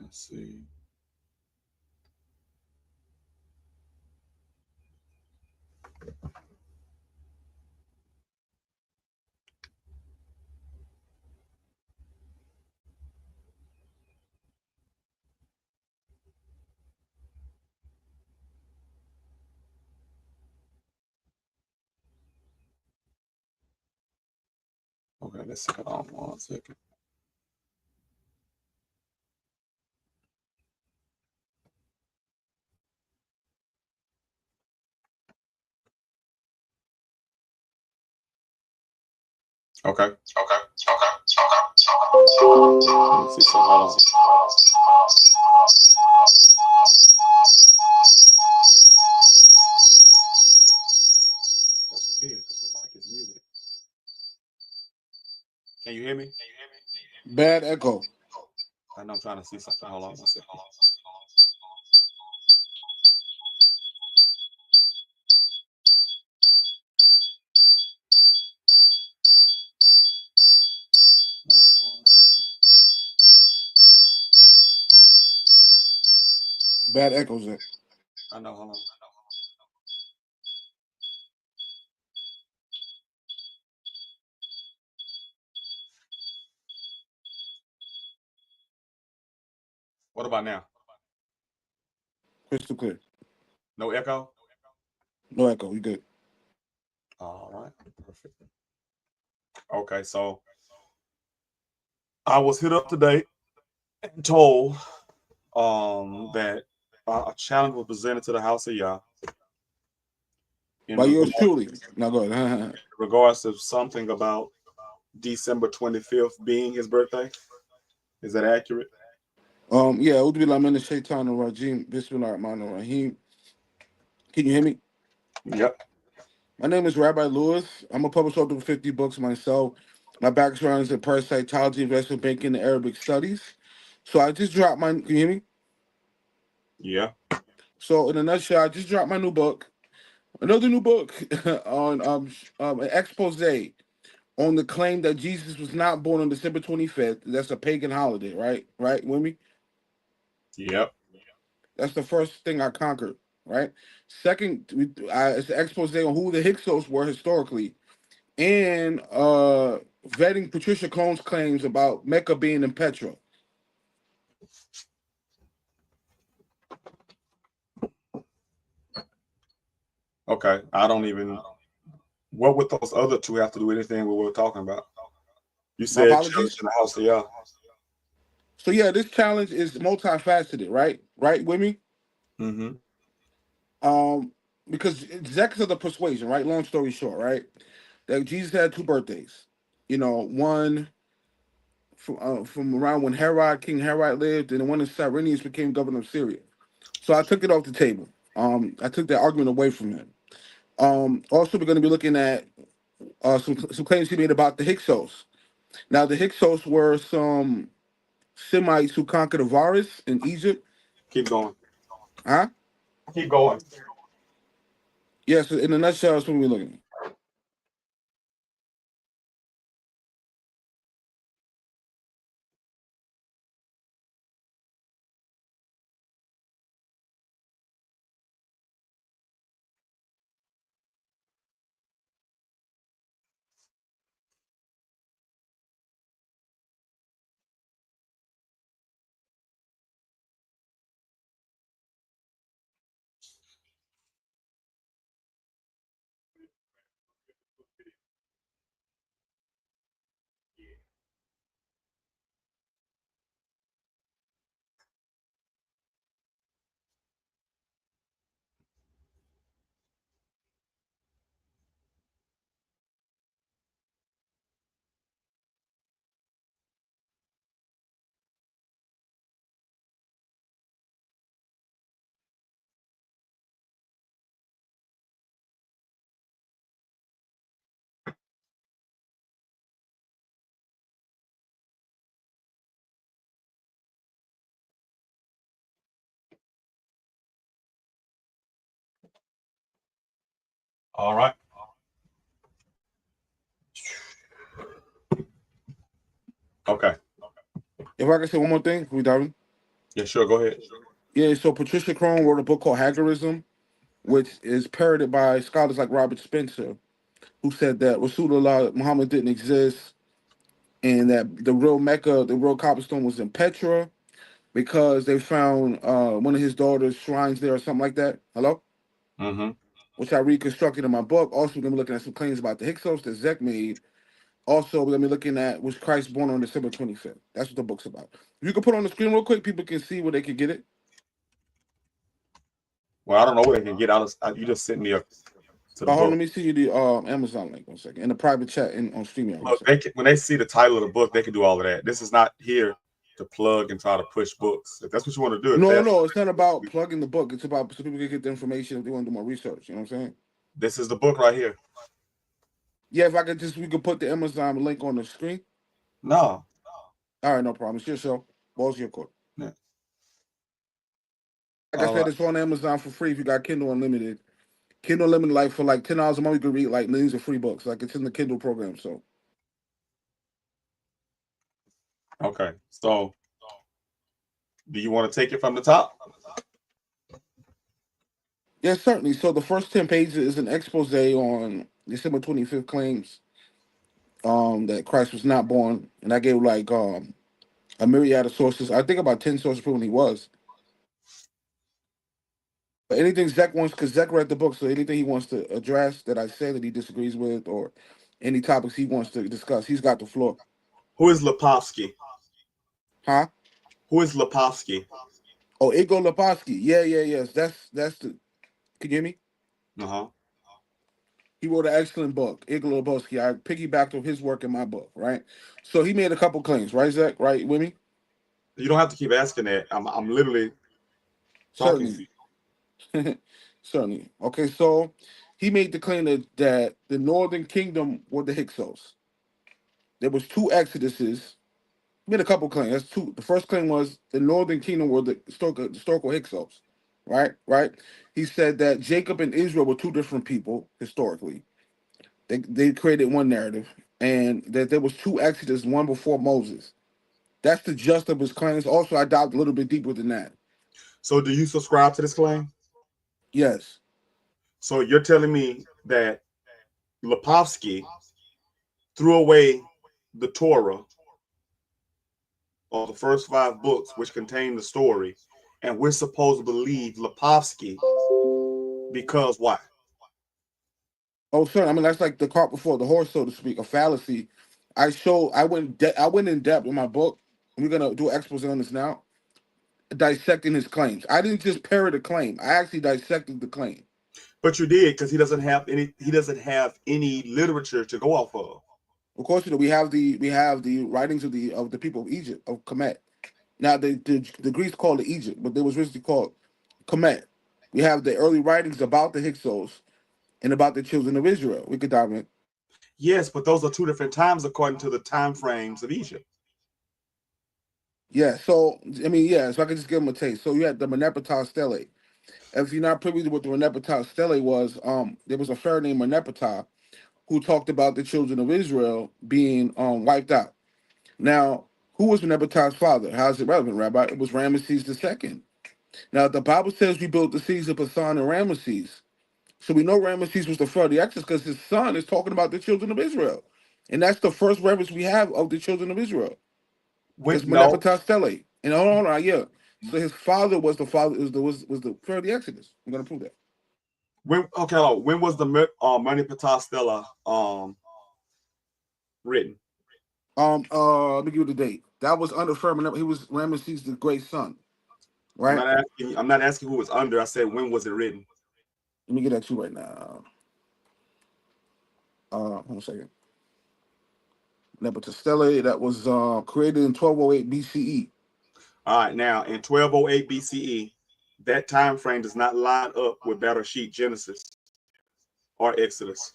Let's see. Okay, let's see. Hold on 1 second. Okay. Okay. Let's see. So hold on. That's weird because the mic is muted. Can you hear me? Bad echo. I know I'm trying to see something. Hold on 1 second. Bad echoes it. I know. Hold on. What about now? Crystal clear. No echo? No echo. We good. All right. Perfect. Okay, so I was hit up today and told that a challenge was presented to the House of Yah in By yours truly. Now go ahead. in regards to something about December 25th being his birthday. Is that accurate? Yeah, Udbillah min shaitan rajim. Bismillah ar-Rahman ar-Rahim. Can you hear me? Yep. My name is Rabbi Lewis. I'm a published author of 50 books myself. My background is in parasitology, investment banking, and Arabic studies. So I just dropped my. Can you hear me? Yeah. So in a nutshell, I just dropped my new book, another new book on an expose on the claim that Jesus was not born on December 25th. That's a pagan holiday, right? Right, Wimmy? Yep. That's the first thing I conquered, right? Second, it's an expose on who the Hyksos were historically, and vetting Patricia Cohn's claims about Mecca being in Petra. Okay. I don't even. What would those other two have to do anything with what we're talking about? You My said challenge apologies. in the House of Yah. So yeah, this challenge is multifaceted, right? Right, Wimmy? Mm-hmm. Um, because exactly of the persuasion, right? Long story short, right? That Jesus had two birthdays. You know, one from around when King Herod lived, and the one in Cyrenius became governor of Syria. So I took it off the table. I took that argument away from him. Also, we're going to be looking at some claims he made about the Hyksos. Now, the Hyksos were some Semites who conquered Avaris in Egypt. Keep going. Huh? Keep going. Yes, in a nutshell, that's what we're looking at. All right. Okay. If I can say one more thing, we diving. Yeah, sure. Go ahead. Yeah, so Patricia Crone wrote a book called Hagerism, which is parroted by scholars like Robert Spencer, who said that Rasulullah Muhammad didn't exist and that the real Mecca, the real cobblestone was in Petra because they found one of his daughter's shrines there or something like that. Hello? Mm-hmm. Which I reconstructed in my book. Also, we're going to be looking at some claims about the Hyksos that Zek made. Also, we're going to be looking at was Christ born on December 25th. That's what the book's about. If you could put it on the screen real quick, people can see where they can get it. Well, I don't know where they can get out of. You just sent me to the Hold on, let book. me see you the Amazon link 1 second. In the private chat on StreamYard 1 Look, second. when they see the title of the book, they can do all of that. This is not here to plug and try to push books. If that's what you want to do, if No, no, that's no. It's not about plugging the book. It's about so people can get the information if they want to do more research. You know what I'm saying? this is the book right here. Yeah, if I could just, we could put the Amazon link on the screen. No. All right, no problem. It's your show. Balls your court. Yeah. Like I All said, right. it's on Amazon for free if you got Kindle Unlimited. Kindle Unlimited, like for like $10 a month, you can read like millions of free books. Like it's in the Kindle program. So Okay. So, do you want to take it from the top? yeah, certainly. So the first 10 pages is an expose on December 25th claims that Christ was not born, and I gave like a myriad of sources. I think about 10 sources proving he was. But anything Zach wants, because Zach read the book, so anything he wants to address that I said that he disagrees with, or any topics he wants to discuss, he's got the floor. Who is Lipovsky? Huh? Who is Lipovsky? Oh, Igor Leposky. Yeah, yeah, yes. That's the. Can you hear me? Uh-huh. He wrote an excellent book, Igor Leposky. I piggybacked off his work in my book, right? So he made a couple claims, right, Zach? Right with me? You don't have to keep asking that. I'm literally talking to Certainly. Certainly. Okay, so he made the claim that the Northern Kingdom were the Hyksos. There was two exoduses. He made a couple claims. That's two. The first claim was the Northern Kingdom were the historical Hyksos, right? Right. He said that Jacob and Israel were two different people historically. They created one narrative, and that there was two exodus, one before Moses. That's the gist of his claims. Also, I dived a little bit deeper than that. So, do you subscribe to this claim? Yes. So, you're telling me that Lipovsky threw away the Torah or the first 5 books, which contain the story, and we're supposed to believe Lipovsky because why? Oh, sure. I mean, that's like the cart before the horse, so to speak, a fallacy. I went in depth in my book. We're gonna do an expose on this now, dissecting his claims. I didn't just parrot a claim. I actually dissected the claim. But you did because he doesn't have any. He doesn't have any literature to go off of. Of course, we have the writings of the people of Egypt of Kemet. Now the Greeks called it Egypt, but they was originally called Kemet. We have the early writings about the Hyksos and about the children of Israel. We could dive in. Yes, but those are 2 different times according to the time frames of Egypt. Yeah, so I mean, yeah, so I could just give them a taste. So you had the Meneptah Stele. If you're not privy to what the Meneptah Stele was, there was a pharaoh named Meneptah who talked about the children of Israel being wiped out. Now, who was Meneptah's father? How's it relevant, Rabbi? It was Ramesses II. Now, the Bible says we built the cities of Pathan and Ramesses. So we know Ramesses was the pharaoh of the Exodus because his son is talking about the children of Israel. And that's the first reference we have of the children of Israel. When It's no, Meneptah Stele. And hold on, yeah. So his father was the father was the pharaoh of the Exodus. I'm gonna prove that. when okay, when was the Money Patastella written? Let me give you the date. That was under Pharaoh Meneptah. He was Ramesses the great son, right? I'm not asking who was under. I said when was it written? Let me get that to you right now. Hold on a second. Meneptah Stele, that was created in 1208 BCE. All right, now in 1208 BCE, that time frame does not line up with Bereshit, Genesis, or Exodus.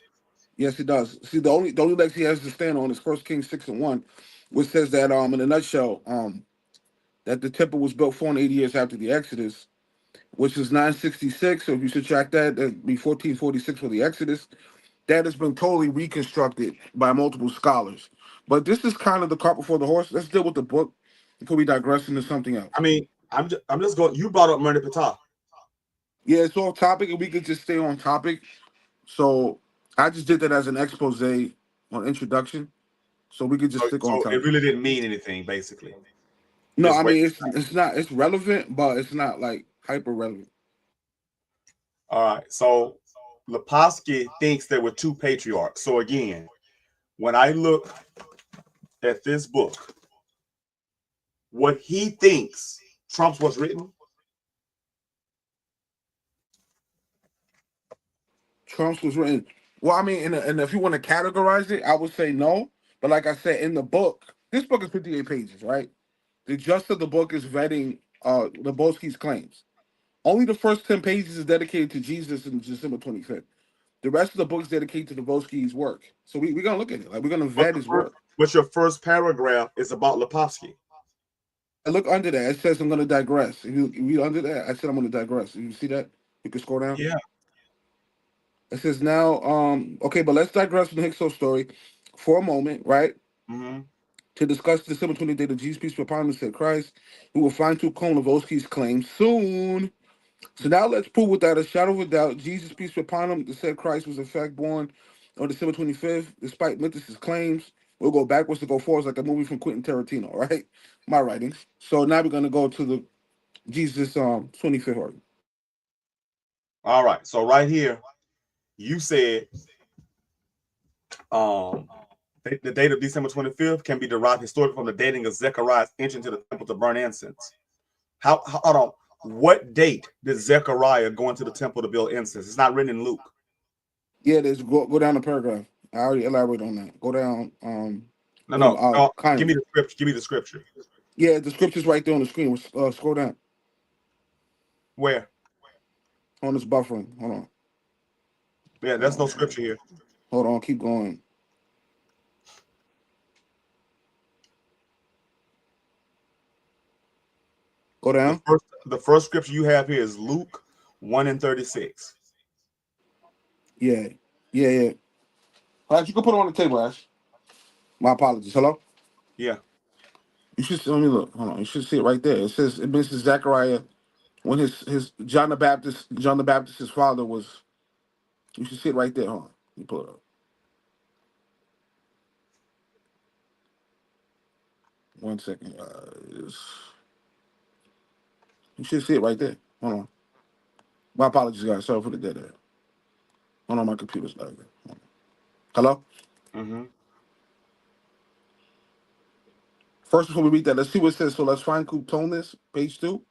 Yes, it does. See, the only lex he has to stand on is First Kings 6:1, which says that in a nutshell, that the temple was built 480 years after the Exodus, which is 966. So if you subtract that, that'd be 1446 for the Exodus. That has been totally reconstructed by multiple scholars. But this is kind of the cart before the horse. Let's deal with the book before we digress into something else. I mean, I'm just going. You brought up Murder Patah. Yeah, it's off topic, and we could just stay on topic. So I just did that as an expose on introduction. So we could just stick on So it topic. really didn't mean anything, basically. You No, just I wait. mean it's not it's relevant, but it's not like hyper relevant. All right. So Leposky thinks there were two patriarchs. So again, when I look at this book, what he thinks trumps what's written. Trump's was written. Well, I mean, and if you want to categorize it, I would say no. But like I said, in the book, this book is 58 pages, right? The gist of the book is vetting Lebowski's claims. Only the first 10 pages is dedicated to Jesus in December 25th. The rest of the book is dedicated to Lebowski's work. So we're gonna look at it. Like we're gonna vet his work. What's your first paragraph is about Leposky. I look under that. It says I'm gonna digress. If you read under that, I said I'm gonna digress. You see that? You can scroll down. Yeah. It says now, okay, but let's digress from the Hicks story for a moment, right? Mm-hmm. To discuss the December 20th date of Jesus peace be upon him, said Christ, who will find to comb Lebowski's claim soon. So now let's prove without a shadow of a doubt, Jesus peace be upon him, the said Christ was in fact born on December 25th, despite Mythos' claims. We'll go backwards to go forwards like a movie from Quentin Tarantino, right? My writings. So now we're gonna go to the Jesus 25th argument. All right. So right here, you said um the date of December 25th can be derived historically from the dating of Zechariah's entry into the temple to burn incense. Hold on. What date did Zechariah go into the temple to build incense? It's not written in Luke. Yeah, there's go down the paragraph. I already elaborated on that. Go down No, no, no. Give me kindly. the scripture. Give me the scripture. Yeah, the scripture's right there on the screen. Scroll down Where? on this buffering. Hold on. Yeah, there's no scripture here. Hold on, keep going. Go down. The first scripture you have here is Luke 1:36. Yeah. Yeah, yeah. All right, you can put it on the table, Ash. My apologies. Hello? Yeah. You should let me look. Hold on. You should see it right there. It says it mentions Zechariah when his John the Baptist, his father was. You should see it right there. Hold on. You pull it up. One second. You should see it right there. Hold on. My apologies, guys. Sorry for the dead air. Hold on, my computer's lagging. Hello? Mm-hmm. First, before we read that, let's see what it says. So let's find Kuptonis, page 2.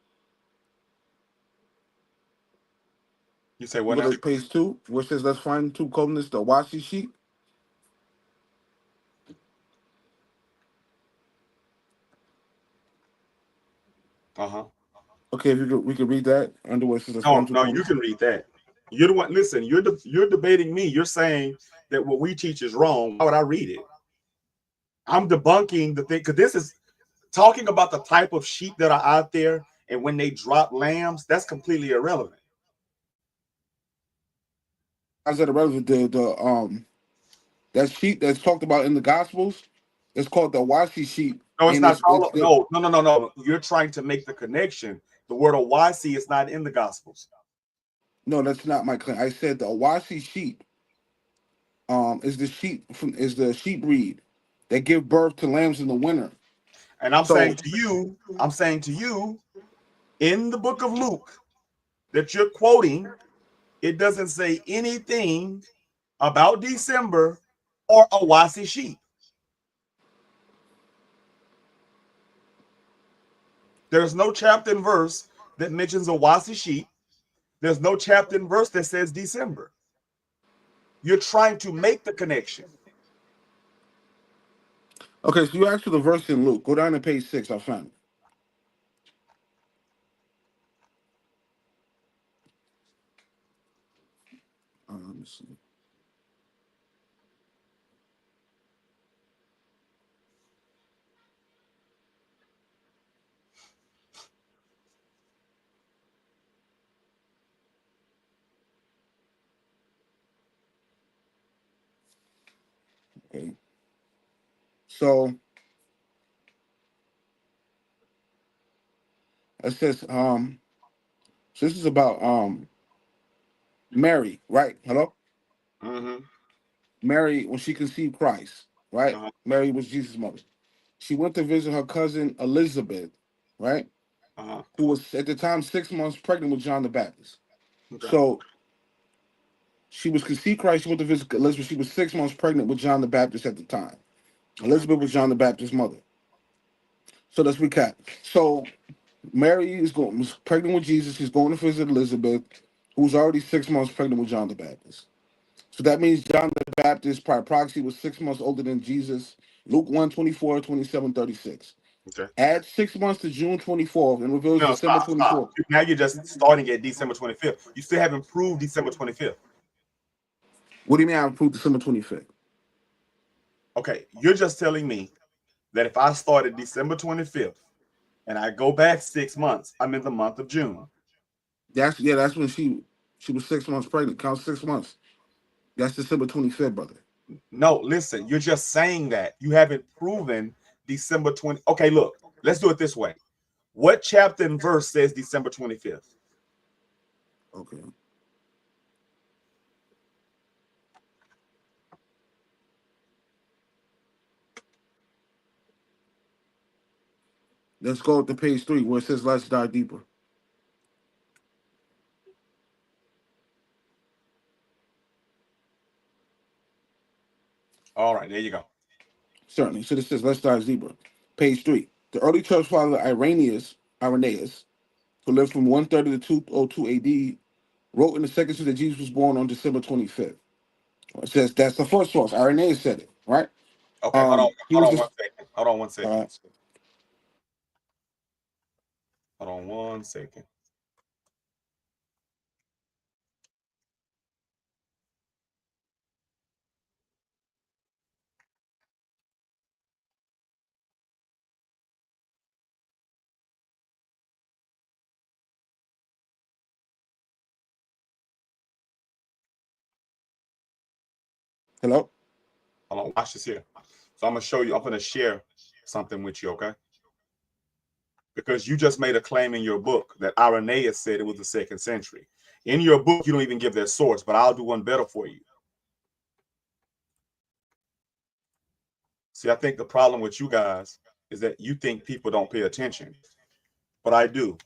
You say You what go now? to page 2, where it says let's find Kuptonis, the washi sheet. Uh-huh. Okay, if you could, we could read that under where it says let's No, find no, you Kuptonis. can read that. You're the one. Listen, you're debating me. You're saying that what we teach is wrong. Why would I read it? I'm debunking the thing because this is talking about the type of sheep that are out there, and when they drop lambs, that's completely irrelevant. How's that irrelevant? That sheet that's talked about in the Gospels, it's called the washi sheet, No, it's and not it's called. the No, no, no, no, no. You're trying to make the connection. The word "owasi" is not in the Gospels. no, that's not my claim. I said the washi sheep is the sheep breed that give birth to lambs in the winter. And I'm So saying to you, in the book of Luke that you're quoting, it doesn't say anything about December or Owasi sheep. There's no chapter and verse that mentions Owasi sheep. There's no chapter and verse that says December. You're trying to make the connection. okay, so you asked for the verse in Luke. Go down to page 6. I found it. Let me see. Okay. So It says, so this is about Mary, right? Hello? Mm-hmm. Mary, when she conceived Christ, right? Uh-huh. Mary was Jesus' mother. She went to visit her cousin Elizabeth, right? Uh-huh. Who was at the time 6 months pregnant with John the Baptist. Okay. So she was conceived Christ. She went to visit Elizabeth. She was 6 months pregnant with John the Baptist at the time. Okay. Elizabeth was John the Baptist's mother. So let's recap. So Mary was pregnant with Jesus. She's going to visit Elizabeth, who's already 6 months pregnant with John the Baptist. So that means John the Baptist, by proxy, was 6 months older than Jesus. Luke 1, 24, 27, 36. Okay. Add 6 months to June 24th and reveals No, December stop. 24th. Now you're just starting at December 25th. You still haven't proved December 25th. What do you mean I approved December 25th? Okay, you're just telling me that if I started December 25th and I go back 6 months, I'm in the month of June. That's when she was 6 months pregnant. Count 6 months. That's December 25th, brother. No, listen, you're just saying that. You haven't proven December 20. Okay, look, let's do it this way. What chapter and verse says December 25th? Okay. Let's go to page 3 where it says let's dive deeper. All right, there you go. Certainly. So this says let's dive deeper. Page 3. The early church father Irenaeus, who lived from 130 to 202 AD, wrote in the second century that Jesus was born on December 25th. It says that's the first source. Irenaeus said it, right? Okay, hold on. He Hold was on one just second. Hold on 1 second. uh, Hold on 1 second. hello. Hold on, watch this here. So I'm gonna show you, I'm gonna share something with you, okay? Because you just made a claim in your book that Irenaeus said it was the second century. In your book, you don't even give their source, but I'll do one better for you. See, I think the problem with you guys is that you think people don't pay attention, but I do.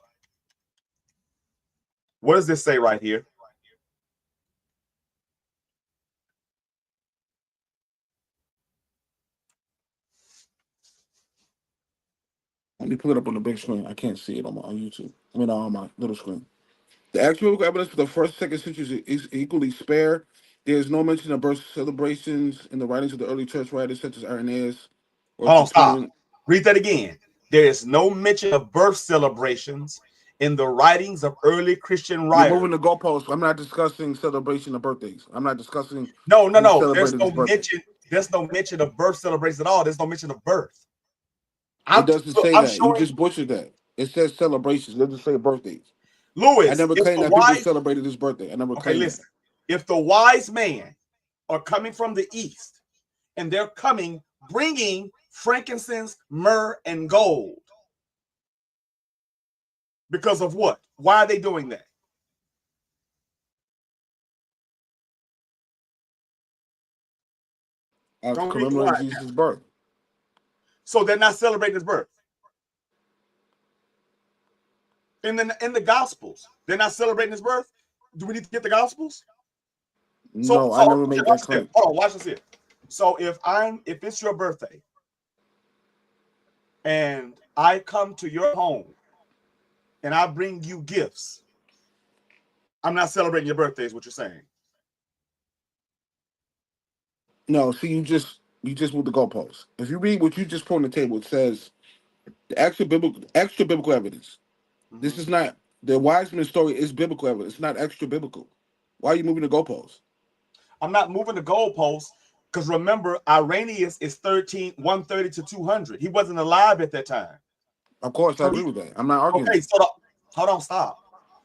What does this say right here? Let me pull it up on the big screen. I can't see it on YouTube. I mean, on my little screen. The actual biblical evidence for the first, second centuries is equally spare. There is no mention of birth celebrations in the writings of the early church writers such as Irenaeus or Hold on, stop. Tertullian. Read that again. There is no mention of birth celebrations in the writings of early Christian You're writers. moving the goalposts. I'm not discussing celebration of birthdays. I'm not discussing No, no, who no. There's celebrated no his birthday. mention. There's no mention of birth celebrations at all. There's no mention of birth. It doesn't Look, say I'm that. You showing just butchered that. It says celebrations. It doesn't say birthdays. I Lewis. never If claimed the that people wise, celebrated his birthday. I never okay, claimed that. listen. If the wise man are coming from the east and they're coming bringing frankincense, myrrh, and gold, because of what? Why are they doing that? Don't be Commemorate quiet now. Jesus' birth. So they're not celebrating his birth. In the Gospels, they're not celebrating his birth. Do we need to get the Gospels? So No, I so never okay, made that watch this. claim. Hold on, watch this here. So if it's your birthday and I come to your home and I bring you gifts, I'm not celebrating your birthday, is what you're saying. No, see, you just moved the goalposts. If you read what you just put on the table, it says the extra biblical evidence. This Mm-hmm. is not the Wiseman story is biblical evidence. It's not extra biblical. Why are you moving the goalposts? I'm not moving the goalposts because remember, Irenaeus is 130 to 200. He wasn't alive at that time. Of course, I So agree with that. I'm not arguing okay, that. so hold on, stop.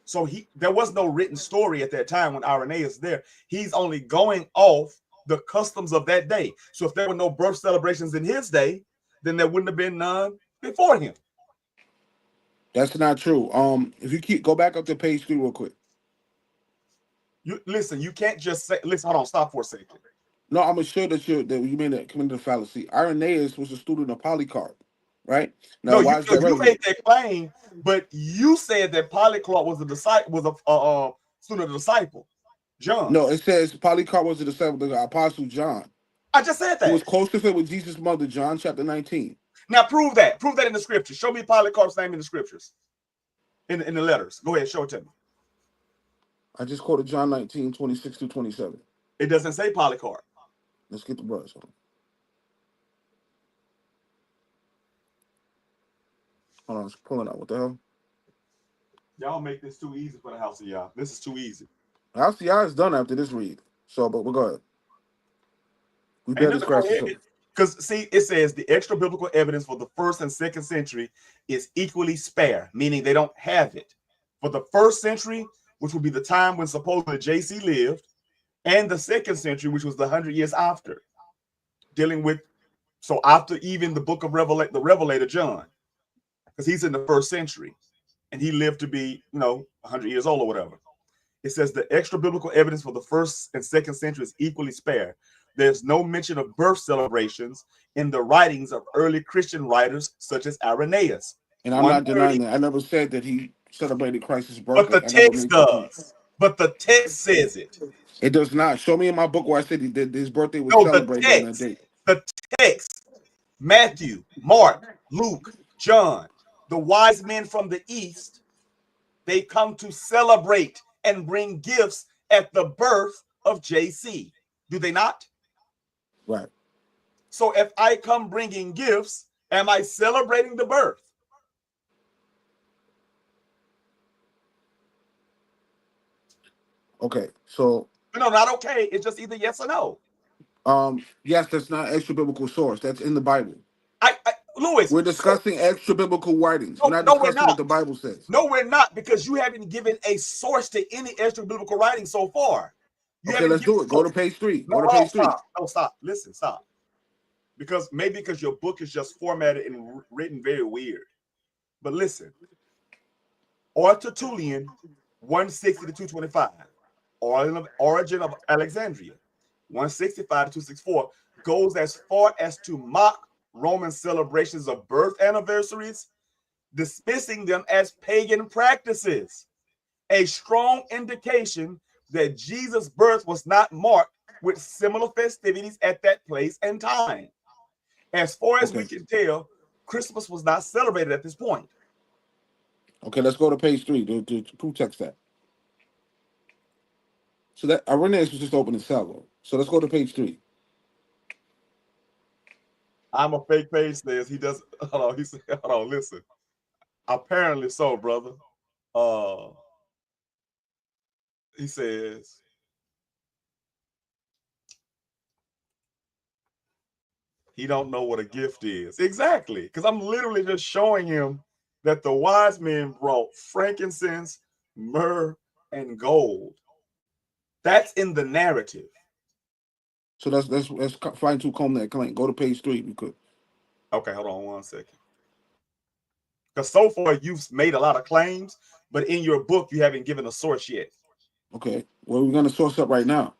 So there was no written story at that time when Irenaeus is there. He's only going off the customs of that day. So if there were no birth celebrations in his day, then there wouldn't have been none before him. That's not true. If you go back up to page 3 real quick. You listen. You can't just say. Listen. Hold on. Stop for a second. No, I'm sure that you made that committed a fallacy. Irenaeus was a student of Polycarp, right? Now, No, you why is that you made relevant? that claim, but you said that Polycarp was a disciple, was a student of the disciple, John. No, it says Polycarp was a disciple of the apostle John, I just said who was that. close to fit with Jesus' mother, John chapter 19. Now prove that. Prove that in the scriptures. Show me Polycarp's name in the scriptures. In the letters. Go ahead, show it to me. I just quoted John 19, 26 through 27. It doesn't say Polycarp. Let's get the verse. Hold on, it's pulling out. What the hell? Y'all make this too easy for the house of y'all. This is too easy. House of YWH is done after this read. So, but we'll go ahead. We Ain't barely nothing wrong scratched the with surface. it. Because see, it says the extra biblical evidence for the first and second century is equally spare, meaning they don't have it. For the first century, which would be the time when supposedly JC lived, and the second century, which was the 100 years after, dealing with, so after even the book of the Revelator John, because he's in the first century, and he lived to be, 100 years old or whatever. It says the extra biblical evidence for the first and second century is equally spare. There's no mention of birth celebrations in the writings of early Christian writers such as Irenaeus. And I'm not 130, denying that. I never said that he celebrated Christ's but the birthday. I never text made that claim. does. But the text says it. It does not. Show me in my book where I said his birthday was No, the celebrated on that text. date. The text. Matthew, Mark, Luke, John, the wise men from the east, they come to celebrate and bring gifts at the birth of JC. Do they not? Right. So if I come bringing gifts, am I celebrating the birth? Okay. So, No, not okay. It's just either yes or no. yes, that's not extra biblical source. That's in the Bible. Louis, We're so discussing extra biblical writings. We're no, not no, we're discussing what not. the Bible says. No, we're not, because you haven't given a source to any extra biblical writing so far. You Okay, haven't let's given. do it. Go to page 3. No, Go to hold on, page 3. stop. No, stop. Listen, stop. Because your book is just formatted and written very weird. But listen, or Tertullian, 160 to 225, Origin of Alexandria, 165 to 264, goes as far as to mock Roman celebrations of birth anniversaries, dismissing them as pagan practices, a strong indication that Jesus' birth was not marked with similar festivities at that place and time. As far as we Okay. can tell, Christmas was not celebrated at this point. Okay, let's go to page 3 to prove text that. So that Irenaeus was just opening salvo. So let's go to page 3. I'm a fake page says he does. Hold on, he said, hold on, listen. Apparently so, brother. He says he don't know what a gift is. Exactly. Because I'm literally just showing him that the wise men brought frankincense, myrrh, and gold. That's in the narrative. So let's fine tooth comb that claim. Go to page 3 because Okay, hold on 1 second. Because so far you've made a lot of claims, but in your book you haven't given a source yet. okay, well we're gonna source up right now.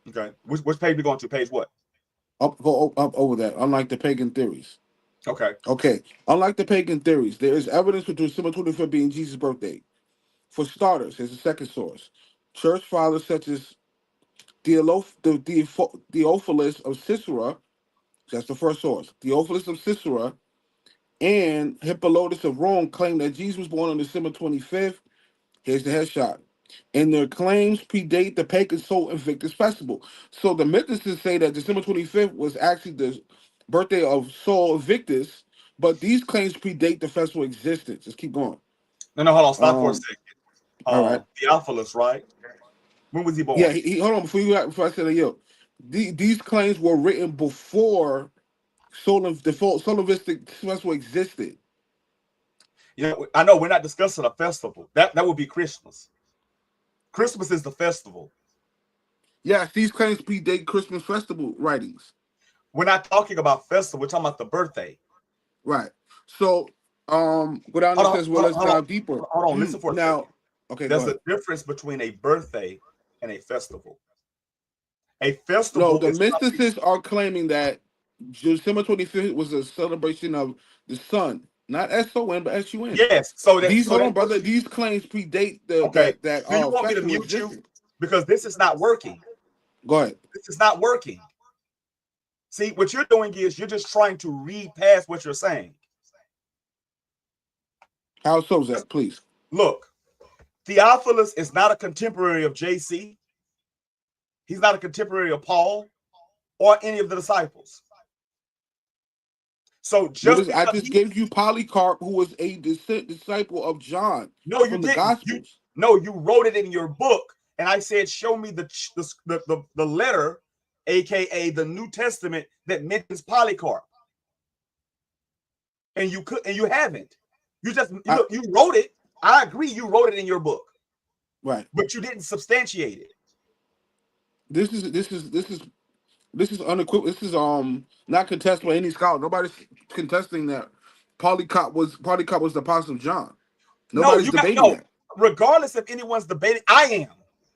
Okay, which page we going to? Page what? Go up over that. Unlike the pagan theories. Okay. Okay, unlike the pagan theories, there is evidence for December 25th being Jesus' birthday. For starters, here's a second source. Church fathers such as Theophilus of Cicera, that's the first source. Theophilus of Cicera and Hippolytus of Rome claim that Jesus was born on December 25th. Here's the headshot. And their claims predate the pagan Sol Invictus festival. So the mythicists say that December 25th was actually the birthday of Sol Invictus, but these claims predate the festival existence. Let's keep going. No, hold on. Stop for a second. All right. Theophilus, right? When was he Yeah, born? hold on before I say that. These claims were written before the Solovistic festival existed. I know we're not discussing a festival. That would be Christmas. Christmas is the festival. Yes, these claims predate Christmas festival writings. We're not talking about festival. We're talking about the birthday. Right. So Go down and says, well, let's dive deeper. Hold on, listen for a now. second. Okay, There's a difference between a birthday and a festival. A festival. No, the is mysticists are claiming that December 25th was a celebration of the sun, not SON, but SUN. Yes. So that. These So hold that. on, brother. These claims predate the Okay. that Do you want me to festival mute you? existed. Because this is not working. Go ahead. This is not working. See, what you're doing is you're just trying to read past what you're saying. How so, Zach? Please. Look, Theophilus is not a contemporary of JC. He's not a contemporary of Paul or any of the disciples. So just I just gave you Polycarp, who was a disciple of John. No, you from the didn't. Gospels. You wrote it in your book, and I said, "Show me the letter, aka the New Testament, that mentions Polycarp." And you haven't. You wrote it. I agree, you wrote it in your book, right? But you didn't substantiate it. This is unequivocal. This is not contested by any scholar. Nobody's contesting that Polycarp was the apostle of John. Nobody's debating that. Regardless if anyone's debating, I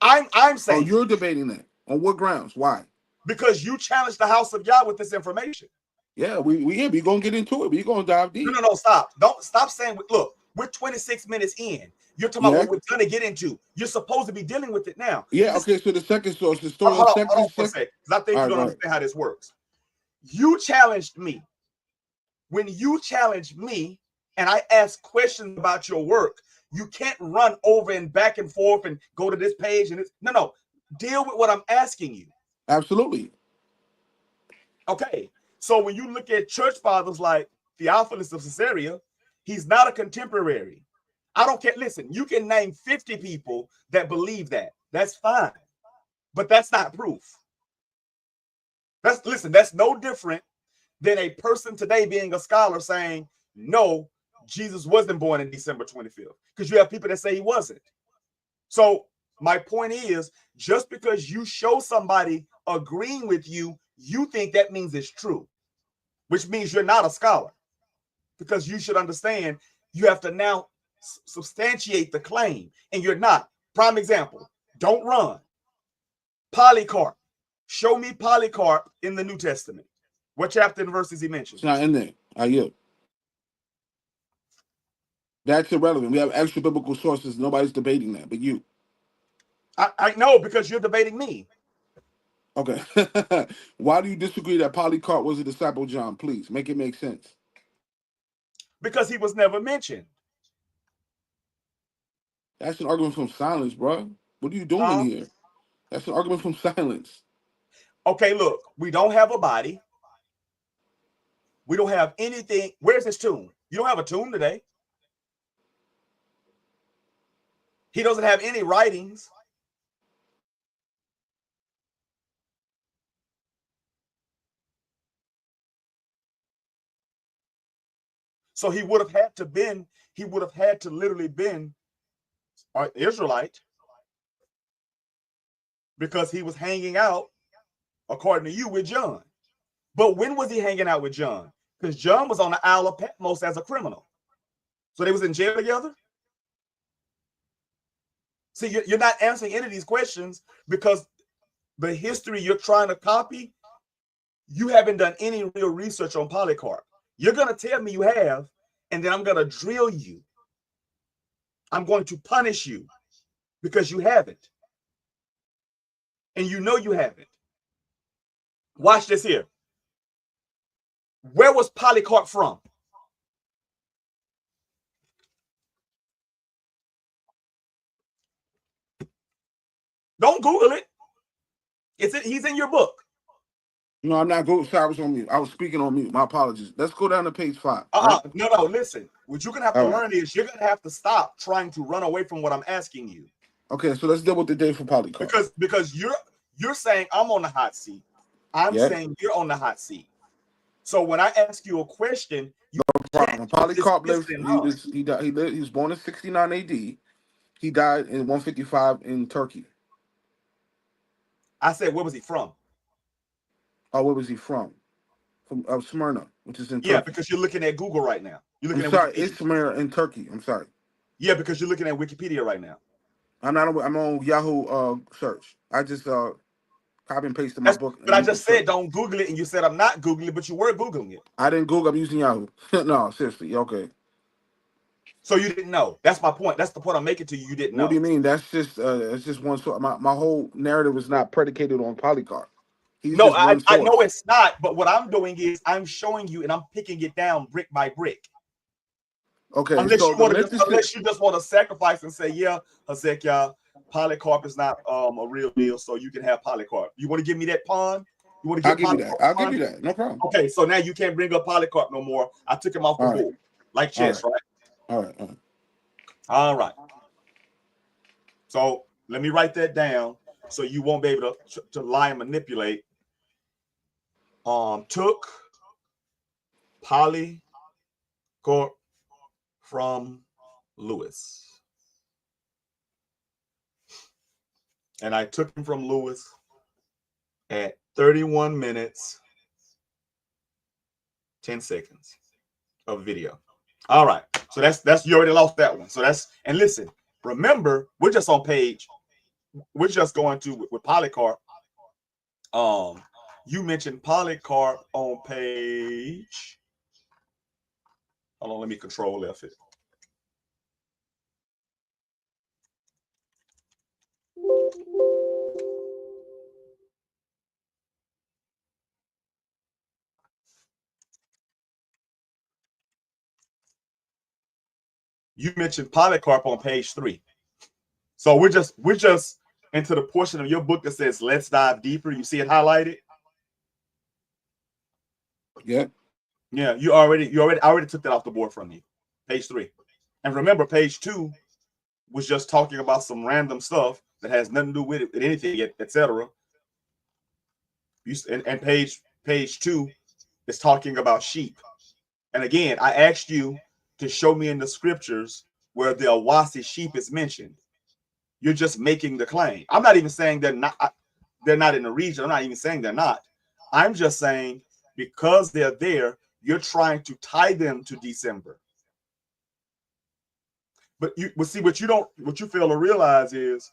am. I'm saying. Oh, you're debating that. On what grounds? Why? Because you challenged the house of Yah with this information. Yeah, we're gonna get into it. We're gonna dive deep. No, stop. Don't stop saying. Look, we're 26 minutes in. You're talking about what we're gonna get into. You're supposed to be dealing with it now. Yeah. Okay. So the second source, the story of second. Hold on for a second, because I think you don't understand how this works. You challenged me. When you challenged me, and I asked questions about your work, you can't run over and back and forth and go to this page and this. No. Deal with what I'm asking you. Absolutely. Okay. So when you look at church fathers like Theophilus of Caesarea, he's not a contemporary. I don't care. Listen, you can name 50 people that believe that. That's fine. But that's not proof. That's no different than a person today being a scholar saying, no, Jesus wasn't born in December 25th. Because you have people that say he wasn't. So my point is, just because you show somebody agreeing with you, you think that means it's true, which means you're not a scholar. Because you should understand, you have to now substantiate the claim, and you're not. Prime example, don't run. Polycarp. Show me Polycarp in the New Testament. What chapter and verse is he mentioned? It's not in there. I yield. That's irrelevant. We have extra biblical sources. Nobody's debating that, but you. I know, because you're debating me. Okay. Why do you disagree that Polycarp was a disciple of John? Please make it make sense. Because he was never mentioned. That's an argument from silence, bro. What are you doing here? That's an argument from silence. Okay, look, we don't have a body. We don't have anything. Where's his tomb? You don't have a tomb today. He doesn't have any writings. So he would have had to literally been an Israelite, because he was hanging out, according to you, with John. But when was he hanging out with John? Because John was on the Isle of Patmos as a criminal. So they was in jail together? See, you're not answering any of these questions, because the history you're trying to copy, you haven't done any real research on Polycarp. You're going to tell me you have, and then I'm going to drill you. I'm going to punish you because you haven't. And you know you haven't. Watch this here. Where was Polycarp from? Don't Google it. He's in your book. No, I'm not going. Sorry, I was on mute. I was speaking on mute. My apologies. Let's go down to page 5. Right? No. Listen. What you're gonna have to learn is you're gonna have to stop trying to run away from what I'm asking you. Okay, so let's deal with the day for Polycarp. Because you're saying I'm on the hot seat. I'm saying you're on the hot seat. So when I ask you a question, Polycarp lived. He died. He was born in 69 AD. He died in 155 in Turkey. I said, where was he from? Oh, where was he from? from Smyrna, which is in Yeah, Turkey. because you're looking at Google right now. You're I'm looking at sorry, Wikipedia. it's Smyrna in Turkey. I'm sorry. Yeah, because you're looking at Wikipedia right now. I'm on Yahoo search. I just copy and pasted my book But and I you can just said search. don't Google it, and you said I'm not Googling it, but you were Googling it. I didn't Google. I'm using Yahoo. No, seriously. Okay. So you didn't know. That's my point. That's the point I'm making to you. You didn't What do know. you mean? That's just it's just one source. My whole narrative is not predicated on Polycarp. He's No, just one I know source. it's not. But what I'm doing is I'm showing you, and I'm picking it down brick by brick. Okay, Unless so you the want to, Memphis. unless you just want to sacrifice and say, yeah, Hezekiah, Polycarp is not a real deal, so you can have Polycarp. You want to give me that pawn? You want to I'll get give you Polycarp? that. I'll give Pawn? you that. No problem. Okay, so now you can't bring up Polycarp no more. I took him off the All right. board, like All chess, right. right? All right. All right. All right. So let me write that down so you won't be able to lie and manipulate. Took Polycarp from Lewis. And I took him from Lewis at 31 minutes, 10 seconds of video. All right. So that's you already lost that one. So that's, and listen, remember, we're just on page, we're just going to with Polycarp. You mentioned Polycarp on page. Hold on, let me control F it. You mentioned Polycarp on page 3. So we're just into the portion of your book that says let's dive deeper. You see it highlighted? Yeah. Yeah, I already took that off the board from you. Page 3. And remember, page 2 was just talking about some random stuff that has nothing to do with it, with anything, etc. And page 2 is talking about sheep. And again, I asked you to show me in the scriptures where the Awasi sheep is mentioned. You're just making the claim. I'm not even saying they're not in the region. I'm not even saying they're not. I'm just saying because they're there, you're trying to tie them to December. But see what you fail to realize is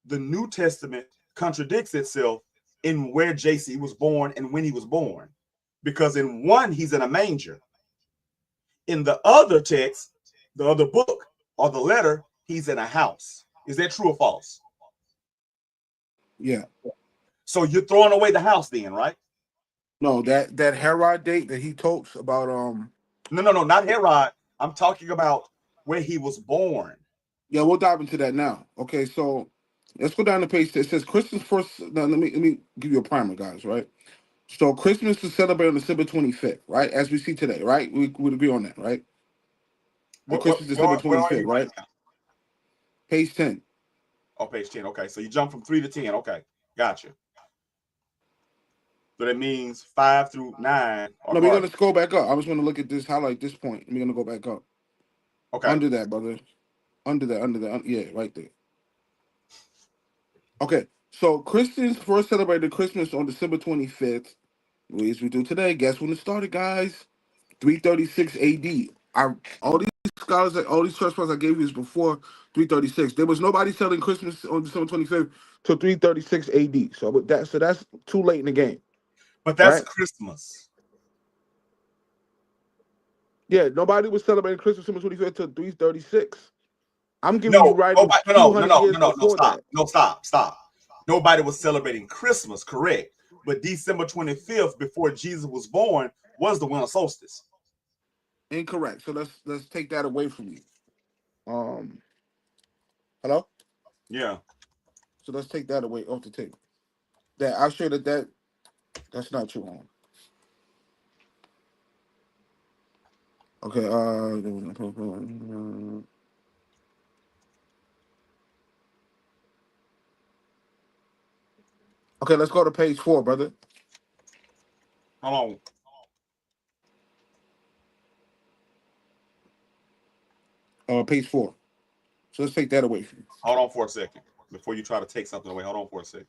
the New Testament contradicts itself in where JC was born and when he was born. Because in one, he's in a manger. In the other text, the other book or the letter, he's in a house. Is that true or false? Yeah. So you're throwing away the house then, right? No, that Herod date that he talks about. No, not Herod. I'm talking about where he was born. Yeah, we'll dive into that now. Okay, so let's go down the page. It says Christmas first. Now, let me give you a primer, guys. Right. So Christmas is celebrated on December 25th, right? As we see today, right? We would agree on that, right? The Christmas December Where are 25th, you right right? now? Page 10. Oh, page 10. Okay, so you jump from 3 to 10. Okay, gotcha. So that means 5 through 9 are No, we're gonna cardinal. scroll back up. I was gonna look at this, highlight this point. We're gonna go back up. Okay. Under that, brother. Under that. Yeah, right there. Okay. So Christians first celebrated Christmas on December 25th. As we do today. Guess when it started, guys? 336 AD. All these scholars, all these church fathers I gave you is before 336. There was nobody celebrating Christmas on December 25th till 336 AD. So that's too late in the game, But that's right? Christmas. Yeah, nobody was celebrating Christmas December 25th till 336. I'm giving you No, writings nobody, no, no, 200 no, years no, no, no, before stop. that. No, stop. Nobody was celebrating Christmas, correct. But December 25th, before Jesus was born, was the winter solstice. Incorrect. So let's take that away from you. Um, hello. Yeah. So let's take that away off the table. That I'll show you that's not true. Okay. Okay. Let's go to page 4, brother. Hold Page 4. So let's take that away from you. on for a second before you try to take something away. Hold on for a second.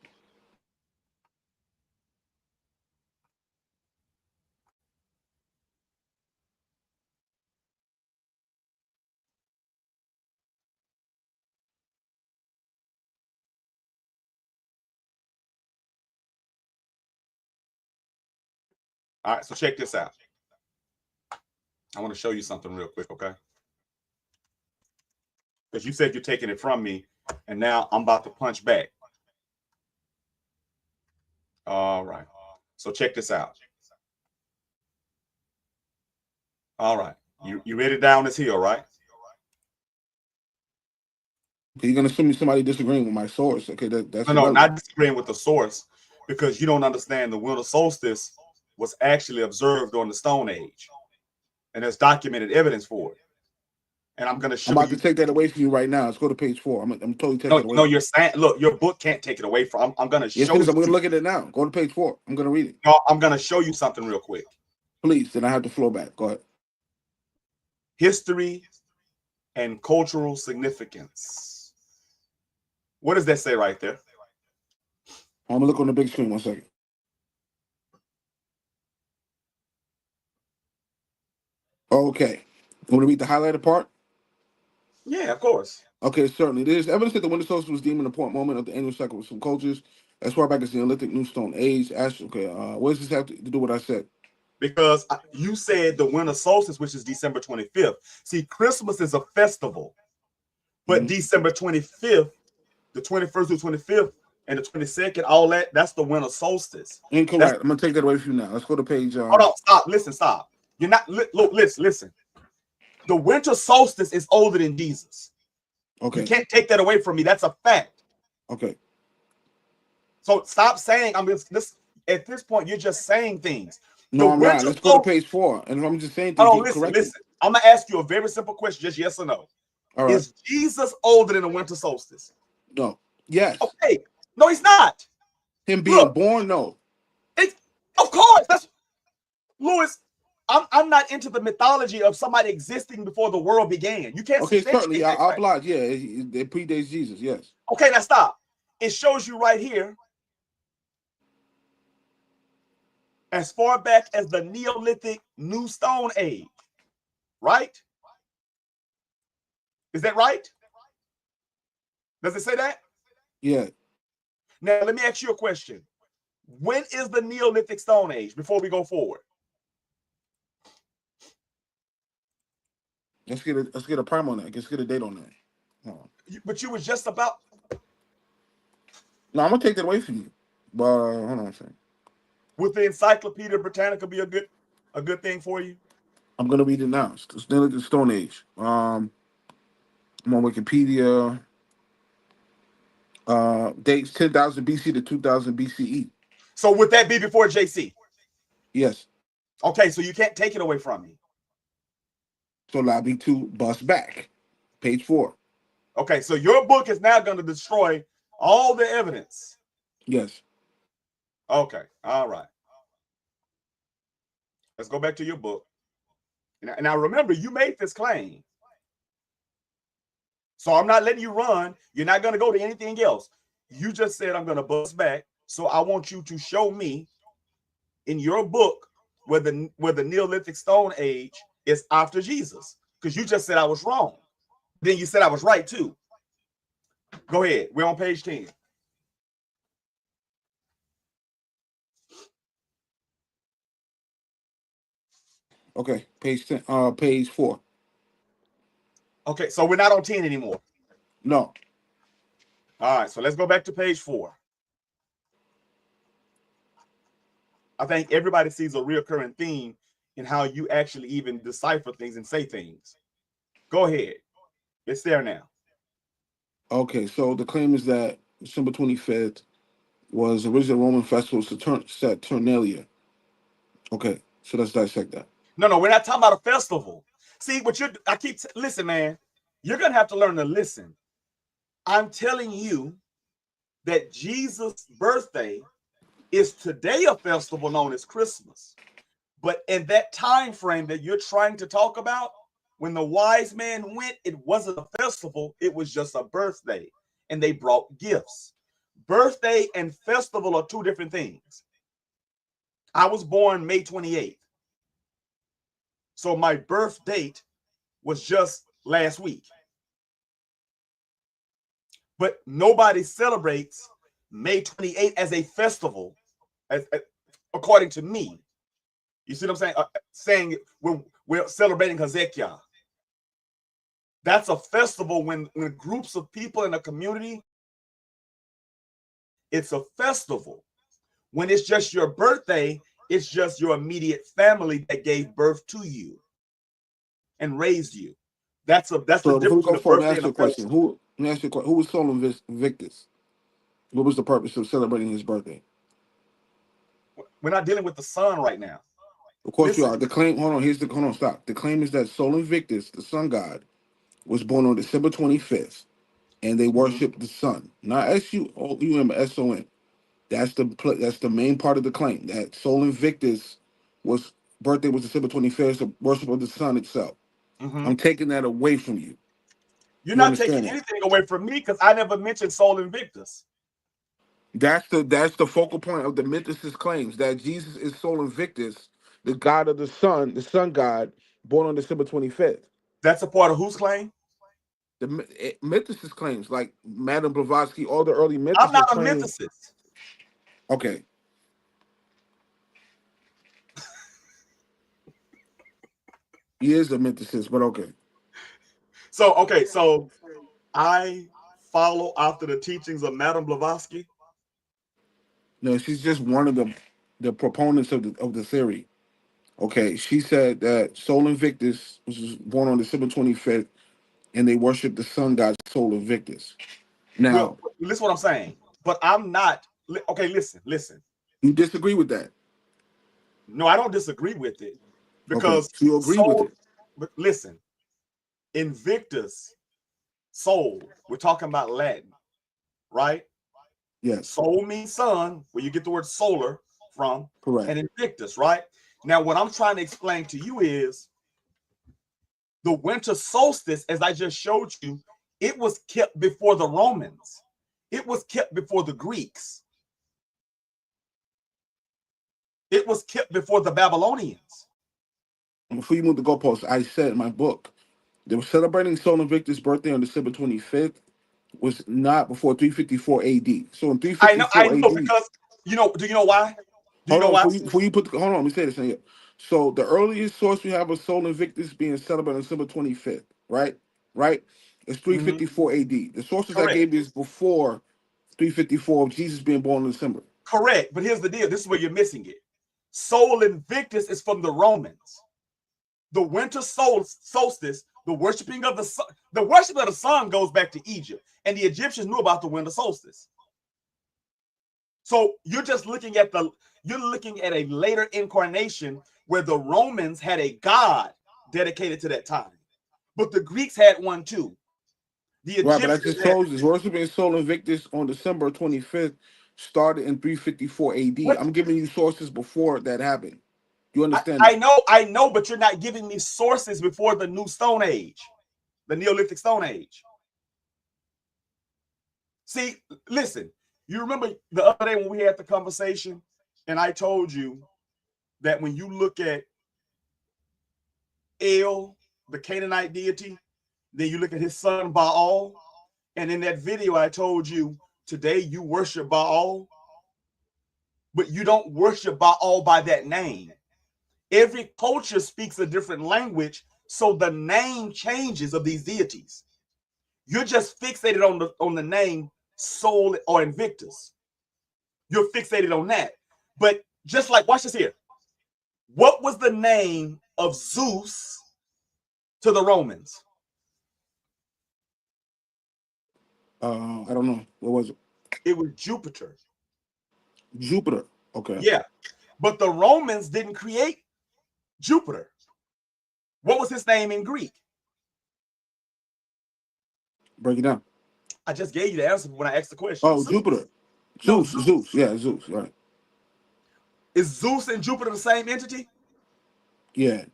All right, so check this out. I want to show you something real quick, okay? Because you said you're taking it from me, and now I'm about to punch back. All right. So check this out. All right. You ready down this hill, right? You're gonna assume somebody disagreeing with my source. Okay, that's No, irrelevant. not disagreeing with the source, because you don't understand the winter solstice was actually observed on the Stone Age, and there's documented evidence for it. And I'm going to show I'm about you. to take that away from you right now. Let's go to page 4. I'm totally taking it away. No, you're saying, look, your book can't take it away from. I'm going to Yes, show it is. you. I'm going to look at it now. Go to page 4. I'm going to read it. No, I'm going to show you something real quick. Please, then I have to flow back. Go ahead. History and cultural significance. What does that say right there? I'm going to look on the big screen 1 second. Okay. You want to read the highlighted part? Yeah, of course. Okay, certainly. There's evidence that the winter solstice was deemed an important moment of the annual cycle of some cultures as far back as the Neolithic New Stone Age. Okay, what does this have to do with what I said? Because you said the winter solstice, which is December 25th. See, Christmas is a festival, but December 25th, the 21st to 25th, and the 22nd, all that's the winter solstice. Incorrect. I'm going to take that away from you now. Let's go to page... Hold on, stop, listen, stop. You're not, look, listen. The winter solstice is older than Jesus. Okay. You can't take that away from me. That's a fact. Okay. So stop saying, at this point, you're just saying things. No, I'm not. Let's go to page 4. And I'm just saying things. Hold on, listen. I'm going to ask you a very simple question, just yes or no. All right. Is Jesus older than the winter solstice? No. Yes. Okay. No, he's not. Him being born, no. Of course. That's Louis. I'm not into the mythology of somebody existing before the world began. You can't. Okay, certainly. I'll oblige. Yeah, it predates Jesus. Yes. Okay, now stop. It shows you right here. As far back as the Neolithic New Stone Age, right? Is that right? Does it say that? Yeah. Now, let me ask you a question. When is the Neolithic Stone Age before we go forward? Let's get a prime on that. Let's get a date on that. But you were just about. No, I'm gonna take that away from you. But hold on a second. Would the Encyclopedia Britannica be a good thing for you? I'm gonna read it now. It's Neolithic Stone Age. I'm on Wikipedia. Dates 10,000 BC to 2000 BCE. So would that be before JC? Yes. Okay, so you can't take it away from me. So allow me to bust back. Page 4. Okay, so your book is now going to destroy all the evidence. Yes. Okay, all right. Let's go back to your book. Now remember, you made this claim. So I'm not letting you run. You're not going to go to anything else. You just said I'm going to bust back. So I want you to show me in your book where the Neolithic Stone Age is after Jesus. Because you just said I was wrong. Then you said I was right too. Go ahead. We're on page 10. Okay, page 10. Page 4. Okay, so we're not on 10 anymore. No. All right, so let's go back to page 4. I think everybody sees a recurring theme in how you actually even decipher things and say things. Go ahead. It's there now. Okay, so the claim is that December 25th was original Roman festival Saturnalia. Okay, so let's dissect that. No, we're not talking about a festival. See, listen, man, you're going to have to learn to listen. I'm telling you that Jesus' birthday is today a festival known as Christmas. But in that time frame that you're trying to talk about, when the wise man went, it wasn't a festival. It was just a birthday. And they brought gifts. Birthday and festival are two different things. I was born May 28th. So my birth date was just last week. But nobody celebrates May 28th as a festival, according to me. You see what I'm saying? Saying we're celebrating HEZEKYHWH. That's a festival when groups of people in a community, it's a festival. When it's just your birthday, it's just your immediate family that gave birth to you and raised you. That's the So before we difference go between a forward, let me birthday ask and a you a question. festival. Let me ask you a question. Who was Sol Invictus? What was the purpose of celebrating his birthday? We're not dealing with the sun right now. Of course you Listen. are. The claim, hold on, stop. The claim is that Sol Invictus, the sun god, was born on December 25th, and they worship the sun. Not SUOUMSON. That's the main part of the claim, that Sol Invictus was birthday was December 25th, the worship of the sun itself. I'm taking that away from you. You're You not taking understand that? anything away from me because I never mentioned Sol Invictus. That's the focal point of the mythicist claims, that Jesus is Sol Invictus, the god of the sun god, born on December 25th. That's a part of whose claim? The mythicist claims, like Madame Blavatsky, all the early I'm not mythicists a claim. mythicist. Okay. He is a mythicist, but okay. So I follow after the teachings of Madame Blavatsky. No, she's just one of the proponents of the theory. Okay, she said that Sol Invictus was born on December 25th, and they worship the sun god Sol Invictus. Well, Now, listen what I'm saying. But I'm not. Okay, listen. you disagree with that? No, I don't disagree with it Okay, because so you agree with Sol. it? But listen, Invictus, soul. We're talking about Latin, right? Yes, Sol means sun, where you get the word solar from, correct. and Invictus, right? Now, what I'm trying to explain to you is the winter solstice, as I just showed you, it was kept before the Romans. It was kept before the Greeks. It was kept before the Babylonians. And before you move the goalposts, I said in my book, they were celebrating Sol Invictus' birthday on December 25th, was not before 354 AD. So in I 354 know AD, because do you know why? Do you hold know on, why? before you put hold on, let me say this in here. So the earliest source we have of Sol Invictus being celebrated on December 25th, right? Right? It's 354 AD. The sources I Correct. gave you is before 354 of Jesus being born in December. Correct. But here's the deal. This is where you're missing it. Sol Invictus is from the Romans. The winter solstice, the worshiping of the sun, the worship of the sun goes back to Egypt, and the Egyptians knew about the winter solstice. So you're looking at a later incarnation where the Romans had a god dedicated to that time, but the Greeks had one too. The Right, but I Egyptians just had told you, worshiping Sol Invictus on December 25th started in 354 AD. what I'm giving you sources before that happened. You understand that? I know, but you're not giving me sources before the new Stone Age, the Neolithic Stone Age. See, listen, you remember the other day when we had the conversation, and I told you that when you look at El, the Canaanite deity, then you look at his son Baal, and in that video I told you today you worship Baal, but you don't worship Baal by that name. Every culture speaks a different language, so the name changes of these deities. You're just fixated on the name Sol or Invictus. You're fixated on that. But just like, watch this here. What was the name of Zeus to the Romans? I don't know. What was it? It was Jupiter. Jupiter. Okay. Yeah. But the Romans didn't create Jupiter. What was his name in Greek? Break it down. I just gave you the answer when I asked the question. Oh, Zeus. Jupiter. No, Zeus. Zeus. Zeus. Yeah, Zeus. Right. Is Zeus and Jupiter the same entity? Yeah.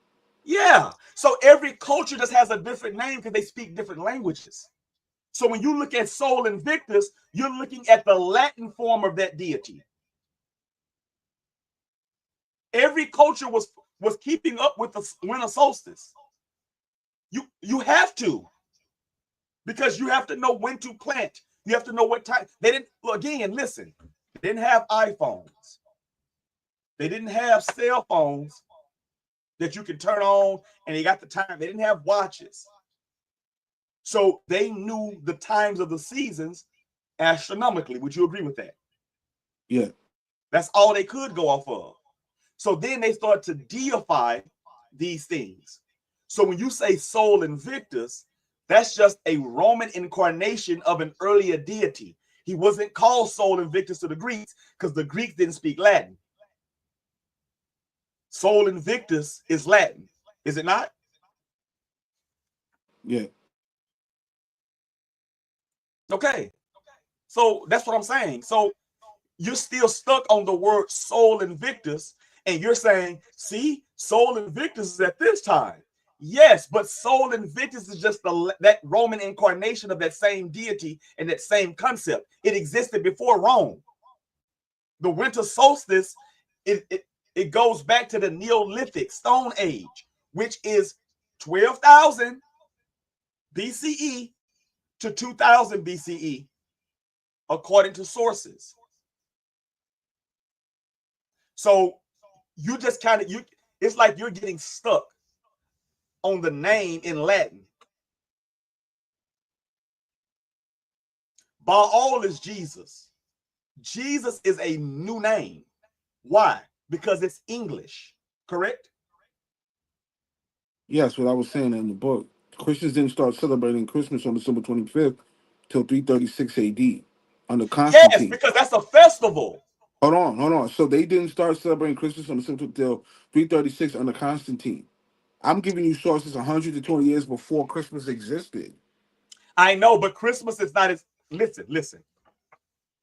Yeah. So every culture just has a different name because they speak different languages. So when you look at Sol Invictus, you're looking at the Latin form of that deity. Every culture was keeping up with the winter solstice. You have to, because you have to know when to plant. You have to know what time. They didn't, again, listen, they didn't have iPhones. They didn't have cell phones that you can turn on, and they got the time. They didn't have watches. So they knew the times of the seasons astronomically. Would you agree with that? Yeah. That's all they could go off of. So then they start to deify these things. So when you say Sol Invictus, that's just a Roman incarnation of an earlier deity. He wasn't called Sol Invictus to the Greeks because the Greeks didn't speak Latin. Sol Invictus is Latin, is it not? Yeah. Okay. So that's what I'm saying. So you're still stuck on the word Sol Invictus, and you're saying, see, Sol Invictus is at this time. Yes, but Sol Invictus is just that Roman incarnation of that same deity and that same concept. It existed before Rome. The winter solstice, it goes back to the Neolithic Stone Age, which is 12,000 BCE to 2000 BCE, according to sources. So you just kind of, it's like you're getting stuck on the name in Latin. Baal is Jesus. Jesus is a new name. Why? Because it's English, correct? Yes, what I was saying in the book. Christians didn't start celebrating Christmas on December 25th till 336 AD under Yes, Constantine. because that's a festival. Hold on. So they didn't start celebrating Christmas on December till 336 under Constantine. I'm giving you sources 120 years before Christmas existed. I know, but Christmas is not as, listen.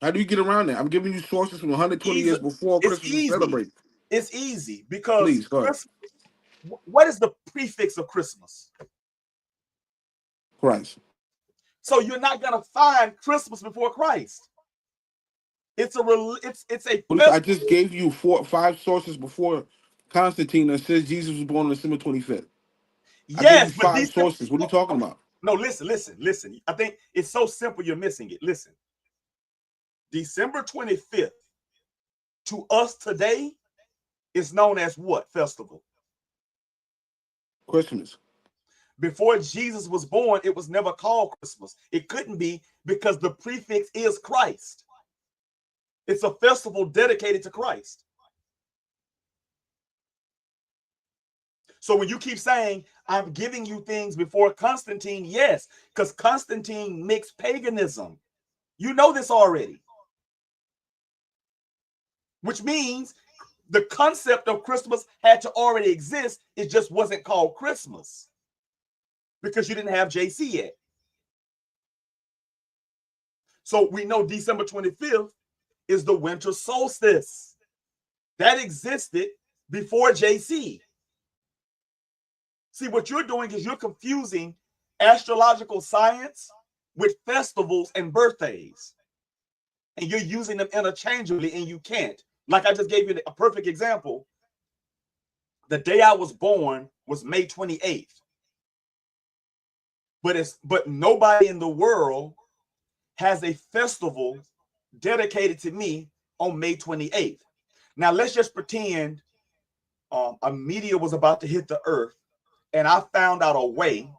How do you get around that? I'm giving you sources from 120 Easy. years before It's Christmas is easy. celebrated. It's easy because Please, go ahead. what is the prefix of Christmas? Christ. So you're not gonna find Christmas before Christ. It's a I festival. just gave you 5 sources before Constantine that says Jesus was born on December 25th. I gave you Yes, but 5 these sources. What are you talking about? no, listen. I think it's so simple you're missing it. Listen. December 25th to us today is known as what festival? Christmas. Before Jesus was born, it was never called Christmas. It couldn't be because the prefix is Christ. It's a festival dedicated to Christ. So when you keep saying, I'm giving you things before Constantine, yes, because Constantine mixed paganism. You know this already. Which means the concept of Christmas had to already exist. It just wasn't called Christmas because you didn't have JC yet. So we know December 25th is the winter solstice. That existed before JC. See, what you're doing is you're confusing astrological science with festivals and birthdays. And you're using them interchangeably, and you can't. Like I just gave you a perfect example. The day I was born was May 28th. But nobody in the world has a festival dedicated to me on May 28th. Now let's just pretend a meteor was about to hit the earth, and I found out a way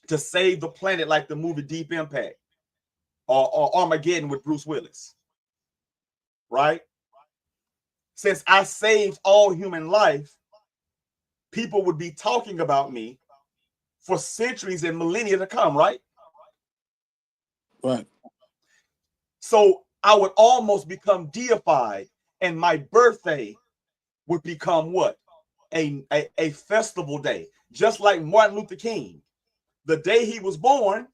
to save the planet, like the movie Deep Impact or Armageddon with Bruce Willis, right? Since I saved all human life, people would be talking about me for centuries and millennia to come, right? Right. So I would almost become deified, and my birthday would become what? A festival day, just like Martin Luther King. The day he was born,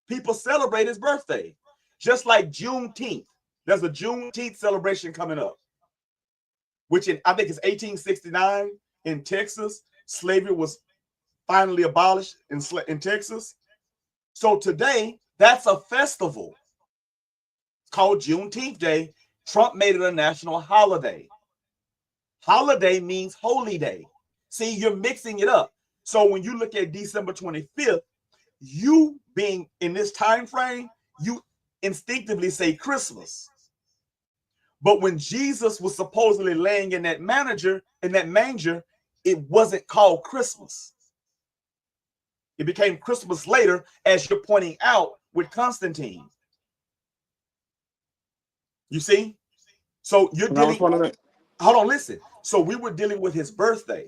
people celebrate his birthday. Just like Juneteenth. There's a Juneteenth celebration coming up, which I think it's 1869 in Texas. Slavery was finally abolished in Texas. So today, that's a festival. It's called Juneteenth Day. Trump made it a national holiday. Holiday means holy day. See, you're mixing it up. So when you look at December 25th, you being in this time frame, you instinctively say Christmas. But when Jesus was supposedly laying in that manger, it wasn't called Christmas. It became Christmas later, as you're pointing out with Constantine. You see? So you're dealing. Hold on, listen. So we were dealing with his birthday,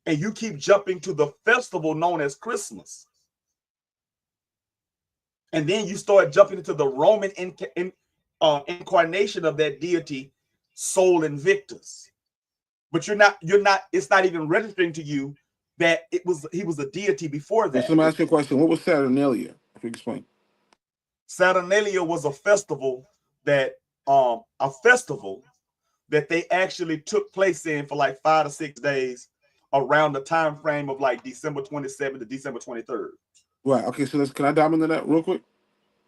and you keep jumping to the festival known as Christmas. And then you start jumping into the Roman incarnation of that deity, Sol Invictus. But you're not, it's not even registering to you that he was a deity before that. So let me ask you a question. What was Saturnalia? If you explain. Saturnalia was a festival that they actually took place in for like 5 to 6 days around the time frame of like December 27th to December 23rd. Right. Okay. So can I dive into that real quick?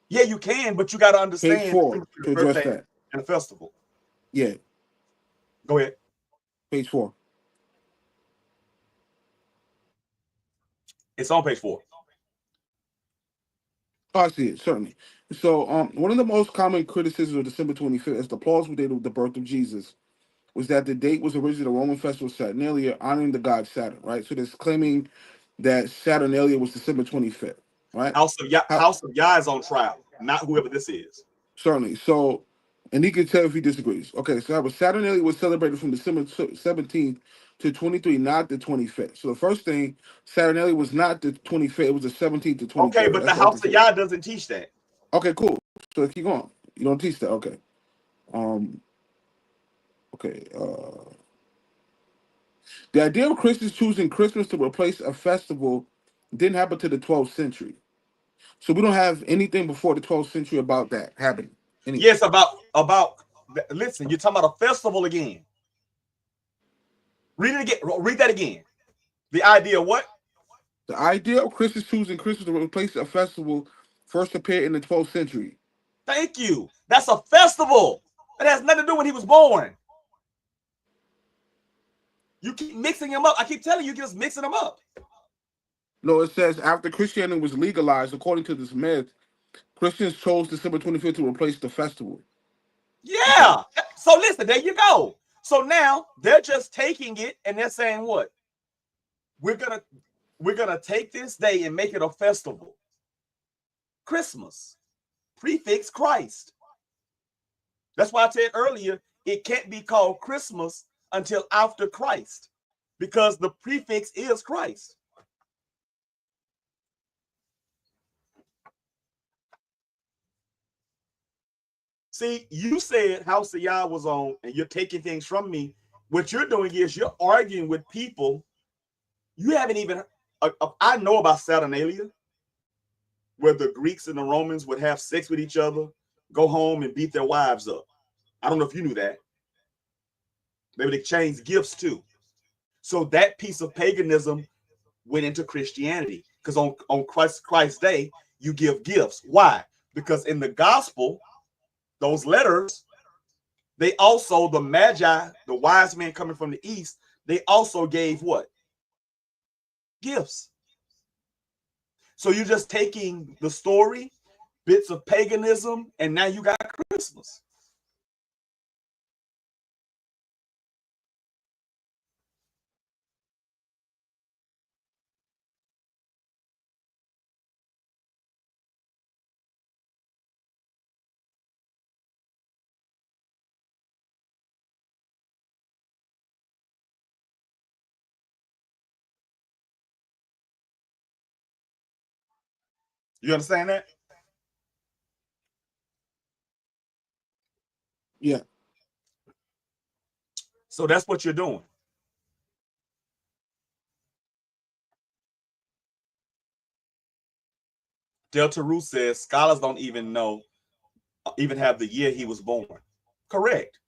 Yeah, you can, but you got to understand Page 4 to address that. And the festival. Yeah. Go ahead. Page 4. It's on page 4. Oh, I see it, certainly. So one of the most common criticisms of December 25th as the plausible date of the birth of Jesus was that the date was originally a Roman festival Saturnalia, honoring the god Saturn, right? So this claiming that Saturnalia was December 25th, right? House of YHWH is on trial, not whoever this is. Certainly. So, and he can tell if he disagrees. Okay, so Saturnalia was celebrated from December 17th to 23, not the 25th. So the first thing, Saturnalia was not the 25th, it was the 17th to 23rd. Okay, but the House of YHWH doesn't teach that. Okay, cool. So keep going. You don't teach that. Okay. The idea of Christians choosing Christmas to replace a festival didn't happen to the 12th century. So we don't have anything before the 12th century about that happening. Yes, listen, you're talking about a festival again. Read it again. Read that again. The idea of what? The idea of Christians choosing Christmas to replace a festival first appeared in the 12th century. Thank you. That's a festival. It has nothing to do when he was born. You keep mixing them up. I keep telling you, just mixing them up. No, it says after Christianity was legalized, according to this myth, Christians chose December 25th to replace the festival. Yeah. Okay. So listen, there you go. So now they're just taking it and they're saying what? We're gonna take this day and make it a festival. Christmas. Prefix Christ. That's why I said earlier, it can't be called Christmas until after Christ, because the prefix is Christ. See, you said House of YHWH was on, and you're taking things from me. What you're doing is you're arguing with people. You haven't even, I know about Saturnalia, where the Greeks and the Romans would have sex with each other, go home and beat their wives up. I don't know if you knew that. They would exchange gifts too. So that piece of paganism went into Christianity, because on Christ's day, you give gifts. Why? Because in the gospel, those letters, they also, the Magi, the wise men coming from the east, they also gave what? Gifts. So you're just taking the story, bits of paganism, and now you got Christmas. You understand that? Yeah. So that's what you're doing. Delta Root says scholars don't even have the year he was born. Correct.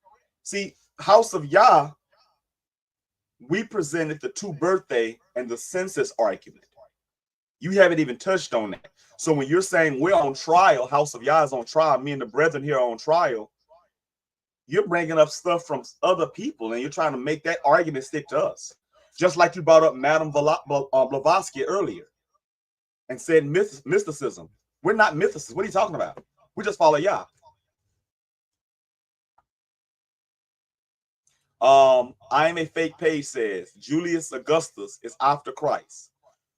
See, House of YHWH, we presented the two birthday and the census argument. You haven't even touched on that. So when you're saying we're on trial, House of YHWH is on trial, me and the brethren here are on trial, you're bringing up stuff from other people and you're trying to make that argument stick to us. Just like you brought up Madame Blavatsky earlier and said mysticism. We're not mythicists. What are you talking about? We just follow Yah. I am a fake page says Julius Augustus is after Christ.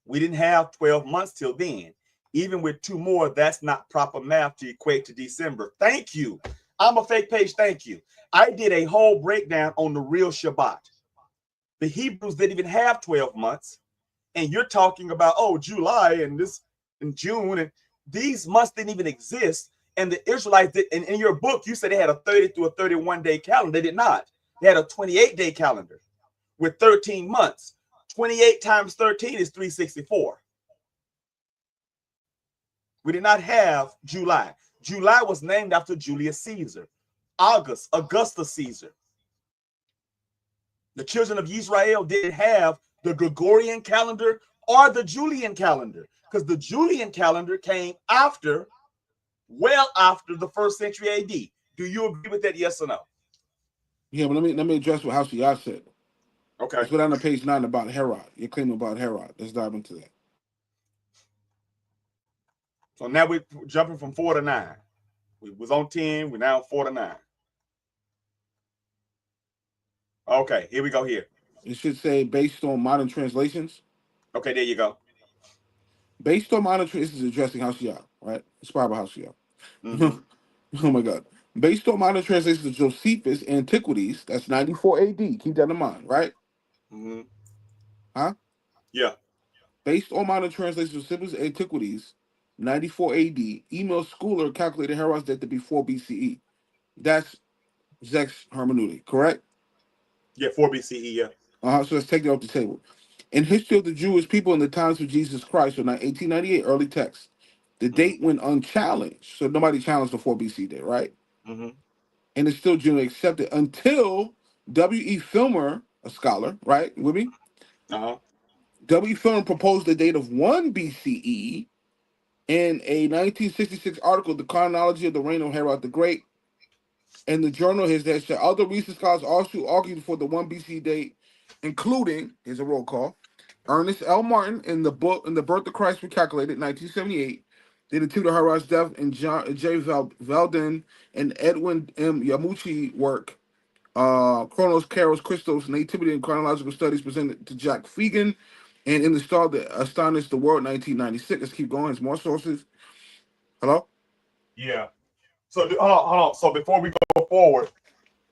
We didn't have 12 months till then. Even with 2 more, that's not proper math to equate to December. Thank you. I'm a fake page. Thank you. I did a whole breakdown on the real Shabbat. The Hebrews didn't even have 12 months. And you're talking about, oh, July and this and June, and these months didn't even exist. And the Israelites did, and in your book, you said they had a 30 to a 31-day calendar. They did not. They had a 28-day calendar with 13 months. 28 times 13 is 364. We did not have July. July was named after Julius Caesar. August, Augustus Caesar. The children of Israel didn't have the Gregorian calendar or the Julian calendar, because the Julian calendar came after, well after the 1st century AD. Do you agree with that, yes or no? Yeah, but let me address what House of YWH said. Okay. Let's go down to page 9 about Herod. You're claiming about Herod. Let's dive into that. So now we're jumping from 4 to 9. We was on 10. We're now 4 to 9. Okay, here we go here. It should say based on modern translations. Okay, there you go. Based on modern translations, this is addressing House of YWH, right? Inspired by House of YWH. Oh my God. Based on modern translations of Josephus Antiquities, that's 94 AD. Keep that in mind, right? Huh? Yeah. Based on modern translations of Josephus Antiquities, 94 AD, Emil Schouler calculated Herod's death to be 4 BCE. That's Zek's hermeneutic, correct? Yeah, 4 BCE, yeah. So let's take it off the table. In History of the Jewish People in the Times of Jesus Christ, or 1898, early text, the date went unchallenged. So nobody challenged the 4 BC date, right? And it's still generally accepted until W.E. Filmer, a scholar, right? You with me? W.E. Filmer proposed the date of 1 BCE in a 1966 article, The Chronology of the Reign of Herod the Great. And the journal is that other recent scholars also argued for the 1 BC date, including, here's a roll call, Ernest L. Martin in the book In the Birth of Christ Recalculated, 1978, did attribute Herod's death, and John J. Veldin and Edwin M. Yamuchi work, Chronos, Caros, Christos, Nativity and Chronological Studies presented to Jack Fegan, and in the Star that Astonished the World, 1996. Let's keep going. There's more sources. Hello? Yeah. So hold on. So before we go forward,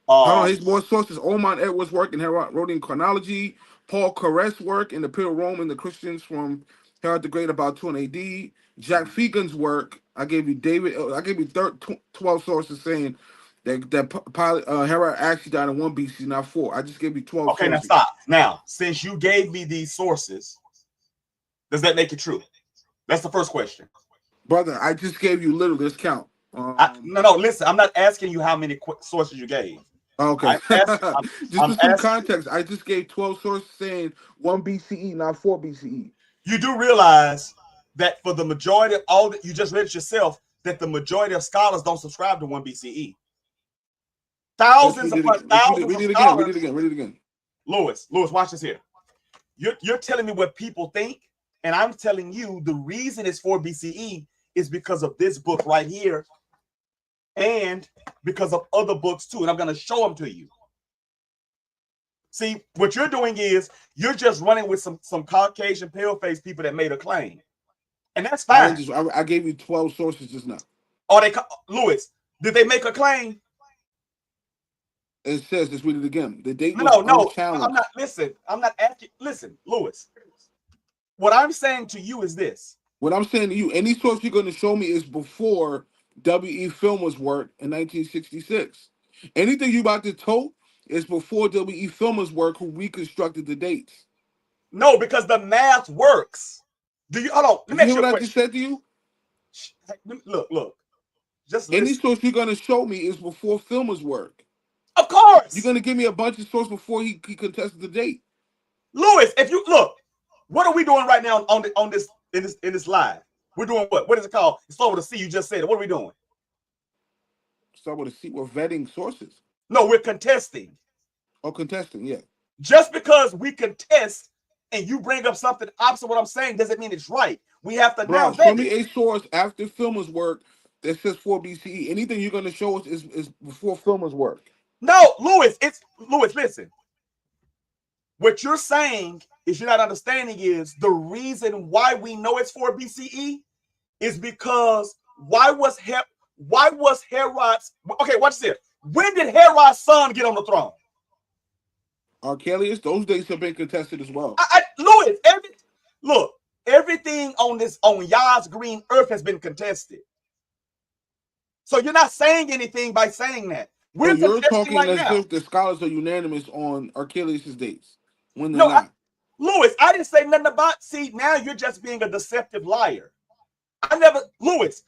hold on. Here's more sources. Oman Edwards' work in Herod wrote in chronology. Paul Caress' work in the Imperial Rome and the Christians from Herod the Great about 2 AD. Jack Fegan's work. I gave you 12 sources saying that Herod actually died in 1 BC, not 4. I just gave you 12 okay, sources. now stop. Now, since you gave me these sources, does that make it true? That's the first question. Brother, I just gave you literally, let's count. No, listen, I'm not asking you how many sources you gave. Okay. Just for some context, I just gave 12 sources saying 1 BCE, not 4 BCE. You do realize that for the majority of all that you just read it yourself, that the majority of scholars don't subscribe to 1 BCE. Thousands of scholars. Read it again. Lewis, watch this here. You're telling me what people think, and I'm telling you the reason it's 4 BCE is because of this book right here, and because of other books too, and I'm going to show them to you. See, what you're doing is you're just running with some Caucasian pale-faced people that made a claim, and that's fine. I gave you 12 sources just now. Oh, Lewis, did they make a claim? It says, let's read it again. The date was unchallenged. I'm not. Listen, I'm not asking. Listen, Lewis. What I'm saying to you is this. What I'm saying to you, any source you're going to show me is before W.E. Filmer's work in 1966. Anything you about to tote is before W.E. Filmer's work, who reconstructed the dates. No, because the math works. Do you? Hold on. Let me hear what I just said to you. Look. Just any source you're going to show me is before Filmer's work. Of course. You're going to give me a bunch of sources before he contested the date. Lewis, if you look, what are we doing right now on this live? We're doing what? What is it called? It's over to C. You just said it. What are we doing? Start with a C. We're vetting sources. No, we're contesting. Oh, contesting, yeah. Just because we contest and you bring up something opposite what I'm saying doesn't mean it's right. We have to now vet show me a source after Filmer's work that says 4 BCE. Anything you're going to show us is before Filmer's work. No, Lewis, listen. What you're saying is you're not understanding is the reason why we know it's 4 BCE is because why was Herod's okay, watch this. When did Herod's son get on the throne? Archelaus, those dates have been contested as well. Louis, everything on Yah's green earth has been contested. So you're not saying anything by saying that. We're you're talking right as now. If the scholars are unanimous on Archelaus' dates when they're not. Louis, I didn't say nothing about. See, now you're just being a deceptive liar. Louis,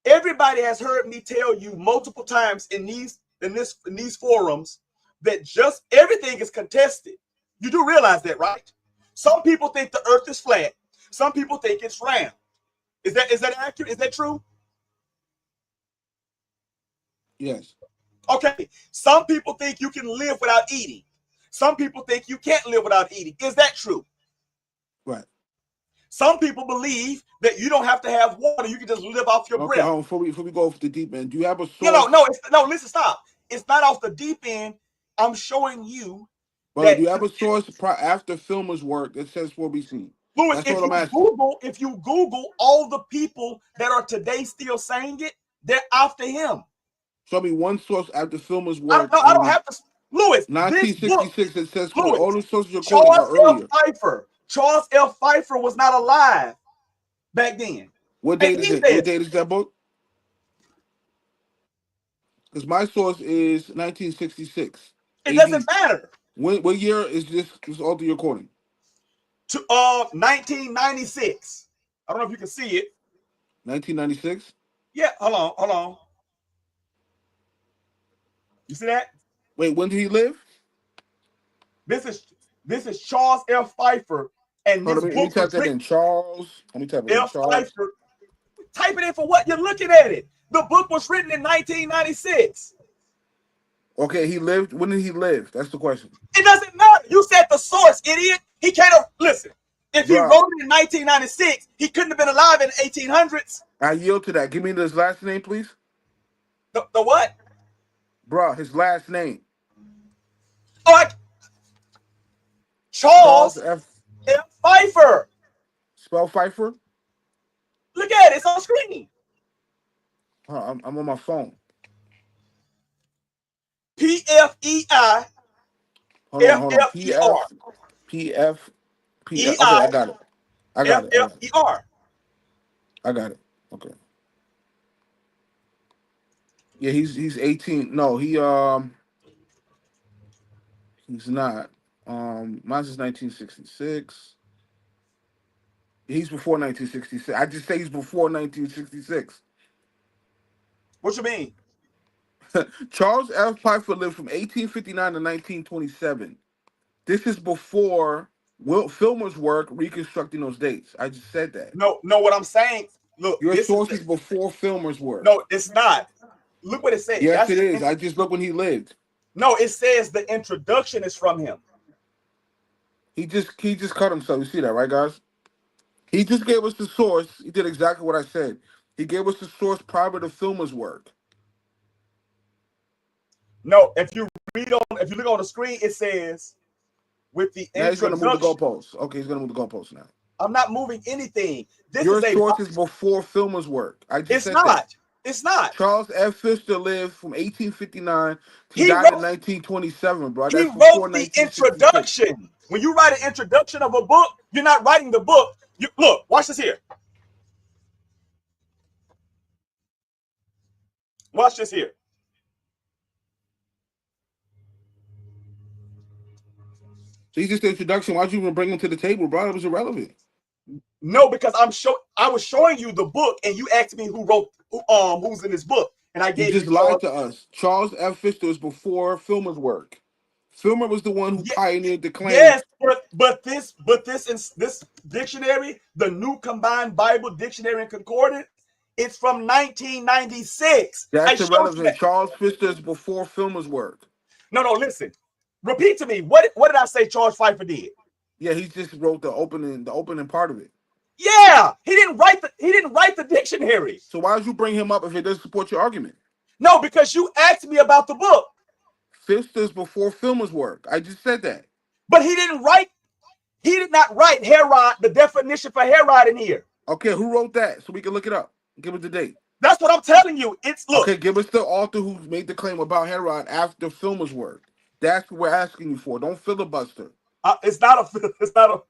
everybody has heard me tell you multiple times in these forums that just everything is contested. You do realize that, right? Some people think the earth is flat. Some people think it's round. Is that accurate? Is that true? Yes. Okay. Some people think you can live without eating. Some people think you can't live without eating. Is that true? Right. Some people believe that you don't have to have water. You can just live off your breath. Before we go off the deep end, do you have a source? No, listen, stop. It's not off the deep end. I'm showing you. But do you have a source after Filmer's work that says 4 BC? Louis, if you Google all the people that are today still saying it, they're after him. Show me one source after Filmer's work. I don't have to. Louis, 1966, it says all the sources you're quoting are earlier. Charles F. Pfeiffer was not alive back then. What date is it? What date is that book? Because my source is 1966. It doesn't matter. What year is this author you're quoting? 1996. I don't know if you can see it. 1996? Yeah, hold on. You see that? Wait, when did he live? This is Charles F. Pfeiffer, and this book was type that in. Charles. Let me type it in. Charles. Pfeiffer. Type it in for what? You're looking at it. The book was written in 1996. Okay, he lived. When did he live? That's the question. It doesn't matter. You said the source, idiot. He can't listen. If he wrote it in 1996, he couldn't have been alive in the 1800s. I yield to that. Give me his last name, please. The what? Bruh, his last name. Charles F. Pfeiffer. Spell Pfeiffer? Look at it. It's on screen. I'm on my phone. P-F-E-I. Hold on. P-F. Okay, I got it. F-F-E-R. I got it. Okay. Yeah, he's 18. No, he's not. Mine's is 1966. He's before 1966. I just say he's before 1966. What you mean? Charles F. Pfeiffer lived from 1859 to 1927. This is before Filmer's work reconstructing those dates. I just said that. No, what I'm saying, look. Your source is before Filmer's work. No, it's not. Look what it says. Yes, it is. I just look when he lived. No, it says the introduction is from him. He just cut himself. You see that, right, guys? He just gave us the source. He did exactly what I said. He gave us the source prior to Filmer's work. No, if you look on the screen, it says with the introduction. Now he's going to move the goalposts. Okay, he's going to move the goalposts now. I'm not moving anything. Your source is before Filmer's work. It's not. It's not. Charles F. Pfister lived from 1859 to died in 1927, bro. He wrote the introduction. When you write an introduction of a book, you're not writing the book. Look, watch this here. Watch this here. So he's just the introduction. Why'd you even bring him to the table, bro? It was irrelevant. No, because I was showing you the book, and you asked me who's in this book, and I gave you just lied to us. Charles F. Pfister was before Filmer's work. Filmer was the one who pioneered the claim. Yes, but this dictionary, the New Combined Bible Dictionary and Concordance, it's from 1996. That's irrelevant. Charles Pfister is before Filmer's work. No, listen. Repeat to me. What did I say Charles Pfeiffer did? Yeah, he just wrote the opening part of it. Yeah, he didn't write the dictionary. So why did you bring him up if it doesn't support your argument? No, because you asked me about the book. Fister's before Filmer's work. I just said that. But he did not write Herod, the definition for Herod in here. Okay, who wrote that? So we can look it up. Give us the date. That's what I'm telling you. Look. Okay, give us the author who made the claim about Herod after Filmer's work. That's what we're asking you for. Don't filibuster. It's not a filibuster.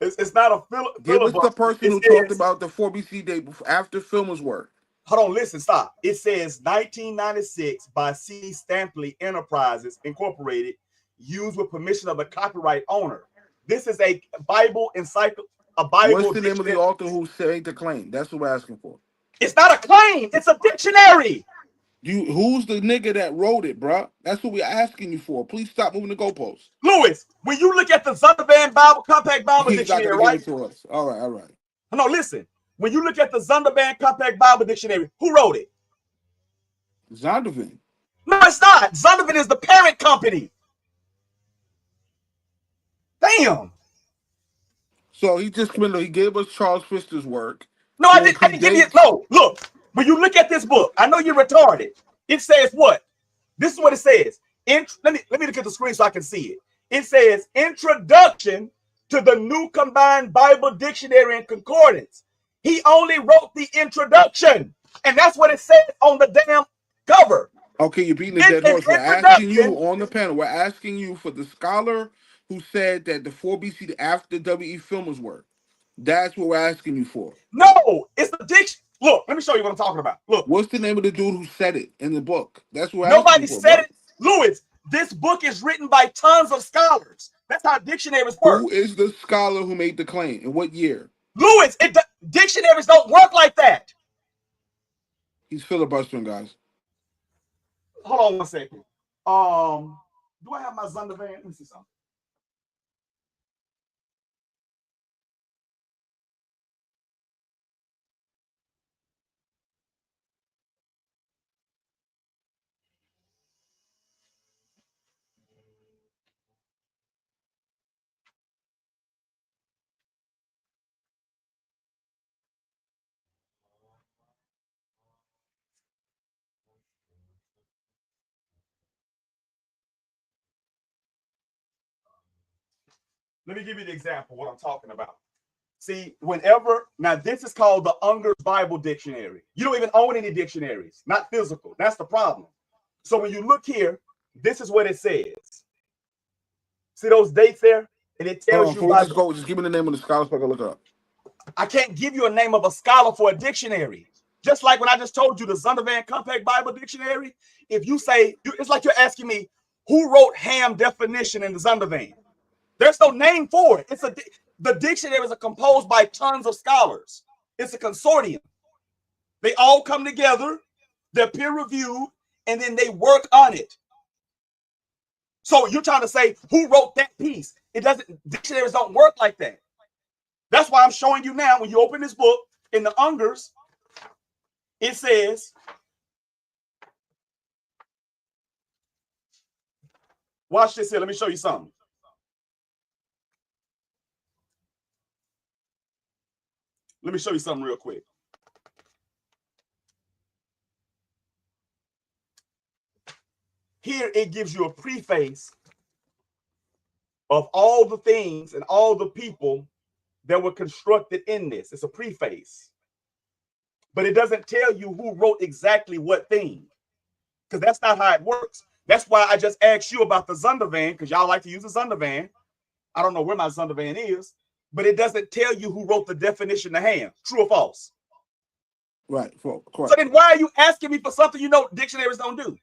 Give us the person who talked about the 4 BC date after Filmer's work. Hold on, listen, stop. It says 1996 by C. Stampley Enterprises Incorporated, used with permission of the copyright owner. This is a Bible encyclopedia. What's the name of the author who made the claim? That's what we're asking for. It's not a claim. It's a dictionary. Who's the nigga that wrote it, bro? That's what we're asking you for. Please stop moving the goalposts. Louis, when you look at the Zondervan Bible, Compact Bible Dictionary, right? Give it to us. All right. No, listen. When you look at the Zondervan Compact Bible Dictionary, who wrote it? Zondervan. No, it's not. Zondervan is the parent company. Damn. So he gave us Charles Fister's work. No, I didn't give you. No, look. When you look at this book, I know you're retarded. It says what? This is what it says. Let me look at the screen so I can see it. It says Introduction to the New Combined Bible Dictionary and Concordance. He only wrote the introduction, and that's what it says on the damn cover. Okay, you're beating the dead horse. We're asking you on the panel. We're asking you for the scholar who said that the 4 BC after W.E. Filmer's work. That's what we're asking you for. No, it's the diction. Look, let me show you what I'm talking about. Look. What's the name of the dude who said it in the book? That's what nobody said it. Louis, this book is written by tons of scholars. That's how dictionaries work. Who is the scholar who made the claim? In what year? Louis, dictionaries don't work like that. He's filibustering, guys. Hold on 1 second. Do I have my Zondervan? Let me see something. Let me give you the example of what I'm talking about. See, now this is called the Unger's Bible Dictionary. You don't even own any dictionaries, not physical. That's the problem. So when you look here, this is what it says. See those dates there? And it tells you. Just give me the name of the scholar so I can look it up. I can't give you a name of a scholar for a dictionary. Just like when I just told you the Zondervan Compact Bible Dictionary. If you say, it's like you're asking me, who wrote Ham definition in the Zondervan? There's no name for it. The dictionaries are composed by tons of scholars. It's a consortium. They all come together, they're peer reviewed, and then they work on it. So you're trying to say who wrote that piece? Dictionaries don't work like that. That's why I'm showing you now. When you open this book in the Ungers, it says, watch this here. Let me show you something. Let me show you something real quick. Here it gives you a preface of all the things and all the people that were constructed in this. It's a preface. But it doesn't tell you who wrote exactly what thing, because that's not how it works. That's why I just asked you about the Zondervan, because y'all like to use the Zondervan. I don't know where my Zondervan is, but it doesn't tell you who wrote the definition of ham. True or false? Right. Correct. So then why are you asking me for something you know dictionaries don't do?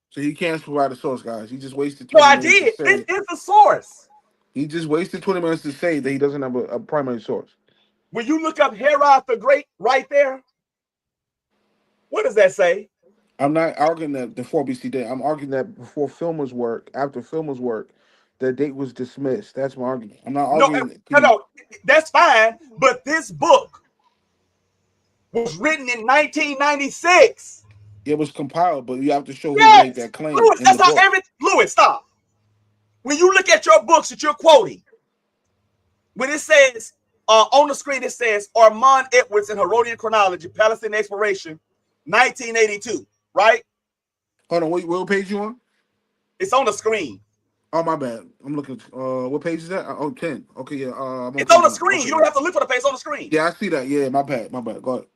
So he can't provide a source, guys. He just wasted 20 minutes. No, I did. This is a source. He just wasted 20 minutes to say that he doesn't have a primary source. When you look up Herod the Great right there, what does that say? I'm not arguing that the 4 BC date. I'm arguing that before Filmer's work, after Filmer's work, the date was dismissed. That's my argument. I'm not arguing. No, that's fine. But this book was written in 1996. It was compiled, but you have to show who made that claim. Louis, that's how Louis, stop. When you look at your books that you're quoting, when it says on the screen, it says Armand Edwards in Herodian Chronology, Palestine Exploration, 1982, right? Hold on, what page you on? It's on the screen. Oh, my bad. I'm looking. What page is that? Oh, 10. Okay, yeah. I'm on It's on page the 9. screen. Okay. You don't have to look for the page on the screen. Yeah, I see that. Yeah, my bad. My bad. Go ahead.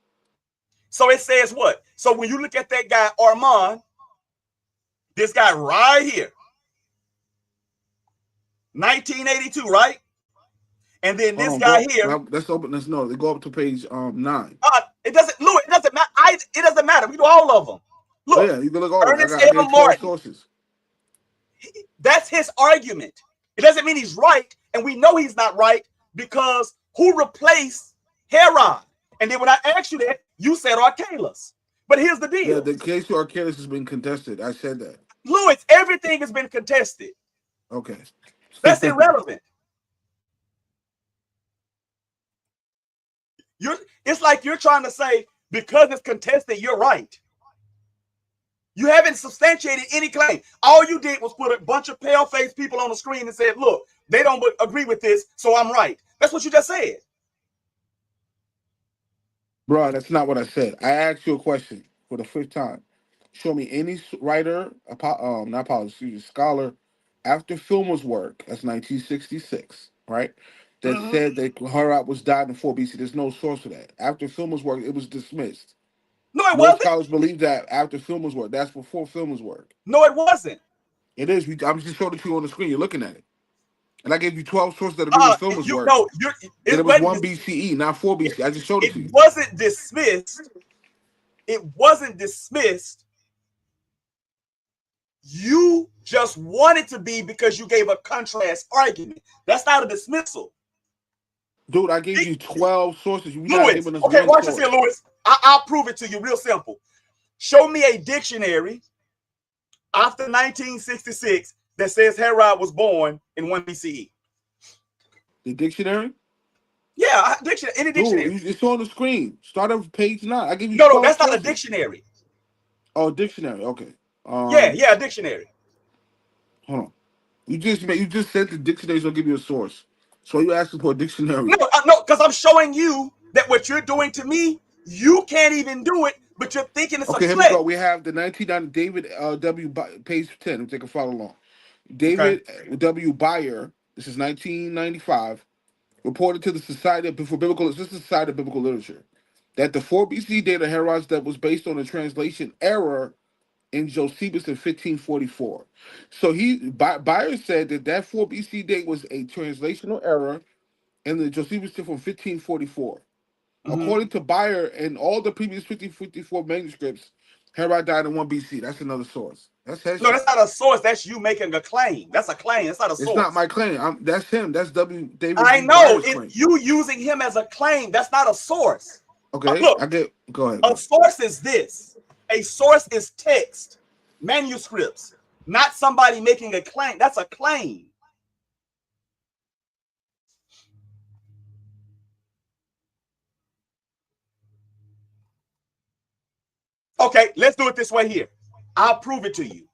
So it says what? So when you look at that guy, Armand, this guy right here, 1982, right? And then Hold this on. guy Go. here. Let's open this note. They go up to page 9. It doesn't, Louis, it doesn't matter. It doesn't matter. We do all of them. Oh, Look, yeah, you can look all. Ernest I gave M. 12 Martin. sources. That's his argument. It doesn't mean he's right, and we know he's not right because who replaced Herod? And then when I asked you that, you said Archelaus. But here's the deal. Yeah, the case to Archelaus has been contested. I said that. Louis, everything has been contested. Okay. That's irrelevant. It's like you're trying to say because it's contested, you're right. You haven't substantiated any claim. All you did was put a bunch of pale-faced people on the screen and said, look, they don't agree with this, so I'm right. That's what you just said. Bro, that's not what I said. I asked you a question for the 5th time. Show me any writer, not politician, scholar, after Filmer's work, that's 1966, right? That said that Herod was died in 4 BC. There's no source for that. After Filmer's work, it was dismissed. No, it Most wasn't. scholars believe that after Filmer's work. That's before Filmer's work. No, it wasn't. It is. I'm just showing it to you on the screen. You're looking at it. And I gave you 12 sources that agree with Filmer's work. No, it was 1 BCE, not 4 BC. I just showed it to you. It wasn't dismissed. It wasn't dismissed. You just wanted to be because you gave a contrast argument. That's not a dismissal. Dude, I gave you 12 sources. Louis, okay, watch this here, Louis. I'll prove it to you real simple. Show me a dictionary after 1966 that says Herod was born in 1 BCE. The dictionary? Yeah, dictionary. Any dictionary. Dude, it's on the screen. Start at page 9. I give you no, that's sources. Not a dictionary. Oh, dictionary. Okay. Yeah, a dictionary. Hold on. You just said the dictionaries will give you a source. So you asking for a dictionary? No, because I'm showing you that what you're doing to me, you can't even do it, but you're thinking it's okay. Here we go. We have the 1990 David W. Page 10. Take a follow along. David W. Beyer. This is 1995. Reported to the Society of Biblical Literature that the 4 BC date of Herod's death was based on a translation error in Josephus in 1544. So Beyer said that 4 BC date was a translational error in the Josephus from 1544. According to Beyer and all the previous 1554 manuscripts, Herod died in 1 BC. That's another source. That's not a source. That's you making a claim. That's a claim. It's not a source. It's not my claim. That's him. That's David. I know. It's you using him as a claim. That's not a source. Okay. Look, go ahead. A source is this. A source is text, manuscripts, not somebody making a claim. That's a claim. Okay, let's do it this way here. I'll prove it to you.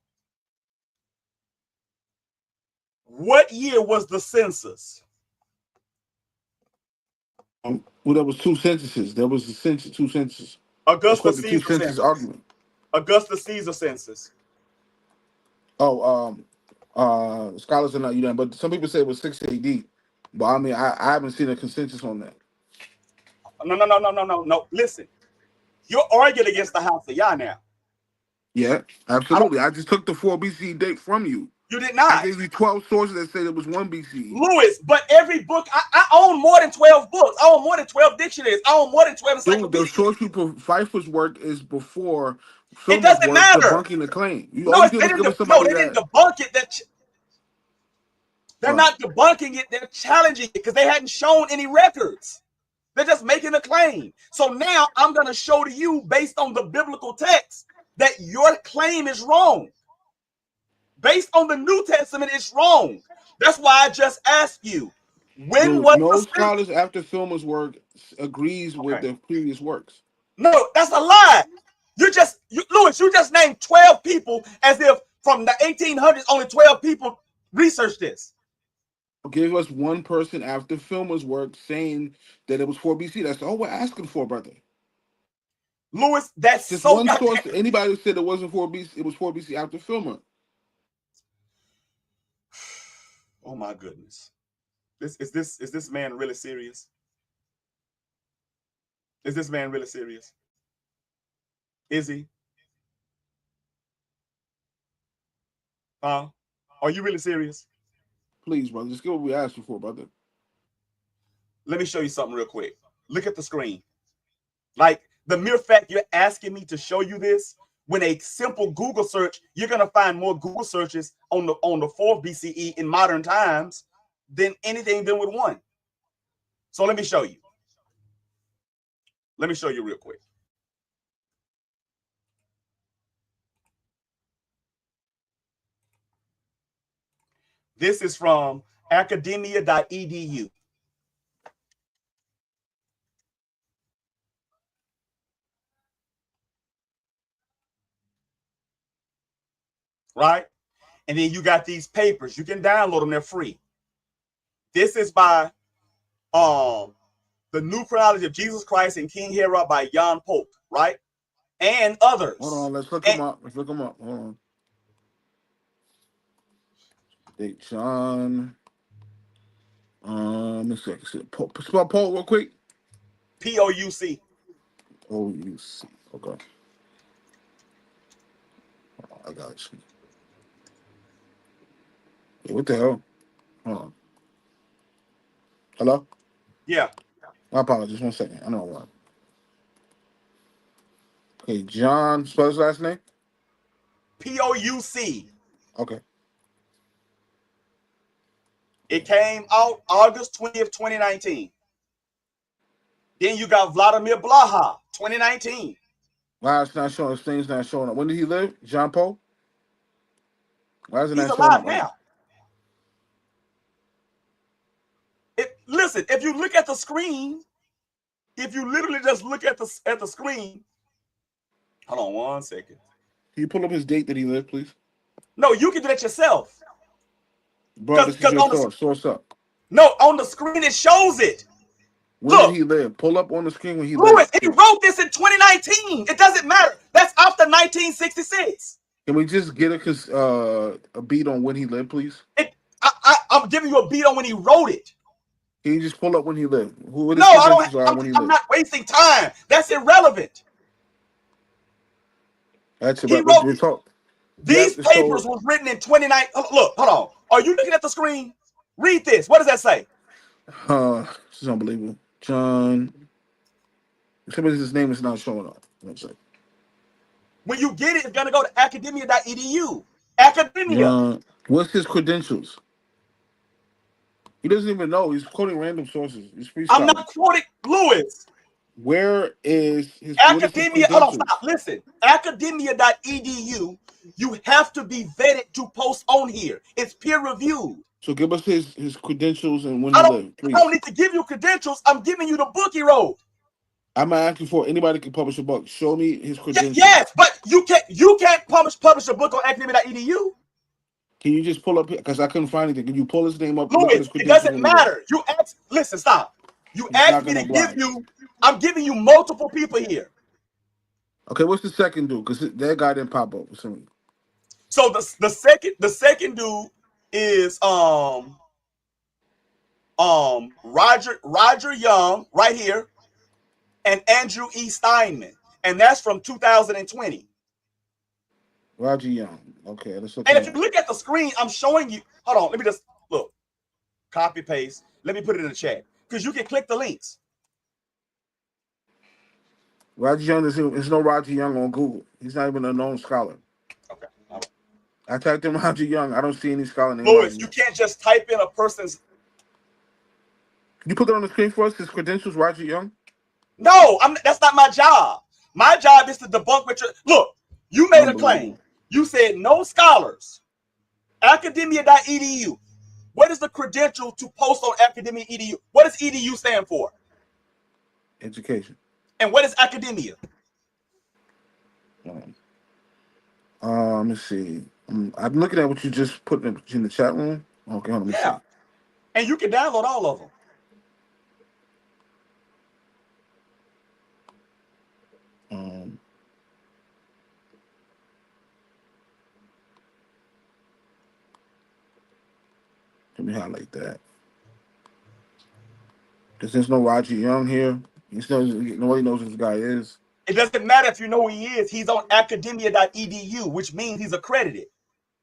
What year was the census? Well, there was 2 censuses. There was the census, 2 censuses. Augustus Caesar census argument. Augustus Caesar census. Oh, scholars are not unanimous, but some people say it was 6 AD. But I mean, I haven't seen a consensus on that. No. Listen, you're arguing against the house of Yah now. Yeah, absolutely. I just took the 4 BC date from you. You did not. I gave you 12 sources that said it was 1 BC. Louis, but every book, I own more than 12 books. I own more than 12 dictionaries. I own more than 12 encyclopedias. The source you put Pfeiffer's work is before it doesn't matter. Debunking the claim. They didn't debunk it. They're not debunking it. They're challenging it because they hadn't shown any records. They're just making a claim. So now I'm going to show to you, based on the biblical text, that your claim is wrong. Based on the New Testament, it's wrong. That's why I just asked you, when was no scholars after Filmer's work agrees with the previous works. No, that's a lie. Louis, you just named 12 people as if from the 1800s only 12 people researched this. Give us one person after Filmer's work saying that it was 4 BC. That's all we're asking for, brother. Louis, that's just so one source. Anybody who said it wasn't 4 BC, it was 4 BC after Filmer. Oh my goodness. Is this man really serious? Is this man really serious? Is he? Are you really serious? Please, brother, just get what we asked you for, brother. Let me show you something real quick. Look at the screen. Like the mere fact you're asking me to show you this, when a simple Google search, you're gonna find more Google searches on the 4th BCE in modern times than anything done with 1. So let me show you. Let me show you real quick. This is from academia.edu. Right? And then you got these papers. You can download them, they're free. This is by The New Chronology of Jesus Christ and King Herod by Jan Pope, right? And others. Hold on, let's look them up. Let's look them up. Hold on. Date John. Let's see. Spell Paul real quick. POUC. OUC. Okay. I got you. Hey, what the hell? Hold on. Hello? Yeah. My apologies. 1 second. I know what. Okay, John. Spell his last name? POUC. Okay. It came out August 20th, 2019. Then you got Vladimir Blaha, 2019. Why it's not showing? This thing's not showing up. When did he live? John Paul? Why is it He's not showing alive up right now. Listen, if you look at the screen, if you literally just look at the screen, hold on 1 second. Can you pull up his date that he lived, please? No, you can do that yourself. Bro, this is your source. Source up. No, on the screen it shows it. When did he live? Pull up on the screen when he lived. Louis, he wrote this in 2019. It doesn't matter. That's after 1966. Can we just get a beat on when he lived, please? I'm giving you a beat on when he wrote it. Can you just pull up when he lived? What No, I don't. I'm not wasting time. That's irrelevant. That's he about wrote these papers was written in 2019. Look, hold on. Are you looking at the screen? Read this. What does that say? This is unbelievable. John. Somebody's name is not showing up. When you get it, it's gonna go to academia.edu. Academia. John. What's his credentials? He doesn't even know. He's quoting random sources. He's freestyling. I'm not quoting Lewis. Where is his Academia? Hold on, stop. Listen. Academia.edu. You have to be vetted to post on here. It's peer reviewed. So give us his credentials and when he lived, please. I don't need to give you credentials. I'm giving you the book he wrote. I'm not asking for anybody can publish a book. Show me his credentials. Yes, but you can't publish a book on academia.edu. Can you just pull up here? Because I couldn't find anything. Can you pull his name up? Louis, it doesn't matter. You ask. Listen, stop. You asked me to give you. I'm giving you multiple people here. Okay, what's the second dude? Because that guy didn't pop up. So the second dude is Roger Young right here, and Andrew E. Steinman, and that's from 2020. Roger Young. Okay, let's look. And if you look at the screen, I'm showing you. Hold on, let me just look. Copy paste. Let me put it in the chat because you can click the links. Roger Young, there's no Roger Young on Google. He's not even a known scholar. Okay. All right. I typed in Roger Young. I don't see any scholar named Louis, Roger you can't just type in a person's. Can you put that on the screen for us? His credentials, Roger Young? No, that's not my job. My job is to debunk what you're. Look, you made a claim. You said no scholars. Academia.edu. What is the credential to post on academia.edu? What does edu stand for? Education. And what is academia? Let me see. I'm looking at what you just put in the chat room. Okay, let me see. And you can download all of them. Let me highlight that. Because there's no Roger Young here. Nobody knows who this guy is. It doesn't matter if you know who he is. He's on academia.edu, which means he's accredited.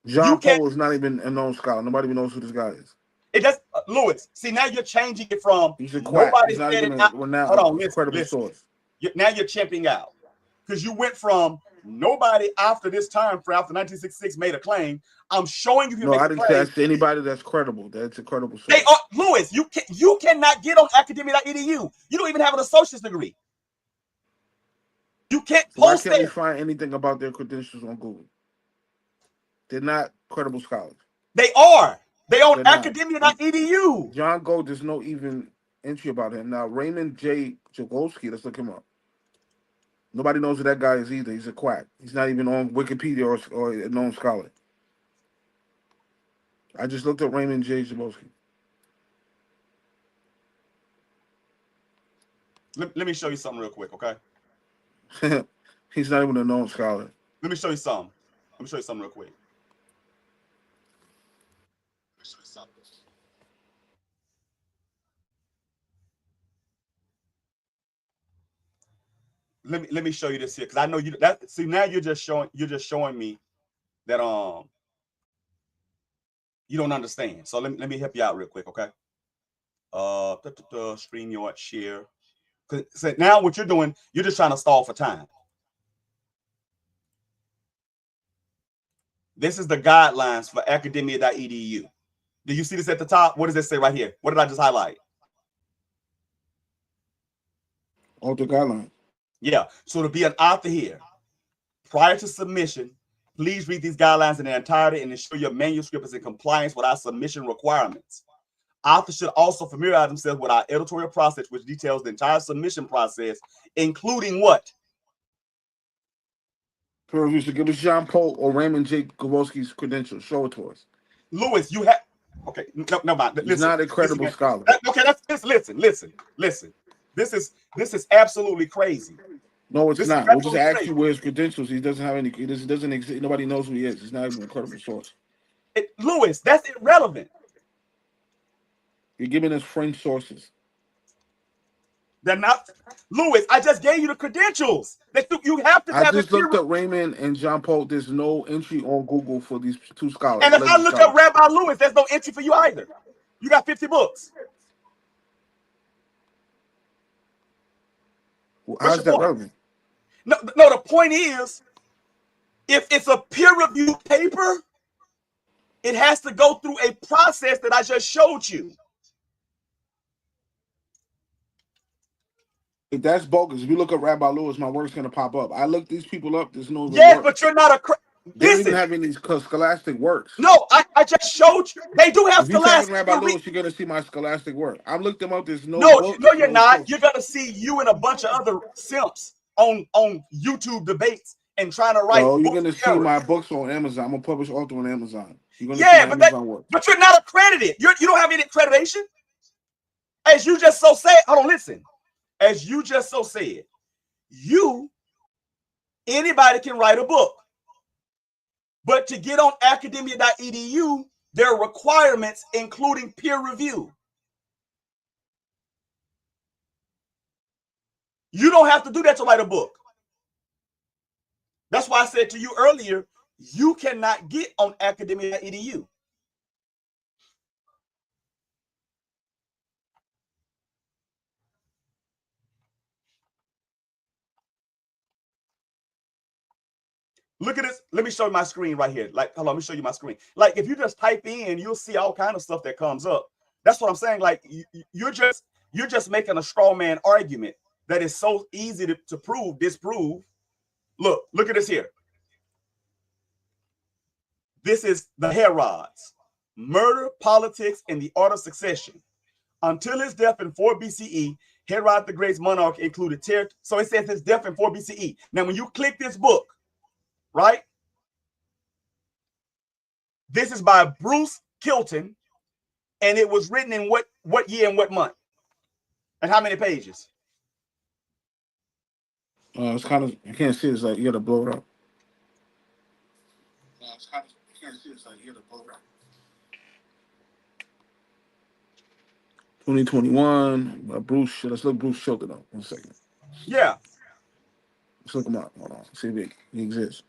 John Poe is not even a known scholar. Nobody even knows who this guy is. It does, Lewis. See, now you're changing it from he's a quack. He's not even hold on, listen. Source. Now you're champing out because you went from nobody after this time for after 1966 made a claim. I'm showing you. No, I didn't say that's anybody that's credible. That's a credible source. They are, Lewis. You cannot get on academia.edu. You don't even have an associate's degree. You can't post Why can't we find anything about their credentials on Google? They're not credible scholars. They are. They on academia.edu. John Gold, there's no even entry about him. Now, Raymond J. Jagolski, let's look him up. Nobody knows who that guy is either. He's a quack. He's not even on Wikipedia or a known scholar. I just looked up Raymond J. Jagolski. Let me show you something real quick, okay? He's not even a known scholar. Let me show you something. Let me show you something real quick. Let me show you this here because I know you that see now you're just showing me that you don't understand. So let me help you out real quick, okay? StreamYard share. So now what you're doing, you're just trying to stall for time. This is the guidelines for academia.edu. Do you see this at the top? What does this say right here? What did I just highlight? Author guidelines. Yeah. So to be an author here, prior to submission, please read these guidelines in their entirety and ensure your manuscript is in compliance with our submission requirements. Authors should also familiarize themselves with our editorial process, which details the entire submission process, including what? You should give us John Poe or Raymond J. Kowalski's credentials. Show it to us. Lewis, you have okay. No, mind. He's not a credible scholar. Okay, listen. This is absolutely crazy. No, it's not. We'll just ask you where his credentials. He doesn't have any. He doesn't exist. Nobody knows who he is. He's not even a credible source. Lewis, that's irrelevant. You're giving us French sources. They're not. Lewis, I just gave you the credentials. You have to have. I just looked up Raymond and John Paul. There's no entry on Google for these two scholars. And if I look up Rabbi Lewis, there's no entry for you either. You got 50 books. Well, how's that relevant? No, the point is, if it's a peer-reviewed paper, it has to go through a process that I just showed you. If that's bogus, if you look up Rabbi Lewis, my work's gonna pop up. I looked these people up. There's no. Yes, but you're not a. They don't even have any scholastic works. No, I just showed you. They do have scholastic. If you type in Rabbi Lewis, you're gonna see my scholastic work. I looked them up. There's no. No, you're not. You're gonna see you and a bunch of other simps on YouTube debates and trying to write. No, you're gonna see my books on Amazon. I'm gonna publish author on Amazon. You're gonna see my Amazon work. But you're not accredited. You don't have any accreditation. As you just so said. Hold on, listen. As you just so said, anybody can write a book. But to get on academia.edu, there are requirements, including peer review. You don't have to do that to write a book. That's why I said to you earlier, you cannot get on academia.edu. Look at this. Let me show you my screen right here. Like, hold on, let me show you my screen. Like, if you just type in, you'll see all kind of stuff that comes up. That's what I'm saying. Like, you're just making a straw man argument that is so easy to prove, disprove. Look at this here. This is the Herods. Murder, politics, and the art of succession. Until his death in 4 BCE, Herod the Great's monarch included territory. So it says his death in 4 BCE. Now, when you click this book, right? This is by Bruce Kilton, and it was written in what year and what month? And how many pages? It's kind of, you can't see it. It's like you got to blow it up. It's kind of, you can't see it. It's like you got to blow it up. 2021. Bruce. Let's look Bruce Chilton up. 1 second. Yeah. Let's look him up. Hold on. See if he exists.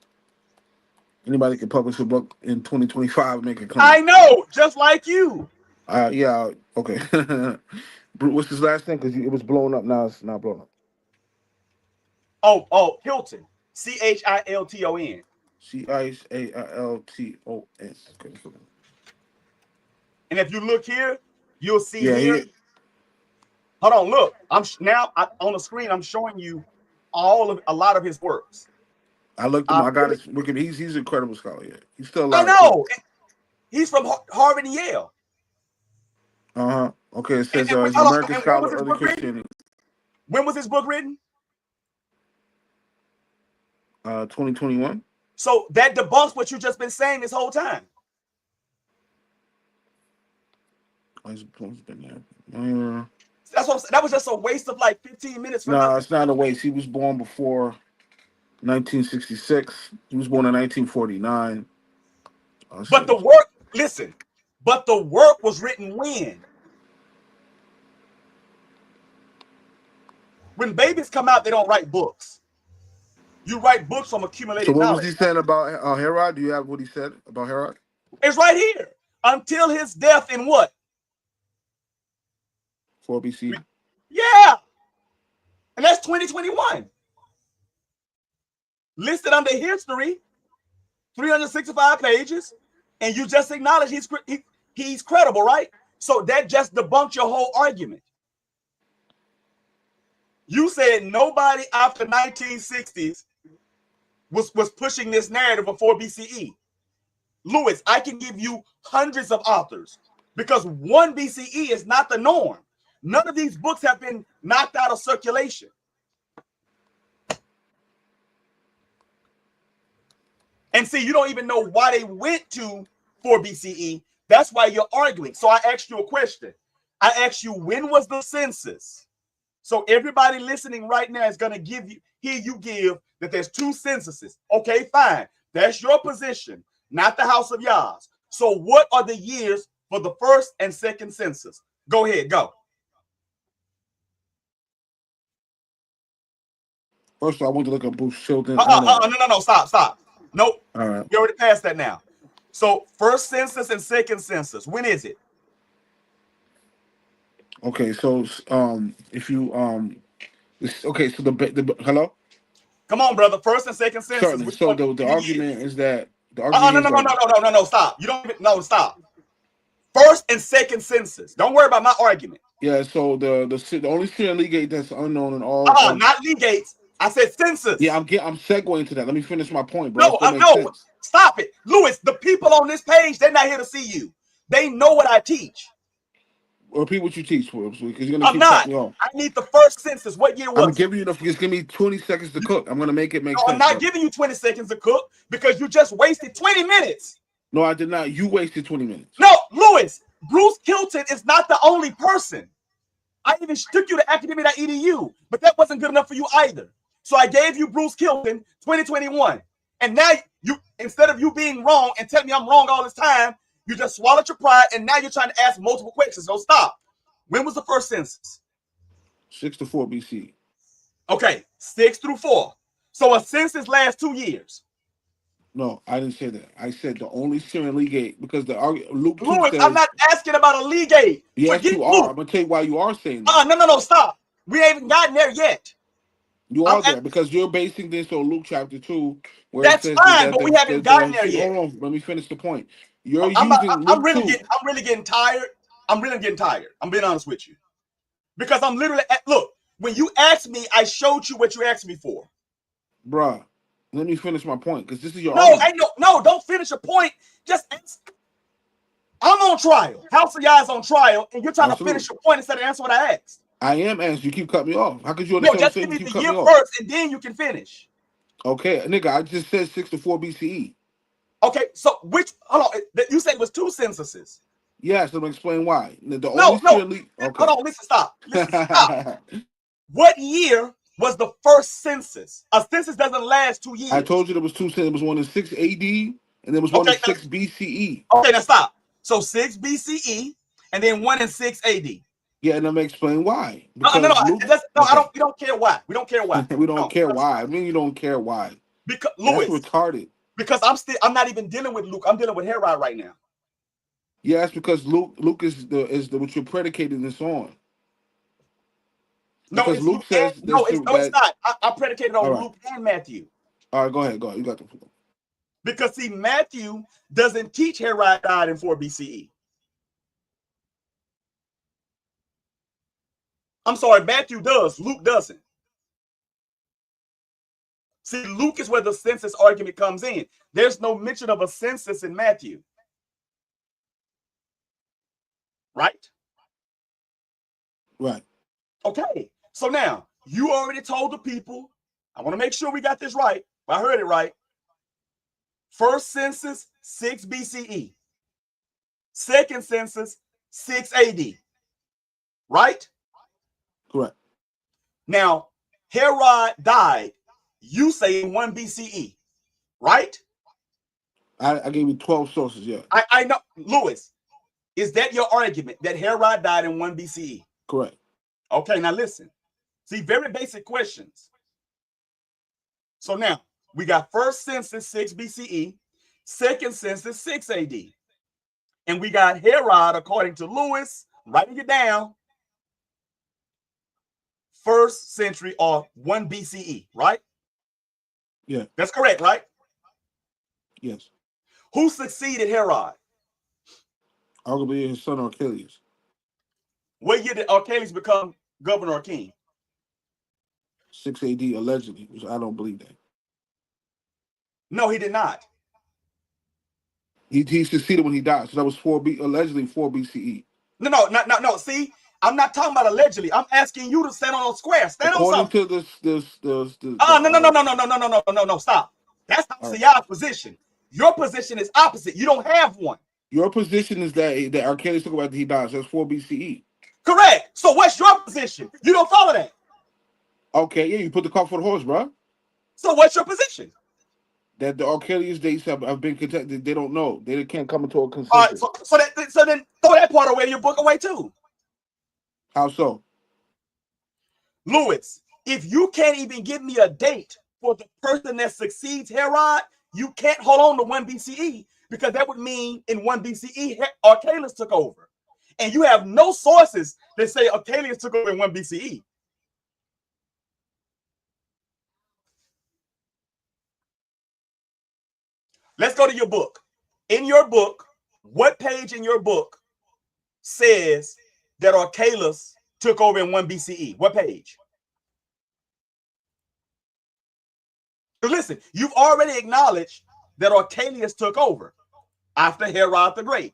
Anybody can publish a book in 2025 and make a claim. I know, just like you. Yeah. Okay. What's his last name? Because it was blown up. Now it's not blown up. Oh, Hilton. CHILTON. CHAILTON. Okay. And if you look here, you'll see Yeah, hold on, look. On the screen, I'm showing you a lot of his works. I looked him. I got his Wikipedia. He's an incredible scholar. Yeah, he's still alive. I know. He's from Harvard and Yale. Okay. It says he's an American scholar, early Christianity. When was his book written? 2021. So that debunks what you just been saying this whole time. That's what that was just a waste of like 15 minutes. No, it's not a waste. He was born before 1966. He was born in 1949. But the work, listen, but the work was written when? When babies come out, they don't write books. You write books from accumulated knowledge. So what was he saying about Herod? Do you have what he said about Herod? It's right here. Until his death in what? 4 BC. Yeah. And that's 2021. Listed under history, 365 pages, and you just acknowledge he's credible, right? So that just debunked your whole argument. You said nobody after 1960s was pushing this narrative of 4 BCE. Lewis, I can give you hundreds of authors because 1 BCE is not the norm. None of these books have been knocked out of circulation. And see, you don't even know why they went to 4 BCE. That's why you're arguing. So I asked you a question. I asked you, when was the census? So everybody listening right now is going to hear you give that there's 2 censuses. Okay, fine. That's your position, not the House of YHWH. So what are the years for the first and second census? Go ahead, go. First of all, I want to look at Bruce Chilton. No, stop. Nope. All right. We already passed that now. So first census and second census, when is it? Okay, so if you okay, so the hello. Come on, brother. First and second census. Certainly. So the argument is that the argument. No, stop. You don't even stop. First and second census. Don't worry about my argument. Yeah. So the only Syrian legate that's unknown in all. Not legates. I said census. Yeah, I'm segueing to that. Let me finish my point, bro. No. Stop it, Lewis. The people on this page, they're not here to see you. They know what I teach. Repeat what you teach, because you're gonna keep cutting me off. I need the first census. What year was it? I'm giving you just give me 20 seconds to cook. I'm gonna make it make sense. I'm not giving you 20 seconds to cook because you just wasted 20 minutes. No, I did not. You wasted 20 minutes. No, Lewis, Bruce Chilton is not the only person. I even took you to academia.edu, but that wasn't good enough for you either. So I gave you Bruce Chilton 2021. And now you, instead of you being wrong and telling me I'm wrong all this time, you just swallowed your pride and now you're trying to ask multiple questions. So stop. When was the first census? 6 to 4 BC. Okay, 6 through 4. So a census lasts 2 years. No, I didn't say that. I said the only Syrian legate because Luke Lewis, says, I'm not asking about a legate. Yes, you are. I'm gonna tell you why you are saying that. No, stop. We haven't gotten there yet. You are there because you're basing this on Luke chapter 2, where that's it says fine, but we haven't gotten there yet. Hold on, let me finish the point. You're I'm really getting tired. I'm being honest with you, because I'm literally look. When you asked me, I showed you what you asked me for, bruh. Let me finish my point because this is your no. Don't finish your point. Just I'm on trial. House of YHWH is on trial, and you're trying to finish your point instead of answer what I asked. I am answering. You keep cutting me off. How could you understand? No, just give me the year first, and then you can finish. Okay, nigga, I just said 6 to 4 BCE. Okay, so hold on, you said it was 2 censuses. Yes, let me explain why. Hold on, listen, stop. What year was the first census? A census doesn't last 2 years. I told you there was 2 censuses. There was one in 6 AD, and there was one in 6 BCE. Okay, now stop. So 6 BCE, and then one in 6 AD. Yeah, and let me explain why. No, Because Luke. I don't. We don't care why. We don't care why. We don't No, care why. I mean, you don't care why. because That's Louis. retarded. Because I'm not even dealing with Luke. I'm dealing with Herod right now. Yeah, that's because Luke is the what you're predicating this on. No, Because it's Luke Luke and says no, it's that. not. I predicated All on right, Luke and Matthew. all right, go ahead, go ahead. You got the floor. Because see, Matthew doesn't teach Herod died in 4 BCE. I'm sorry, Matthew does. Luke doesn't. See, Luke is where the census argument comes in. There's no mention of a census in Matthew. Right? Right. Okay. So now, you already told the people, I want to make sure we got this right. I heard it right. First census, 6 BCE. Second census, 6 AD. Right? Correct. Now, Herod died, you say in 1 BCE. Right? I gave you 12 sources, yeah. I know. Louis, is that your argument that Herod died in 1 BCE? Correct. Okay, now listen. See, very basic questions. So now, we got first census 6 BCE, second census 6 AD. And we got Herod, according to Lewis, writing it down, first century or 1 BCE, right? Yeah. That's correct, right? Yes. Who succeeded Herod? Arguably his son Archelaus. What year did Archelaus become governor or king? 6 AD allegedly, which I don't believe that. No, he did not. He succeeded when he died. So that was allegedly 4 BCE. No. See, I'm not talking about allegedly. I'm asking you to stand on a square. Stand on According something. to this No. Stop. That's HOUSE of YWH's position. Your position is opposite. You don't have one. Your position is that Archelaus took about that he died. So that's 4 BCE. Correct. So what's your position? You don't follow that. Okay, yeah, you put the cart for the horse, bro. So what's your position? That the Archelaus dates have been contested. They don't know. They can't come into a consensus. All right, so then throw that part away, your book away too. How so? Lewis, if you can't even give me a date for the person that succeeds Herod, you can't hold on to 1 BCE, because that would mean in 1 BCE, Archelaus took over. And you have no sources that say Archelaus took over in 1 BCE. Let's go to your book. In your book, what page in your book says that Archelaus took over in 1 BCE? What page? Listen, you've already acknowledged that Archelaus took over after Herod the Great.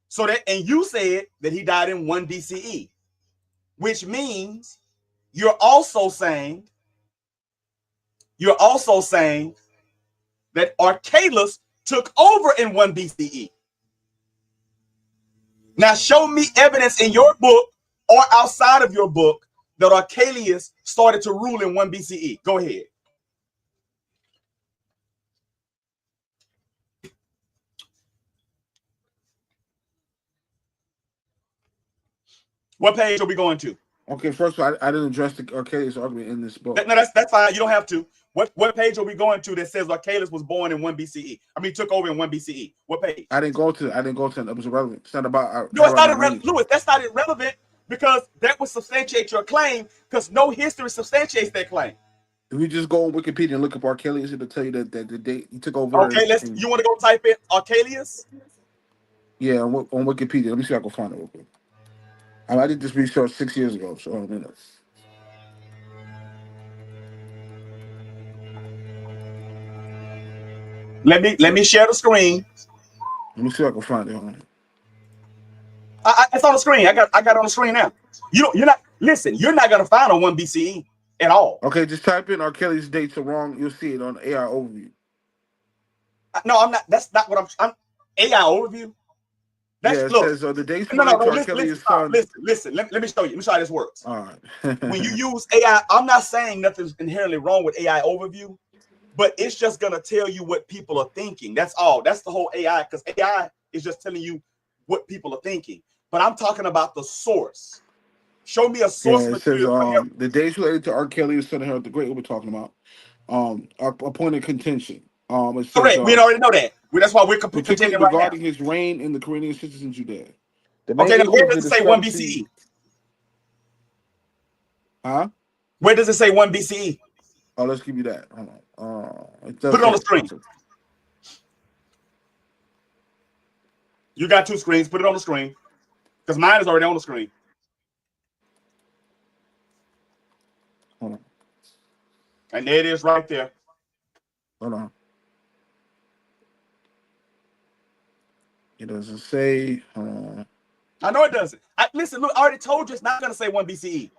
So that, and you said that he died in 1 BCE, which means you're also saying that Archelaus took over in 1 BCE. Now show me evidence in your book or outside of your book that Archelaus started to rule in 1 BCE. Go ahead. What page are we going to? Okay, first of all, I didn't address the Archelaus argument in this book. No, that's fine. You don't have to. What page are we going to that says Archelaus was born in 1 BCE? I mean, took over in 1 BCE. What page? I didn't go to that. It was irrelevant. It's not about. No, it's not irrelevant, Louis. That's not irrelevant, because that would substantiate your claim, because no history substantiates that claim. If you just go on Wikipedia and look up Archelaus, it'll tell you that the date he took over. Okay, you want to go type in Archelaus? Yeah, on Wikipedia. Let me see if I can find it real quick. I did this research 6 years ago, so I don't know. Let me share the screen. Let me see if I can find it. It's on the screen. I got it on the screen now. You're not gonna find a 1 BCE at all. Okay, just type in Archelaus dates are wrong. You'll see it on AI overview. No, I'm not. That's not what I'm AI overview. It says the dates related to Archelaus' son. Listen. Let me show you. Let me show you how this works. All right. When you use AI, I'm not saying nothing's inherently wrong with AI overview, but it's just gonna tell you what people are thinking. That's all. That's the whole AI, because AI is just telling you what people are thinking. but I'm talking about the source. Show me a Yeah, source it says material for him. the dates related to R. Kelly and Son of Herod the Great. What we're talking about. Are a point of contention. It says Correct. We already know that. That's why we're particularly contending right now. regarding his reign in the Corinthian cities in Judea. The main Okay, now where issue is the does it say 1 discrepancy. BCE? Huh? Where does it say 1 BCE? Oh, let's give you that. Hold on. It does Put it on say the it. screen. You got two screens. Put it on the screen. Because mine is already on the screen. Hold on. And there it is right there. Hold on. It doesn't say. I know it doesn't. Listen, look, I already told you it's not going to say 1 BCE.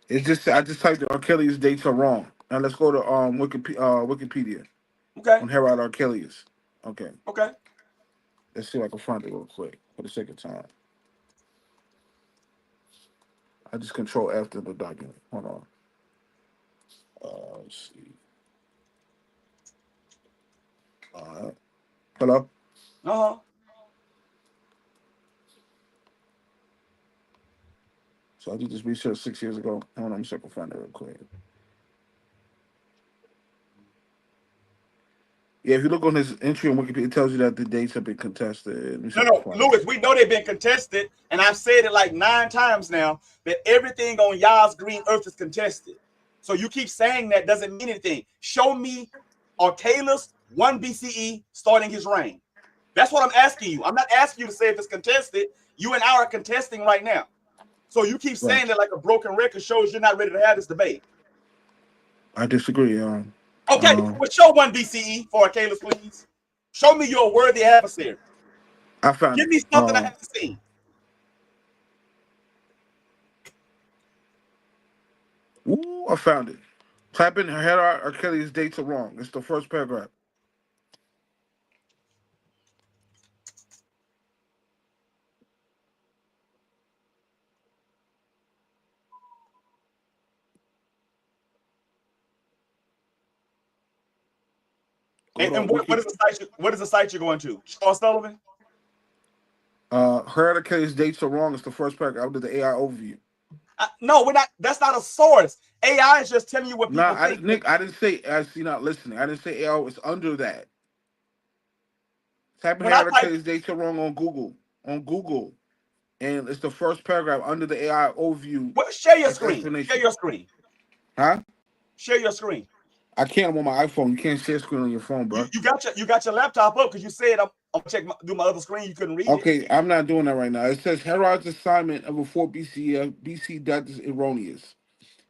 It's just I just typed R. Kelly's dates are wrong. Now let's go to Wikipedia Okay. on Herod R. Kelly's. Okay. Okay. Let's see if I can find it real quick for the sake of time. I just control after the document. Hold on. Let's see. Hello? Uh-huh. So I did this research 6 years ago. Hold on, let me see if I can find it real quick. Yeah, if you look on his entry on Wikipedia, it tells you that the dates have been contested. No, Lewis, we know they've been contested, and I've said it like 9 times now that everything on Yah's green earth is contested. So you keep saying that doesn't mean anything. Show me Archelaus 1 BCE starting his reign. That's what I'm asking you. I'm not asking you to say if it's contested. You and I are contesting right now. So you keep saying that like a broken record shows you're not ready to have this debate. I disagree. Okay, well, show 1 BCE for Archelaus, please. Show me your worthy adversary. I found Give me something I haven't seen. Ooh, I found it. Type in Herod R. Kelly's dates are wrong. It's the first paragraph. And what is the site? What is the site you're going to? Charles Sullivan. Herod R. Kelly's dates are wrong. It's the first paragraph under the AI overview. No, we're not. That's not a source. AI is just telling you what people think. Nick, I didn't say. I see, not listening. I didn't say AI. It's under that. Type in Herod R. Kelly's dates are wrong on Google. And it's the first paragraph under the AI overview. Well, share your screen. Share your screen. Huh? Share your screen. I can't. I'm on my iPhone. You can't share screen on your phone, bro. You got your laptop up because you said I'm gonna do my other screen. You couldn't read it. Okay, I'm not doing that right now. It says Herod's assignment of a 4 BC death is erroneous.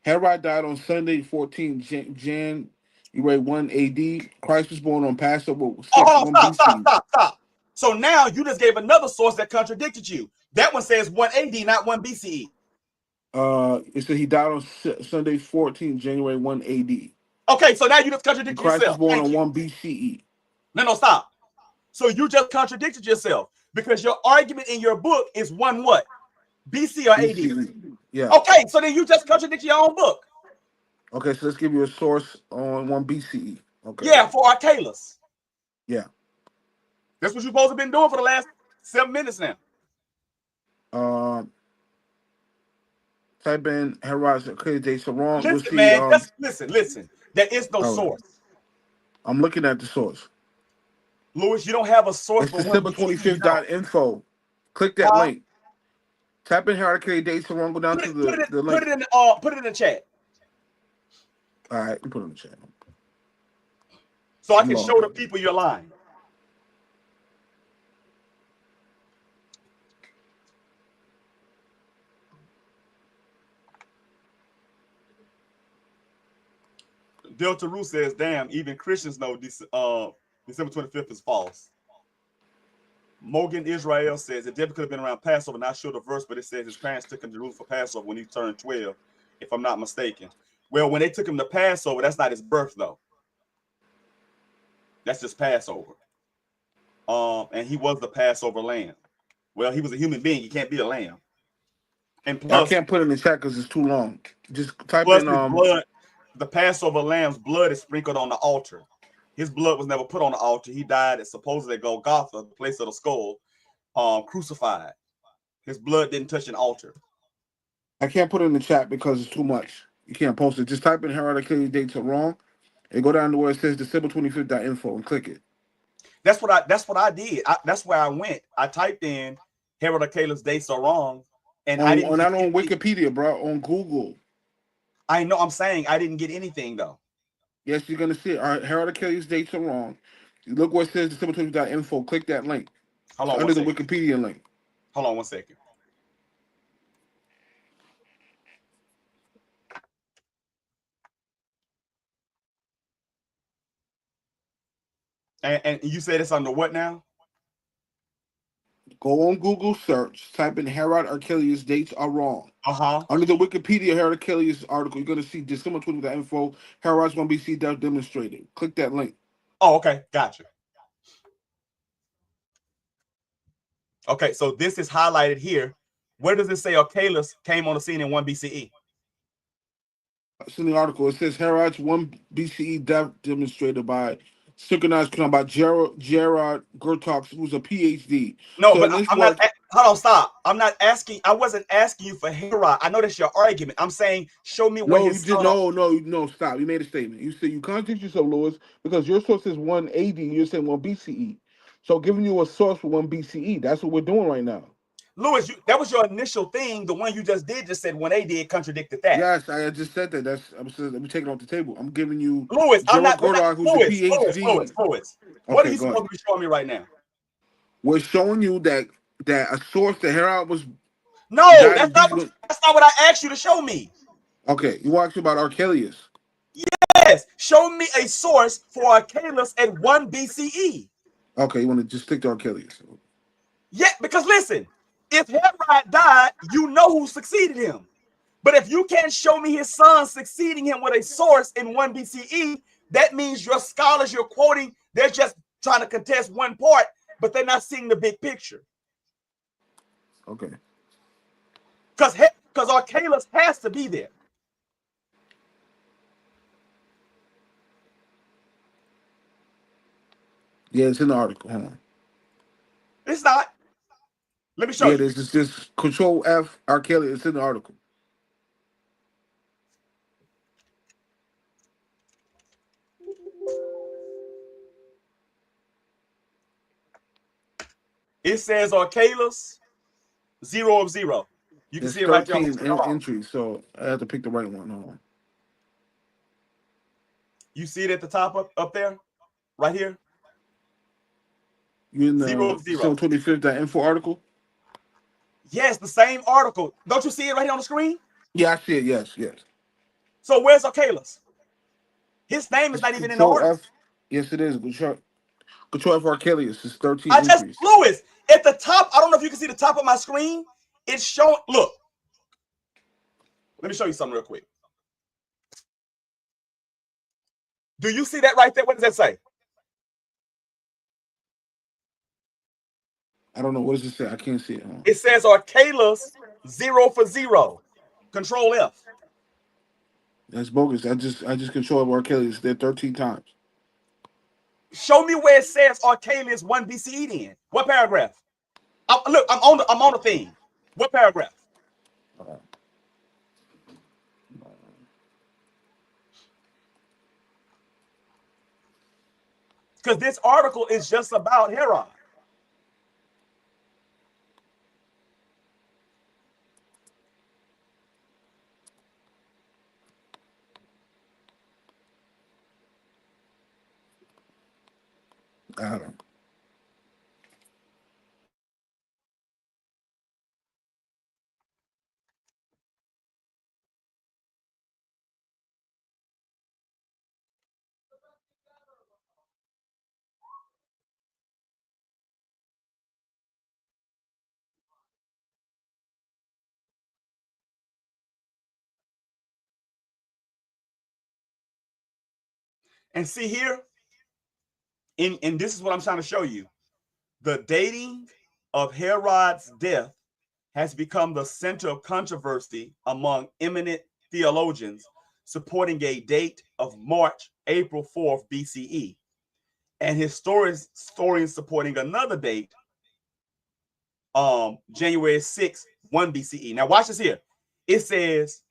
Herod died on Sunday, 14 January 1 AD. Christ was born on Passover 1 BC. Stop. So now you just gave another source that contradicted you. That one says 1 AD, not 1 BCE. It said he died on Sunday, 14 January 1 AD. Okay, so now you just contradicted yourself. Christ was born on 1 BCE. No, stop. So you just contradicted yourself because your argument in your book is 1 what? BC or AD? Yeah. Okay, so then you just contradicted your own book. Okay, so let's give you a source on 1 BCE. Okay. Yeah, for Archelaus. Yeah. That's what you're supposed to have been doing for the last 7 minutes now. Type in Herod's dates are wrong. Listen, you'll see, man, just listen. There is no source. I'm looking at the source. Louis, you don't have a source it's for December25.info. Click that link. Type in Herod dates are wrong. Go down to the link. Put it in the chat. All right, put it in the chat. So I can show the people you're lying. Delta Rue says, damn, even Christians know December 25th is false. Morgan Israel says, it definitely could have been around Passover. Not sure the verse, but it says his parents took him to Jerusalem for Passover when he turned 12, if I'm not mistaken. Well, when they took him to Passover, that's not his birth, though. That's just Passover. And he was the Passover lamb. Well, he was a human being. He can't be a lamb. And plus, I can't put it in the chat because it's too long. Just type in blood. The Passover lamb's blood is sprinkled on the altar. His blood was never put on the altar. He died at supposedly Golgotha, the place of the skull, crucified. His blood didn't touch an altar. I can't put it in the chat because it's too much. You can't post it. Just type in Herod Achilles dates are wrong and go down to where it says December 25th.info and click it. That's what I did. That's where I went. I typed in Herod Achilles dates are wrong, and I didn't not on Wikipedia, bro. On Google. I know. I'm saying I didn't get anything though. Yes, you're gonna see it. All right, Herod Achilles dates are wrong. You look where it says December 25th.info. Click that link. Hold on, under the Wikipedia link. Hold on 1 second. And you said it's under what now? Go on Google search, type in Herod Achilles dates are wrong. Uh-huh. Under the Wikipedia Herod Achilles article, you're gonna see December 25th.info. Herod's gonna be seen demonstrated. Click that link. Oh, okay, gotcha. Okay, so this is highlighted here. Where does it say Archelaus came on the scene in 1 BCE? It's in the article. It says Herod's 1 BCE death demonstrated by synchronized by Gerard Gertox, who's a PhD. No, So but this I'm work, not. Hold on, stop. I'm not asking. I wasn't asking you for Herod. I know that's your argument. I'm saying, show me where no, his you did son. no, stop. You made a statement. You said you contradict yourself, Lewis, because your source is 1 AD, you're saying 1 BCE. So giving you a source for 1 BCE, that's what we're doing right now. Lewis, that was your initial thing. The one you just did just said 1 AD contradicted that. Yes, I just said that. I'm taking it off the table. I'm giving you Lewis, I'm not. who's a PhD. Lewis. Okay, What are you supposed to be showing me right now? We're showing you that a source that Herod was. No, that's not what I asked you to show me. Okay, you asked about Archelaus. Yes, show me a source for Archelaus at 1 BCE. Okay, you want to just stick to Archelaus? Yeah, because listen, if Herod died, you know who succeeded him. But if you can't show me his son succeeding him with a source in 1 BCE, that means your scholars you're quoting, they're just trying to contest one part, but they're not seeing the big picture. Okay. Because Archelaus has to be there. Yeah, it's in the article. Hold on. It's not. Let me show you. There's this Control F Archelaus. It's in the article. It says Archelaus 0 of 0. You can see it right there. 13 entries, so I have to pick the right one. Hold on. You see it at the top up there? Right here? You in the 0 of 0. 25th.info article? Yes, the same article. Don't you see it right here on the screen? Yeah, I see it. Yes. So where's Archelaus? His name is not even in the article. Yes, it is. Control F Archelaus is 13 entries. Lewis, at the top, I don't know if you can see the top of my screen. It's showing, look. Let me show you something real quick. Do you see that right there? What does that say? I don't know. What does it say? I can't see it. Huh? It says Archelaus 0 for 0. Control F. That's bogus. I just control Archelaus there 13 times. Show me where it says Archelaus 1 BCE then. What paragraph? Look, I'm on the thing. What paragraph? Because this article is just about Herod. I don't know. And see here, and this is what I'm trying to show you. The dating of Herod's death has become the center of controversy among eminent theologians, supporting a date of April 4th BCE, and historians supporting another date January 6th, 1 BCE. Now watch this here. It says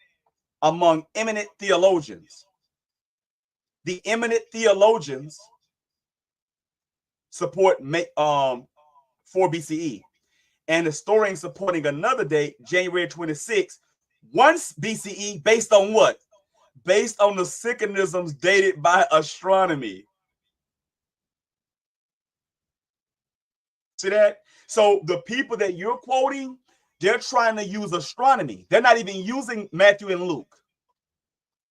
among eminent theologians. The eminent theologians support 4 BCE. And historians supporting another date, January 26th, 1 BCE, based on what? Based on the synchronisms dated by astronomy. See that? So the people that you're quoting, they're trying to use astronomy. They're not even using Matthew and Luke.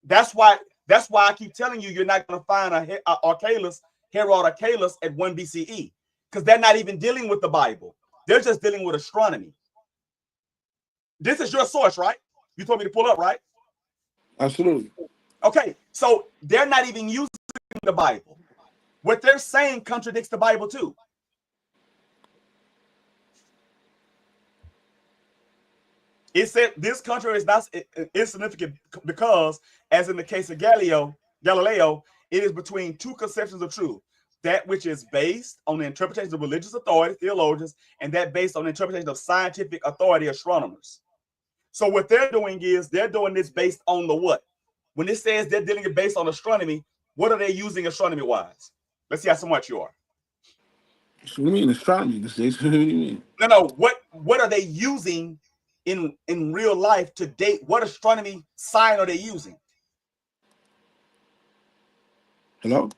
That's why I keep telling you, you're not going to find a Archelaus, Herod Archelaus at 1 BCE, because they're not even dealing with the Bible. They're just dealing with astronomy. This is your source, right? You told me to pull up, right? Absolutely. Okay, so they're not even using the Bible. What they're saying contradicts the Bible too. It said this country is not insignificant because, as in the case of Galileo, it is between two conceptions of truth. That which is based on the interpretation of religious authority, theologians, and that based on the interpretation of scientific authority, astronomers. So what they're doing is they're doing this based on the what? When it says they're dealing it based on astronomy, what are they using astronomy-wise? Let's see how smart you are. So what do you mean astronomy? What do you mean? No. What are they using in real life to date? What astronomy sign are they using? Hello?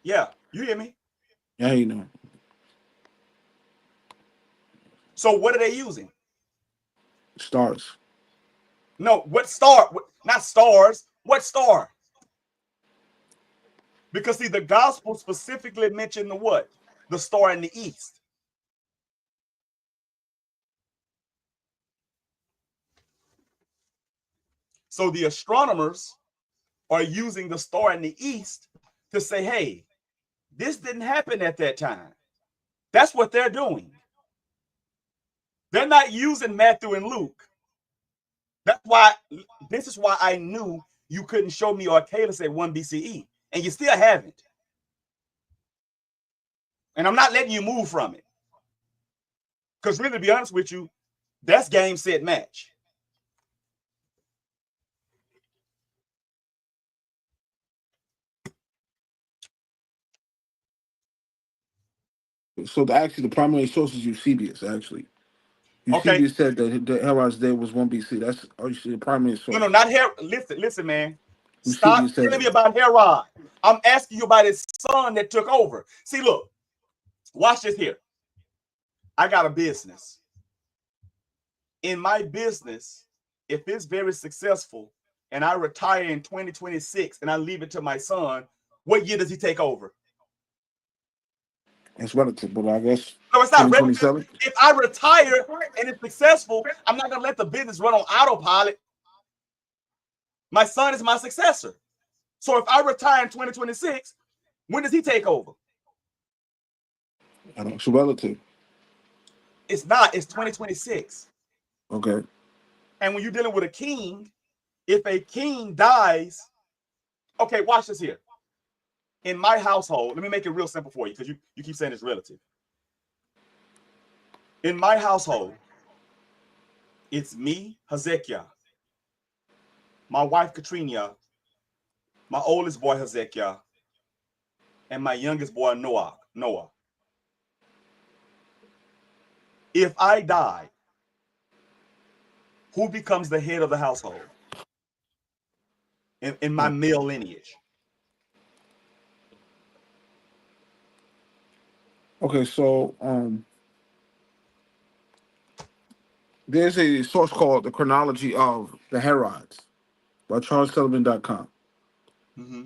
Yeah, you hear me? Yeah, you know. So what are they using? Stars. No, what star? Not stars. What star? Because see, the gospel specifically mentioned the what? The star in the east. So the astronomers are using the star in the east to say, hey, this didn't happen at that time. That's what they're doing. They're not using Matthew and Luke. This is why I knew you couldn't show me Archelaus at 1 BCE, and you still haven't. And I'm not letting you move from it. Because really, to be honest with you, that's game, set, match. So the primary source is Eusebius, actually. Okay. Eusebius said that the Herod's day was 1 BC. That's the primary source. No, not Herod. Listen, man. Stop Eusebius said telling me about Herod. I'm asking you about his son that took over. See, look, watch this here. I got a business. In my business, if it's very successful and I retire in 2026 and I leave it to my son, what year does he take over? It's relative, but I guess No, it's not relative. 2027. If I retire and it's successful, I'm not going to let the business run on autopilot. My son is my successor. So if I retire in 2026, when does he take over? I don't know. It's relative. It's not. It's 2026. Okay. And when you're dealing with a king, if a king dies, okay, watch this here. In my household, let me make it real simple for you because you keep saying it's relative. In my household, it's me, HEZEKYHWH, my wife, Katrina, my oldest boy, HEZEKYHWH, and my youngest boy, Noah. If I die, who becomes the head of the household in my male lineage? Okay, so there's a source called The Chronology of the Herods by CharlesSullivan.com. Mm-hmm.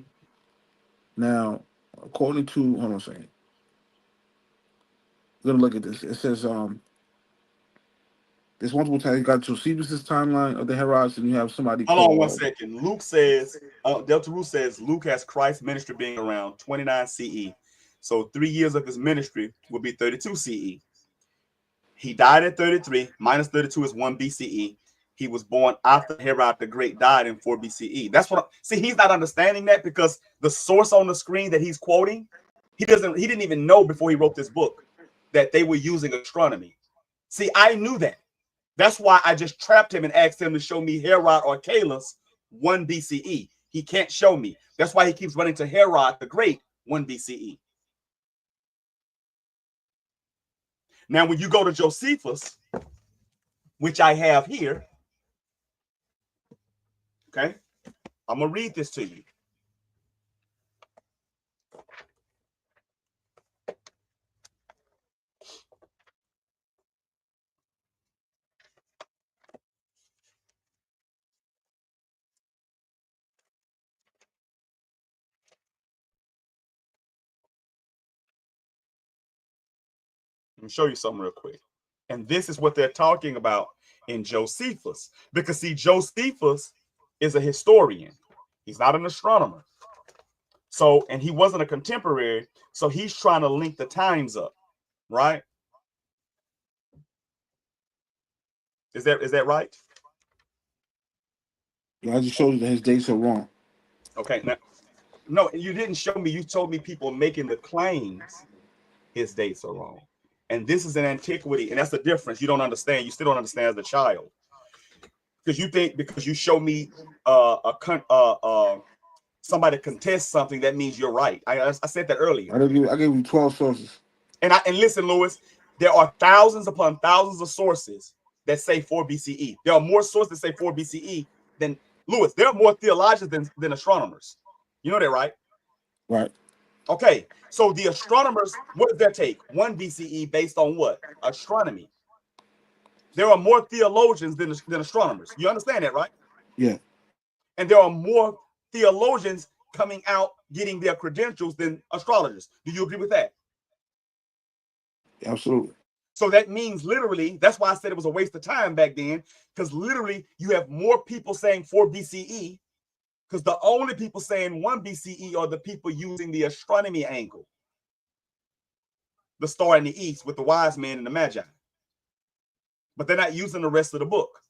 Now, according to, hold on a second. I'm gonna look at this. It says there's multiple times you got Josephus' timeline of the Herods, and you have somebody Hold called. on 1 second. Luke says, Delta Ru says Luke has Christ's ministry being around 29 CE. So 3 years of his ministry will be 32 CE. He died at 33, minus 32 is 1 BCE. He was born after Herod the Great died in 4 BCE. That's what see, he's not understanding that because the source on the screen that he's quoting, he didn't even know before he wrote this book that they were using astronomy. See, I knew that. That's why I just trapped him and asked him to show me Herod or Calus 1 BCE. He can't show me. That's why he keeps running to Herod the Great 1 BCE. Now, when you go to Josephus, which I have here, okay, I'm going to read this to you. Let me show you something real quick. And this is what they're talking about in Josephus. Because, see, Josephus is a historian. He's not an astronomer. So, and he wasn't a contemporary. So he's trying to link the times up, right? Is that right? Yeah, I just showed you that his dates are wrong. Okay. Now, no, you didn't show me. You told me people making the claims his dates are wrong. And this is an antiquity, and that's the difference. You don't understand. You still don't understand as a child. Because you think because you show me somebody contests something, that means you're right. I said that earlier. I gave you 12 sources. And listen, Lewis, there are thousands upon thousands of sources that say 4 BCE. There are more sources that say 4 BCE than Lewis. There are more theologians than astronomers. You know that, right? Right. Okay. So the astronomers, what does that take? 1 BCE based on what? Astronomy. There are more theologians than astronomers. You understand that, right? Yeah. And there are more theologians coming out getting their credentials than astrologers. Do you agree with that? Absolutely. So that means literally, that's why I said it was a waste of time back then, because literally you have more people saying 4 BCE, because the only people saying 1 BCE are the people using the astronomy angle. The star in the east with the wise men and the magi. But they're not using the rest of the book.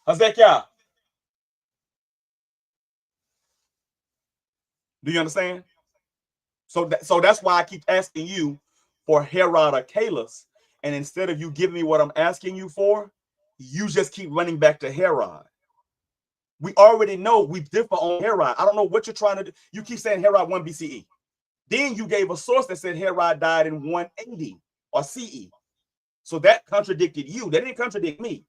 HEZEKYHWH. Do you understand? So that's why I keep asking you for Herod or Calus. And instead of you giving me what I'm asking you for, you just keep running back to Herod. We already know we differ on Herod. I don't know what you're trying to do. You keep saying Herod 1 BCE. Then you gave a source that said Herod died in 180 or CE. So that contradicted you. That didn't contradict me.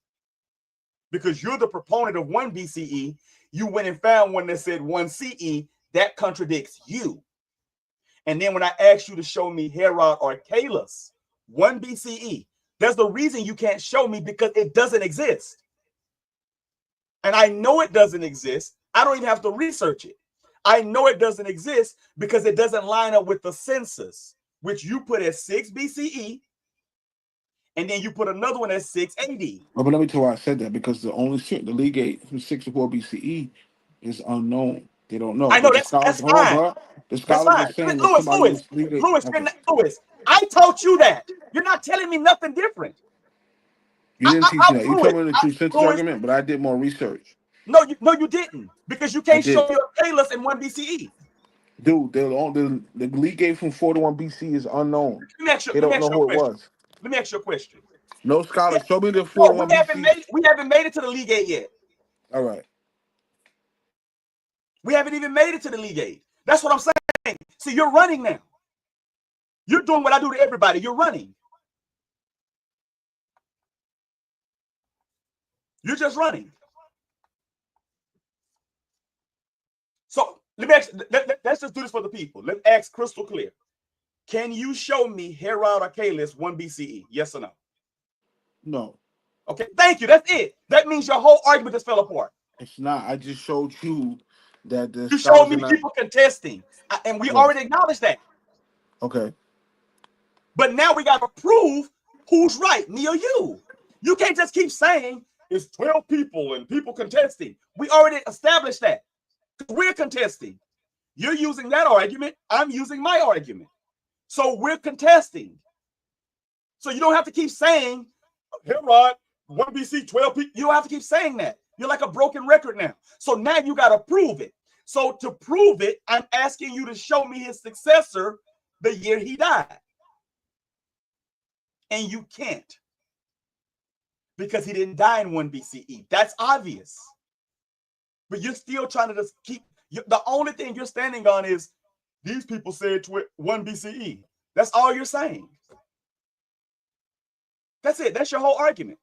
Because you're the proponent of 1 BCE. You went and found one that said 1 CE. That contradicts you. And then when I asked you to show me Herod or Calus 1 BCE, there's the reason you can't show me, because it doesn't exist. And I know it doesn't exist. I don't even have to research it. I know it doesn't exist because it doesn't line up with the census, which you put at 6 BCE, and then you put another one at 680. Oh, but let me tell you why I said that, because the Legate from 6 to 4 BCE is unknown. They don't know. I know but that's fine. The scholars are saying that Lewis, I taught you that. You're not telling me nothing different. You didn't teach me that. You told me the true census argument, but I did more research. No, you didn't, because you can't show me a Calus in 1 BCE. Dude, the Legate from 4 to 1 BC is unknown. They don't know who it was. Let me ask you a question. No scholars. Show me the 4 to 1 BC. We haven't made it to the Legate yet. All right. We haven't even made it to the Legate. That's what I'm saying. See, you're running now. You're doing what I do to everybody. You're running. You're just running. So let's just do this for the people. Let's ask crystal clear. Can you show me Herod or Calus 1 BCE? Yes or no? No. Okay, thank you. That's it. That means your whole argument just fell apart. It's not. I just showed you that you showed me people contesting, and we already acknowledged that. Okay. But now we got to prove who's right, me or you. You can't just keep saying it's 12 people and people contesting. We already established that. We're contesting. You're using that argument. I'm using my argument. So we're contesting. So you don't have to keep saying, Herod, 1 BC, 12 people. You don't have to keep saying that. You're like a broken record now. So now you got to prove it. So to prove it, I'm asking you to show me his successor the year he died. And you can't. Because he didn't die in 1 BCE. That's obvious. But you're still trying to just keep, the only thing you're standing on is these people said 1 BCE. That's all you're saying. That's it. That's your whole argument.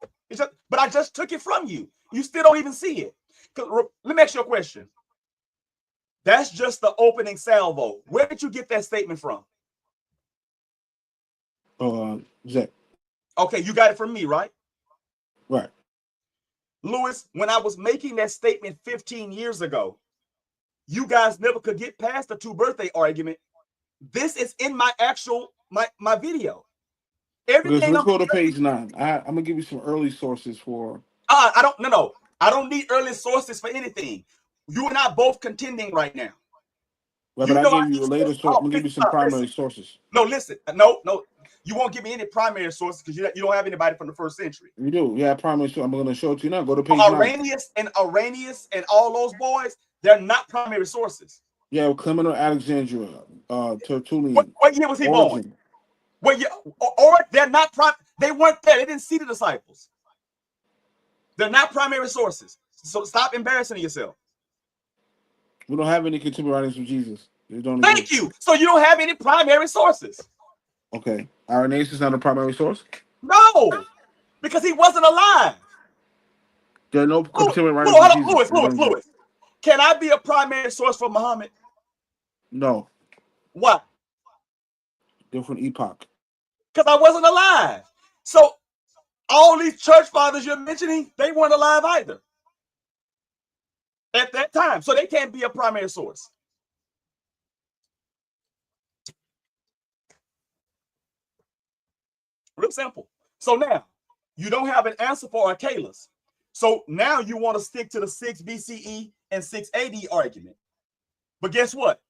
But I just took it from you. You still don't even see it. Let me ask you a question. That's just the opening salvo. Where did you get that statement from? Zach. Okay, you got it from me, right? Right. Lewis, when I was making that statement 15 years ago, you guys never could get past the 2 birthday argument. This is in my actual, my video. Everything. Let's go to page 9. I'm gonna give you some early sources for. I don't need early sources for anything. You and I both contending right now. Right, but I gave you a later source. I'm gonna give you some primary sources. No, listen. No. You won't give me any primary sources because you don't have anybody from the 1st century. You do. You have primary sources. I'm going to show it to you now. Go to page 9. Arrhenius and all those boys, they're not primary sources. Yeah, Clement of Alexandria, Tertullian. What year was he born? What year? Or they're not they weren't there. They didn't see the disciples. They're not primary sources. So stop embarrassing yourself. We don't have any contemporary writings of Jesus. Thank you. So you don't have any primary sources. Okay. Irenaeus is not a primary source? No, because he wasn't alive. There are no contemporary writings of Jesus. Lewis. Can I be a primary source for Muhammad? No. What? Different epoch. Because I wasn't alive. So all these church fathers you're mentioning, they weren't alive either at that time. So they can't be a primary source. Real simple. So now you don't have an answer for Archelaus. So now you want to stick to the 6 BCE and 6 AD argument. But guess what?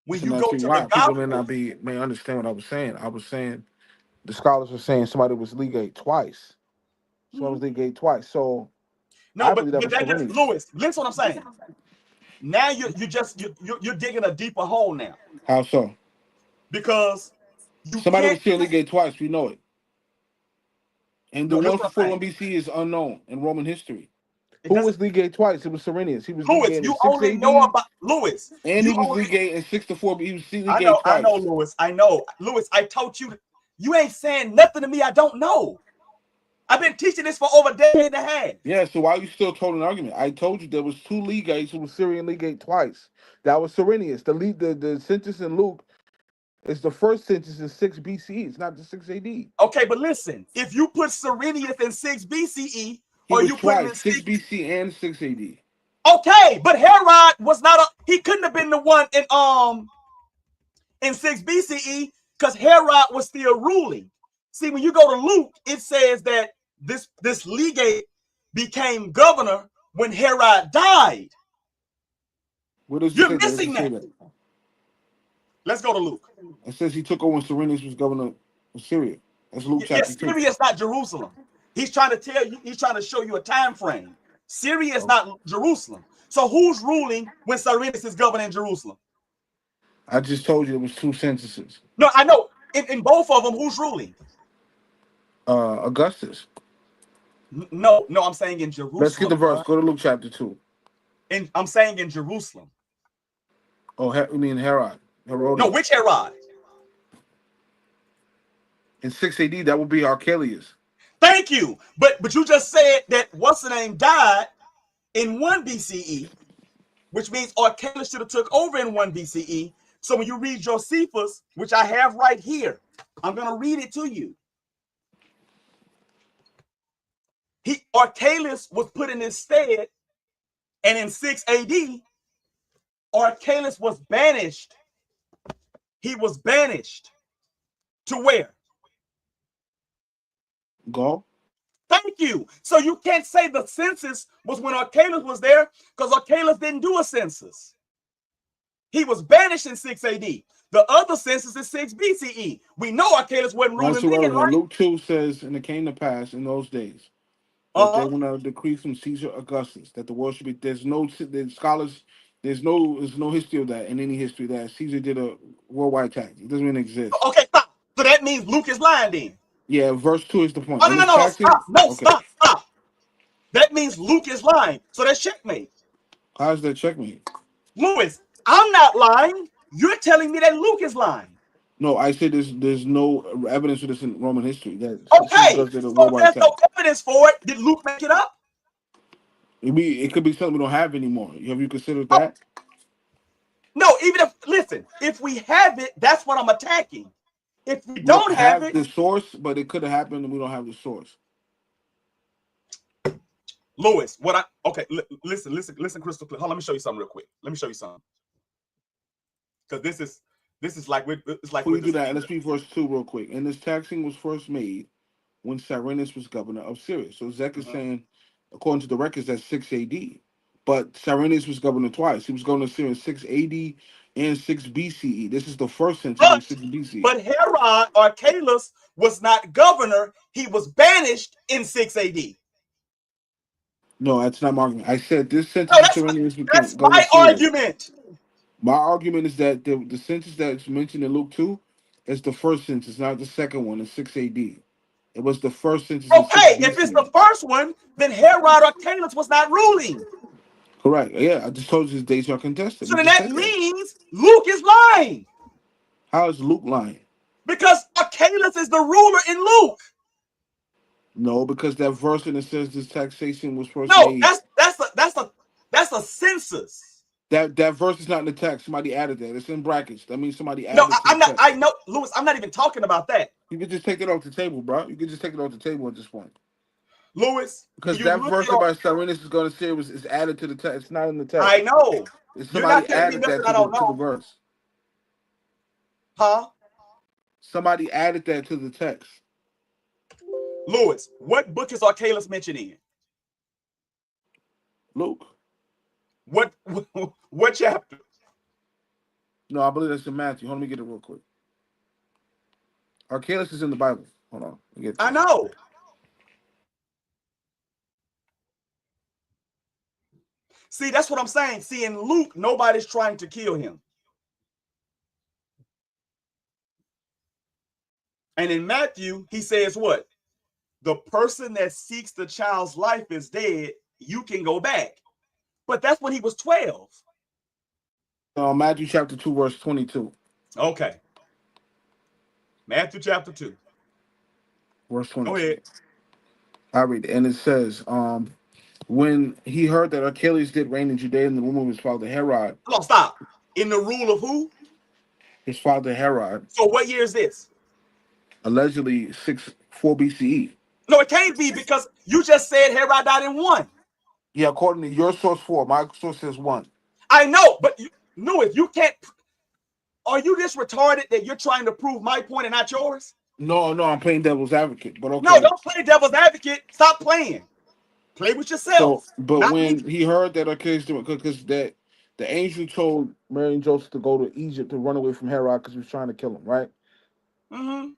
When you go to the people may understand what I was saying. I was saying the scholars were saying somebody was legate twice. Somebody was legate twice. So no, but that just, Lewis, listen what I'm saying. Now you're digging a deeper hole now. How so? Because somebody was still legate twice. We know it. And the one before 1 BC is unknown in Roman history. Who was legate twice? It was Cyrenius. He was Lewis, you only know about Lewis. And he was legate in 6 to 4. He was legate twice. I know, Lewis. I know. Lewis, I taught you. You ain't saying nothing to me I don't know. I've been teaching this for over a decade and a half. Yeah, so why are you still told an argument? I told you there was 2 legates who was Syrian legate twice. That was Cyrenius. The census in Luke is the first census in 6 BCE. It's not the 6 AD. Okay, but listen, if you put Cyrenius in 6 BCE, or you put him in 6 BC and 6 AD. Okay, but Herod was not he couldn't have been the one in 6 BCE because Herod was still ruling. See, when you go to Luke, it says that this legate became governor when Herod died. You're missing that. Let's go to Luke. It says he took over when Cyrenius was governor of Syria. That's Luke chapter 2. Syria is not Jerusalem. He's trying to tell you, he's trying to show you a time frame. Syria is not Jerusalem. So who's ruling when Cyrenius is governing Jerusalem? I just told you it was 2 censuses. No, I know. In both of them, who's ruling? Augustus. No, I'm saying in Jerusalem. Let's get the verse. Go to Luke chapter 2. I'm saying in Jerusalem. Oh, you mean Herod? Herodias. No, which Herod? In 6 AD, that would be Archelaus. Thank you. But you just said that what's the name died in 1 BCE, which means Archelaus should have took over in 1 BCE. So when you read Josephus, which I have right here, I'm going to read it to you. Archelaus was put in his stead, and in 6 AD, Archelaus was banished. He was banished to where? Gaul. Thank you. So you can't say the census was when Archelaus was there because Archelaus didn't do a census. He was banished in 6 AD. The other census is 6 BCE. We know Archelaus wasn't ruling then, right? Luke 2 says, and it came to pass in those days that they went out a decree from Caesar Augustus that the world should be. There's no history of that in any history that Caesar did a worldwide tax. It doesn't even exist. Okay, stop. So that means Luke is lying then. Yeah, verse 2 is the point. Oh, And no, it's no, no, taxing. stop. No, Okay. stop. That means Luke is lying. So that's checkmate. How's that checkmate? Lewis, I'm not lying. You're telling me that Luke is lying. No, I said there's no evidence for this in Roman history. That Okay, because of the so if worldwide there's attack. no evidence for it, did Luke make it up? It could be something we don't have anymore. Have you considered Oh, that? no, even if, listen, if we have it, that's what I'm attacking. If we We don't don't have have it, the source, but it could have happened and we don't have the source. Lewis, okay, listen, crystal clear. Hold on, let me show you something real quick. Let me show you something. Because this is like, it's like Before we're you do just, that, let's read verse 2 real quick. And this taxing was first made when Cyrenius was governor of Syria. So Zech is saying, according to the records, that's 6 AD. But Cyrenius was governor twice. He was governor of Syria in 6 AD and 6 BCE. This is the first census in 6 BCE. but Herod or Archelaus was not governor. He was banished in 6 AD. No, that's not my argument. I said this No, census of Cyrenius became that's governor my of Syria. argument. My argument is that the census that's mentioned in Luke 2 is the first census, not the second one in 6 AD. It was the first census in 6 Okay, if it's the BCE. first one, then Herod or Archelaus was not ruling. Correct. Yeah, I just told you his dates are contested. So We then just that said that. means Luke is lying How is Luke lying? because Archelaus is the ruler in Luke. No, because that verse in it says this taxation was first No, made. that's a census. That verse is not in the text. Somebody added that. It's in brackets. That means somebody No, added it to the I'm not. text. I know, Lewis. I'm not even talking about that, You could just take it off the table, bro. You could just take it off the table at this point. Lewis. When Because you that look verse at, about Cyrenius is going to say is added to the text. It's not in the I text. know It's you're not somebody telling me added nothing that I don't to the know, verse. huh? Somebody added that to the text. Lewis, what book is Archelaus mentioned in? Luke. What what chapter? No, I believe that's in Matthew. Hold on, let me get it real quick. Archelaus is in the Bible. Hold on. Let me get to I it. know. See, that's what I'm saying. See, in Luke, nobody's trying to kill him. And in Matthew, he says what? The person that seeks the child's life is dead. You can go back. But that's when he was 12. Matthew chapter 2, verse 22. Okay. Matthew chapter 2. Verse Go 22. ahead. I read it. And it says, when he heard that Archelaus did reign in Judea in the womb of his father Herod, Hold on, stop. In the rule of who? his father Herod, So what year is this? allegedly 4 BCE. No, it can't be because you just said Herod died in 1. Yeah, according to your source 4, my source says 1. I know, but you knew it. You can't. Are you this retarded that you're trying to prove my point and not yours? No, I'm playing devil's advocate, but No, okay. don't play devil's advocate. Stop playing. Play with So, yourself, but not me. when he heard that Archelaus did, because that the angel told Mary and Joseph to go to Egypt to run away from Herod because he was trying to kill him, right? Mm-hmm.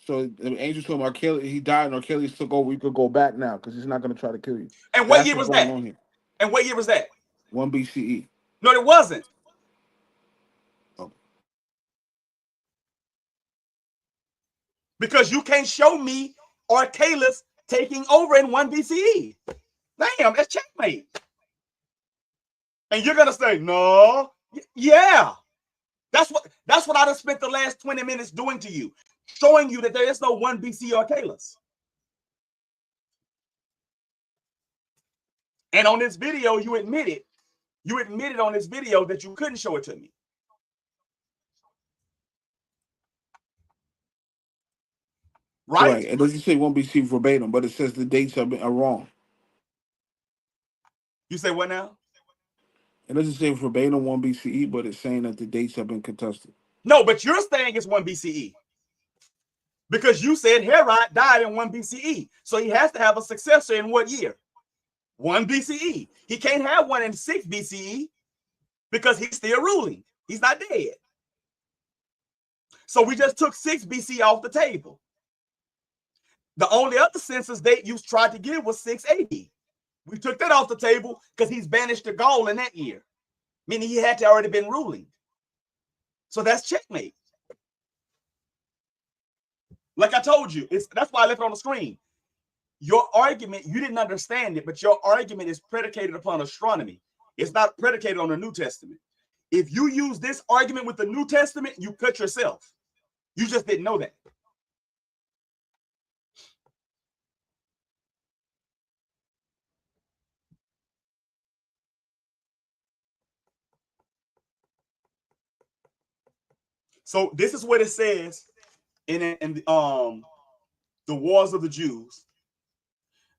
So the angel told him Archelaus, he died, and Archelaus took over. You could go back now because he's not going to try to kill you. And what That's year what's was going that? on here. And what year was that? 1 BCE. No, it wasn't. Okay. Because you can't show me Archelaus taking over in 1 BCE. Damn, that's checkmate. And you're gonna say, no. Yeah. That's what I just spent the last 20 minutes doing to you, showing you that there is no 1 BC Archelaus. And on this video, you admitted on this video that you couldn't show it to me. Right? Correct. It doesn't say 1 BC verbatim, but it says the dates are wrong. You say what now? It doesn't say verbatim 1 BCE, but it's saying that the dates have been contested. No, but you're saying it's 1 BCE. Because you said Herod died in 1 BCE. So he has to have a successor in what year? 1 BCE. He can't have one in 6 BCE because he's still ruling. He's not dead. So we just took 6 BC off the table. The only other census date you tried to give was 6 AD. We took that off the table because he's banished to Gaul in that year, meaning he had to already been ruling. So that's checkmate. Like I told you, that's why I left it on the screen. Your argument, you didn't understand it, but your argument is predicated upon astronomy. It's not predicated on the New Testament. If you use this argument with the New Testament, you cut yourself. You just didn't know that. So this is what it says in the Wars of the Jews.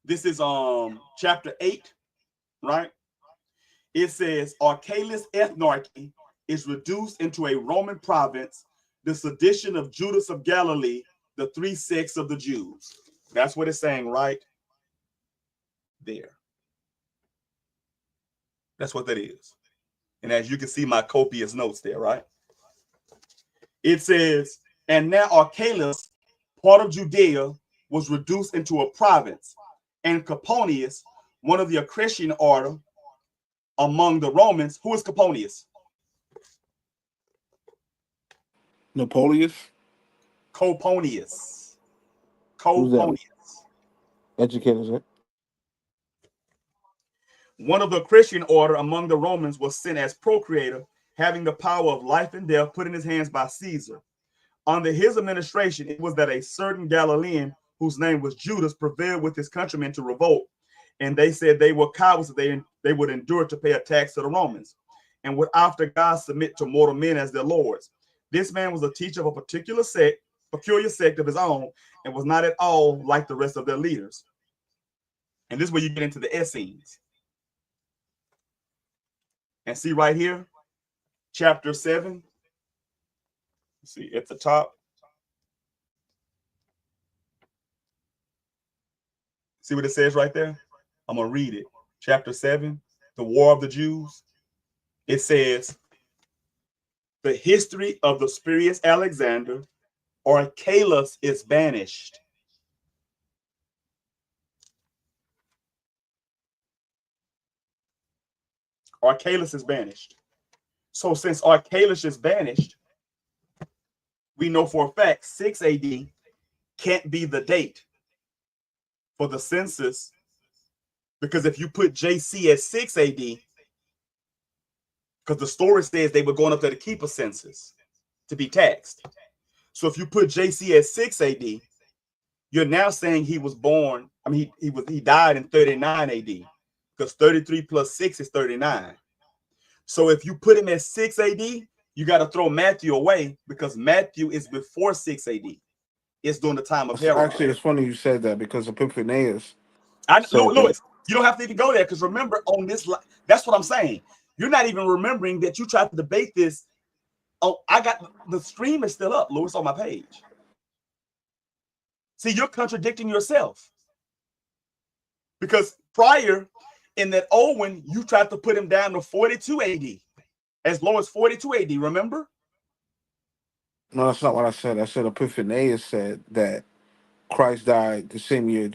This is chapter 8, right? It says Archelaus' ethnarchy is reduced into a Roman province, the sedition of Judas of Galilee, the three sects of the Jews. That's what it's saying right there. That's what that is. And as you can see, my copious notes there, right? It says, and now Archelaus, part of Judea, was reduced into a province, and Coponius, one of the Accretian order among the Romans. Who is Coponius? Napoleon? Coponius. Who's that? Educators, right? One of the Christian order among the Romans was sent as procurator, having the power of life and death put in his hands by Caesar. Under his administration, it was that a certain Galilean, whose name was Judas, prevailed with his countrymen to revolt. And they said they were cowards, they would endure to pay a tax to the Romans, and would after God submit to mortal men as their lords. This man was a teacher of a peculiar sect of his own, and was not at all like the rest of their leaders. And this is where you get into the Essenes. And see right here, chapter 7. See at the top. See what it says right there? I'm going to read it. Chapter 7, the War of the Jews. It says, the history of the spurious Alexander, Archelaus, is banished. Archelaus is banished. So since Archelaus is banished, we know for a fact 6 AD can't be the date for the census, because if you put JC at 6 AD, because the story says they were going up there to keep a census to be taxed. So if you put JC at 6 AD, you're now saying he was born. I mean, he died in 39 AD, because 33 plus 6 is 39. So if you put him at 6 AD, you got to throw Matthew away, because Matthew is before 6 AD. It's during the time of Herod. Actually, it's funny you said that, because Epiphanius. Louis, you don't have to even go there, because remember on this, that's what I'm saying. You're not even remembering that you tried to debate this. Oh, I got the stream is still up, Louis, on my page. See, you're contradicting yourself, because prior in that old one, you tried to put him down to 42 AD, as low as 42 AD. Remember? No, that's not what I said. I said Epiphanius said that Christ died the same year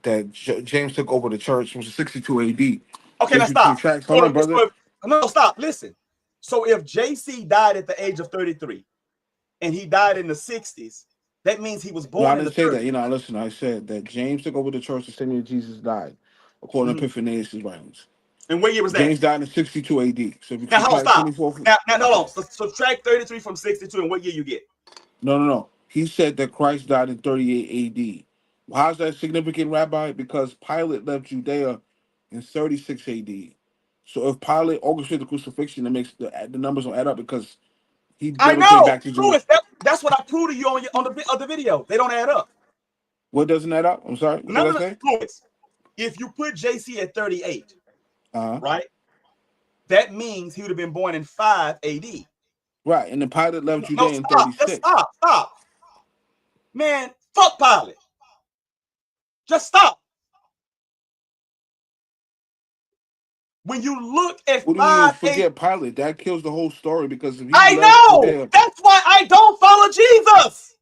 that James took over the church, which was 62 AD. Okay, now stop. Hold on, brother. No, stop. Listen. So if JC died at the age of 33 and he died in the 60s, that means he was born in the 30s. I didn't say that. Listen, I said that James took over the church the same year Jesus died, according to Epiphanius' writings. And what year was that? James died in 62 AD. So if you now, hold on, stop. Now, hold on. Subtract 33 from 62, and what year you get? No. He said that Christ died in 38 AD. How is that significant, Rabbi? Because Pilate left Judea in 36 AD. So if Pilate orchestrated the crucifixion, that makes the numbers don't add up, because he never came back to Jerusalem. That's what I proved to you on the video. They don't add up. What doesn't add up? I'm sorry. No. Louis, if you put JC at 38, right, that means he would have been born in 5 AD. Right, and the Pilate left Judea in 36. Stop. Man, fuck Pilate. Just stop. When you look at what do you mean, forget Pilate? That kills the whole story, because if I know. That's why I don't follow Jesus.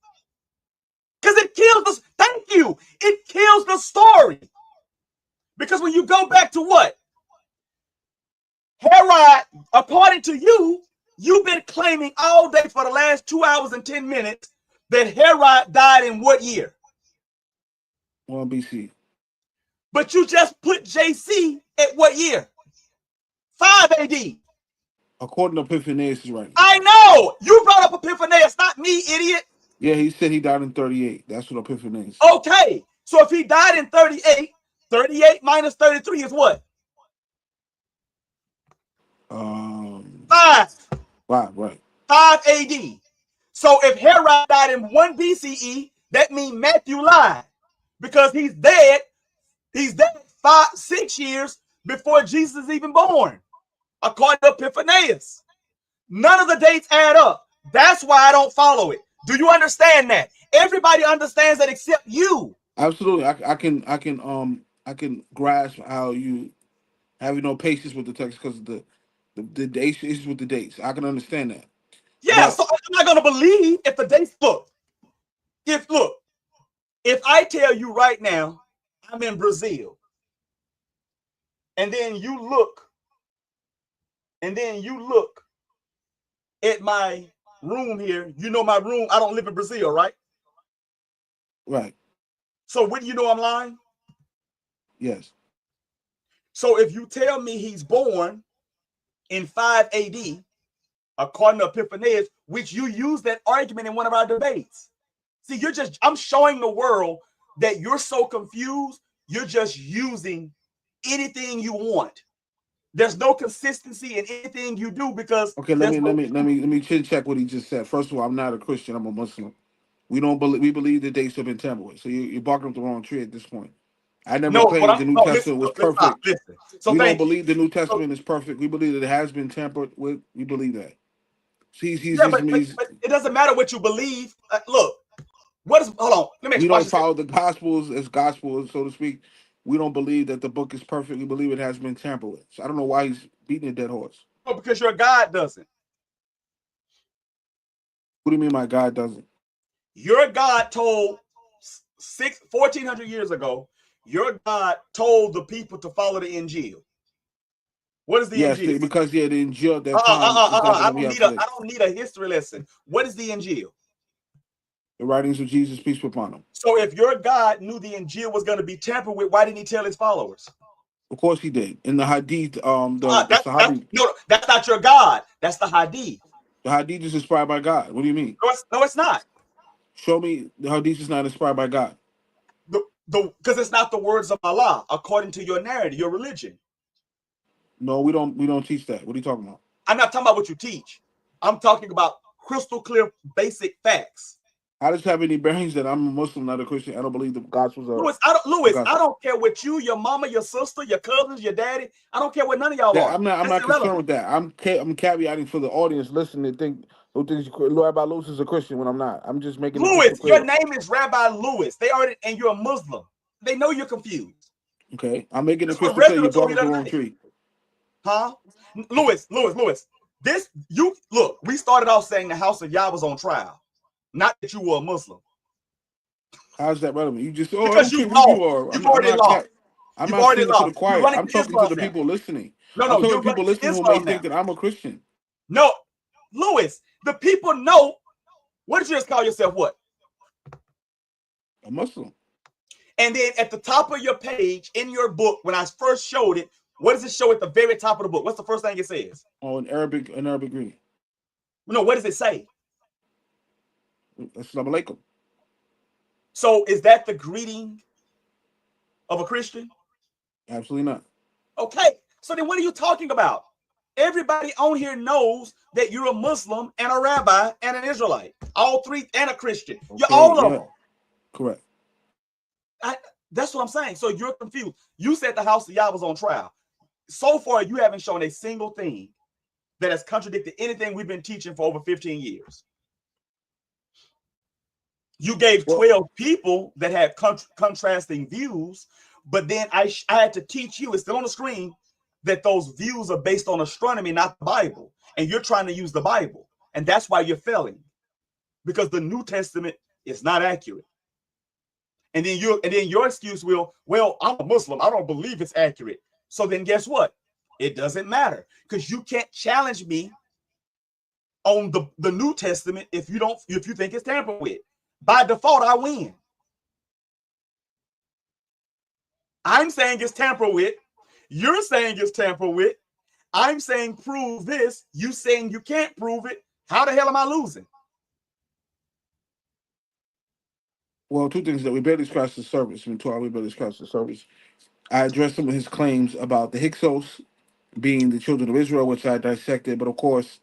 Because it kills us. Thank you. It kills the story. Because when you go back to what? Herod, according to you, you've been claiming all day for the last 2 hours and 10 minutes that Herod died in what year? 1 BC. But you just put JC at what year? 5 AD. According to Epiphanius' writing. I know. You brought up Epiphanius, not me, idiot. Yeah, he said he died in 38. That's what Epiphanius. Okay. So if he died in 38, 38 minus 33 is what? 5. 5, right. 5 AD. So if Herod died in 1 BCE, that means Matthew lied because he's dead. He's dead 6 years before Jesus is even born, according to Epiphanius. None of the dates add up. That's why I don't follow it. Do you understand that? Everybody understands that except you. Absolutely. I can grasp how you have no patience with the text because of the dates issues with the dates. I can understand that. Yeah, so I'm not gonna believe if the dates look. If I tell you right now I'm in Brazil, and then you look at my room here, you know my room, I don't live in Brazil, right? Right. So when you know I'm lying? Yes. So if you tell me he's born in 5 AD, according to Epiphanius, which you use that argument in one of our debates. See, I'm showing the world that you're so confused, you're just using anything you want. There's no consistency in anything you do because okay, let me check what he just said. First of all, I'm not a Christian, I'm a Muslim. We believe the dates have been tampered with. So you're barking up the wrong tree at this point. I never claimed the New Testament was perfect. Listen. So we don't believe the New Testament is perfect. We believe that it has been tampered with. We believe that. But it doesn't matter what you believe. Look, hold on. Let me we don't follow the Gospels as gospels, so to speak. We don't believe that the book is perfect. We believe it has been tampered with. So I don't know why he's beating a dead horse. No, because your God doesn't. What do you mean my God doesn't? Your God told 1,400 years ago, your God told the people to follow the Injil. What is the Injil? Yes, because the Injil at that time. I don't need a history lesson. What is the Injil? The writings of Jesus, peace be upon him. So if your God knew the Injil was going to be tampered with, why didn't he tell his followers? Of course he did. In the Hadith, that's not your God. That's the Hadith. The Hadith is inspired by God. What do you mean? No, it's not. Show me the Hadith is not inspired by God. Because it's not the words of Allah, according to your narrative, your religion. No, we don't teach that. What are you talking about? I'm not talking about what you teach. I'm talking about crystal clear, basic facts. How does it have any bearings that I'm a Muslim, not a Christian? I don't believe the Gospels are. Louis, I don't care what you, your mama, your sister, your cousins, your daddy. I don't care what none of y'all are. I'm not concerned with that. I'm caveating for the audience listening to Rabbi Lewis is a Christian when I'm not. I'm just making Louis, your name is Rabbi Lewis. And you're a Muslim. They know you're confused. Okay, I'm making a crystal clear. You're barking the wrong tree. Huh? Louis. We started off saying the house of Yah was on trial. Not that you were a Muslim. How's that relevant? You just because you are. I'm not speaking to the choir. I'm talking to the people listening. No, I'm talking to people listening who may think that I'm a Christian. No, Louis, the people know. What did you just call yourself? What? A Muslim. And then at the top of your page in your book, when I first showed it, what does it show at the very top of the book? What's the first thing it says? Oh, in Arabic greeting. No, what does it say? Assalamu alaikum. So is that the greeting of a Christian? Absolutely not. Okay, so then what are you talking about? Everybody on here knows that you're a Muslim and a rabbi and an Israelite. All three, and a Christian. Okay, you're all of them. Correct. That's what I'm saying. So you're confused. You said the house of Yah was on trial. So far, you haven't shown a single thing that has contradicted anything we've been teaching for over 15 years. You gave 12 people that had contrasting views, but then I had to teach you, it's still on the screen, that those views are based on astronomy, not the Bible. And you're trying to use the Bible. And that's why you're failing. Because the New Testament is not accurate. And then your excuse will, well, I'm a Muslim. I don't believe it's accurate. So then guess what? It doesn't matter. Because you can't challenge me on the New Testament if you think it's tampered with. by default, I win. I'm saying it's tampered with. You're saying it's tampered with. I'm saying prove this. You saying you can't prove it. How the hell am I losing? Well, two things that we barely scratched the surface. We barely scratched the surface. I addressed some of his claims about the Hyksos being the children of Israel, which I dissected. But of course,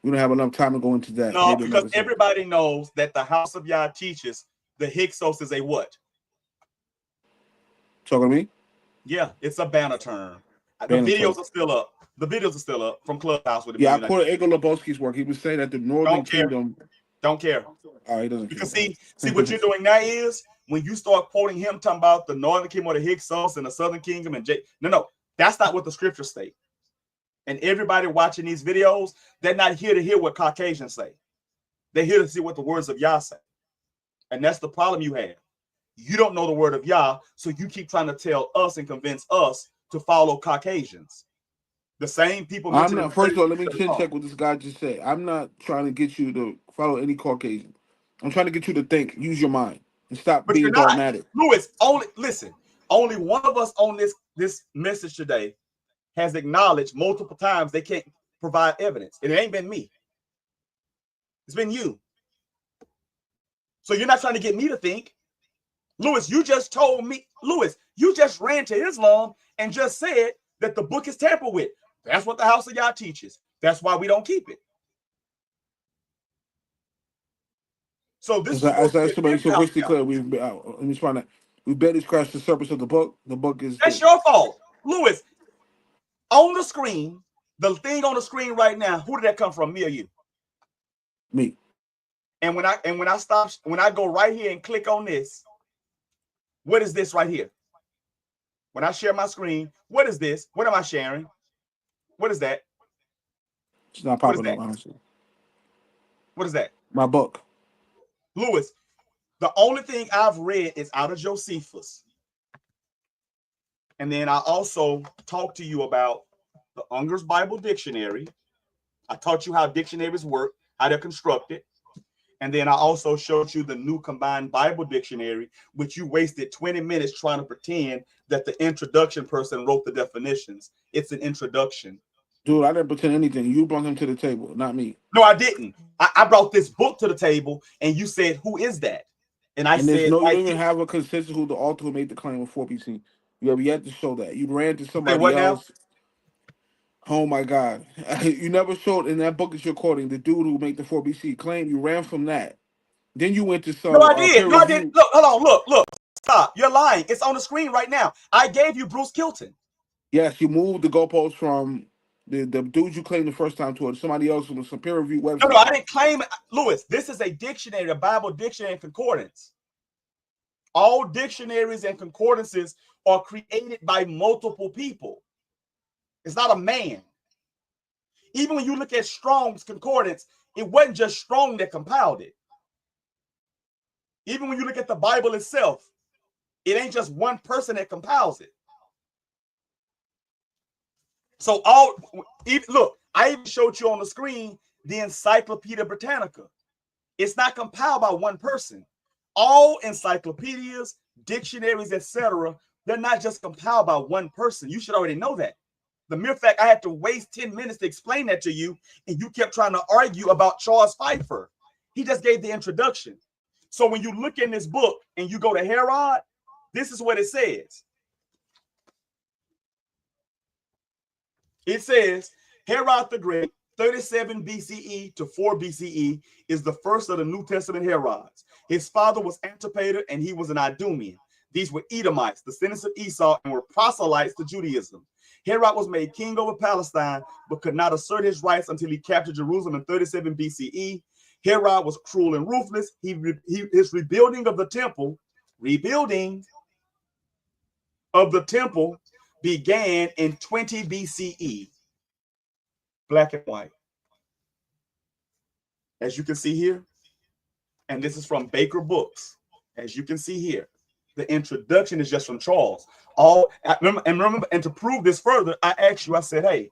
we don't have enough time to go into that. No, Maybe because another time. everybody knows that the House of Yah teaches the Hyksos is a what? Talking to me? Yeah, it's a banner term. The Banner videos term. are still up. The videos are still up from Clubhouse with the Yeah, I million. quoted Egil Lebowski's work. He was saying that the Northern Don't care. Kingdom. Don't care. Oh, he doesn't Because care. see what you're doing now is when you start quoting him talking about the Northern Kingdom or the Hyksos and the Southern Kingdom and no, that's not what the scriptures state. And everybody watching these videos, they're not here to hear what Caucasians say. They're here to see what the words of Yah say. And that's the problem you have. You don't know the word of Yah, so you keep trying to tell us and convince us to follow Caucasians. The same people. I'm not. First of all, let me check what this guy just said. I'm not trying to get you to follow any Caucasian. I'm trying to get you to think, use your mind, and stop being dogmatic. Louis, only one of us on this message today has acknowledged multiple times they can't provide evidence. And it ain't been me. It's been you. So you're not trying to get me to think. Louis, you just told me, you just ran to Islam and just said that the book is tampered with. That's what the House of Yah teaches. That's why we don't keep it. So this as I somebody so crystal clear, we've barely scratched the surface of the book. The book is your fault. Louis, on the screen, the thing on the screen right now, who did that come from? Me or you? Me. And when I go right here and click on this, what is this right here? When I share my screen, what is this? What am I sharing? What is that? It's not popping up, honestly. What is that? My book. Louis, the only thing I've read is out of Josephus. And then I also talked to you about the Unger's Bible Dictionary. I taught you how dictionaries work, how they're constructed. And then I also showed you the new combined Bible dictionary, which you wasted 20 minutes trying to pretend that the introduction person wrote the definitions. It's an introduction. Dude, I didn't pretend anything. You brought him to the table, not me. No, I didn't. I brought this book to the table, and you said, "Who is that?" And I said, "You don't even have a consensus who the author who made the claim of 4 BC. You have yet to show that. You ran to somebody else. Oh my God! You never showed in that book that you're quoting the dude who made the 4 BC claim. You ran from that. Then you went to some. No, I did. No, I did. Look, hold on. Look. Stop. You're lying. It's on the screen right now. I gave you Bruce Kilton. Yes, you moved the goalposts from the dude you claimed the first time to somebody else from some peer review website. No, I didn't claim it. Louis, this is a dictionary, a Bible dictionary and concordance. All dictionaries and concordances are created by multiple people. It's not a man. Even when you look at Strong's concordance, it wasn't just Strong that compiled it. Even when you look at the Bible itself, it ain't just one person that compiles it. So look, I even showed you on the screen the Encyclopedia Britannica. It's not compiled by one person. All encyclopedias, dictionaries, etc., they're not just compiled by one person. You should already know that. The mere fact I had to waste 10 minutes to explain that to you, and you kept trying to argue about Charles Pfeiffer. He just gave the introduction. So when you look in this book and you go to Herod, this is what it says. It says, Herod the Great, 37 BCE to 4 BCE, is the first of the New Testament Herods. His father was Antipater, and he was an Idumean. These were Edomites, descendants of Esau, and were proselytes to Judaism. Herod was made king over Palestine, but could not assert his rights until he captured Jerusalem in 37 BCE. Herod was cruel and ruthless. His rebuilding of the temple began in 20 BCE. Black and white. As you can see here, and this is from Baker Books. As you can see here, the introduction is just from Charles. And to prove this further, I asked you, I said, hey,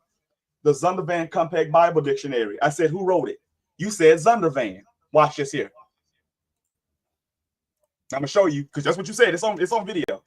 the Zondervan Compact Bible Dictionary. I said, who wrote it? You said Zondervan. Watch this here. I'm gonna show you because that's what you said. It's on video.